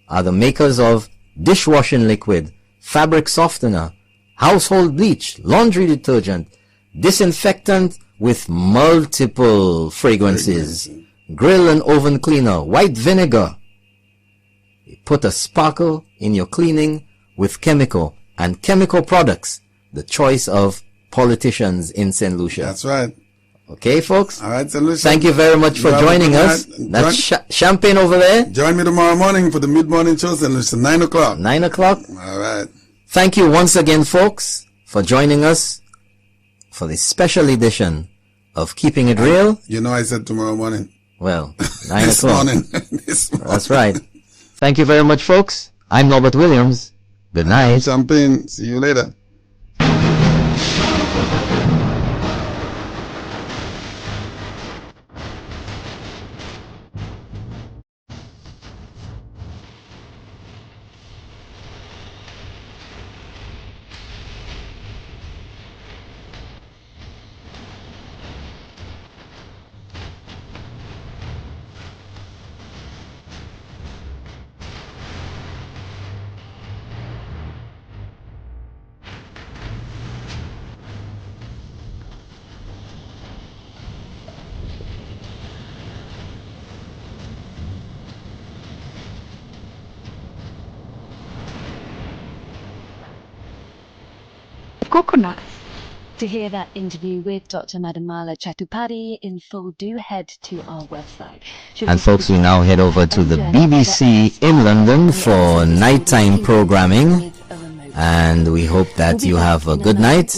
are the makers of dishwashing liquid, fabric softener, household bleach, laundry detergent, disinfectant with multiple fragrances, grill and oven cleaner, white vinegar. Put a sparkle in your cleaning with Chemical, and Chemical products, the choice of politicians in St. Lucia. That's right. Okay, folks? All right, St. Lucia. Thank you very much for joining us. That's champagne over there. Join me tomorrow morning for the mid-morning show, St. Lucia, 9 o'clock. 9 o'clock. All right. Thank you once again, folks, for joining us for this special edition of Keeping It Real. You know I said tomorrow morning. Well, 9 This o'clock. morning. This morning. That's right. Thank you very much, folks. I'm Norbert Williams. Good night. Champagne. See you later. Coconut. To hear that interview with Dr. Madamala Chattopadhyay in full, do head to our website. And folks, we now head over to the BBC in London for nighttime programming. And we hope that you have a good night.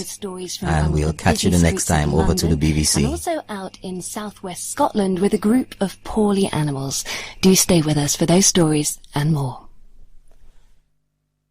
And we'll catch you the next time over to the BBC. And also out in southwest Scotland with a group of poorly animals. Do stay with us for those stories and more.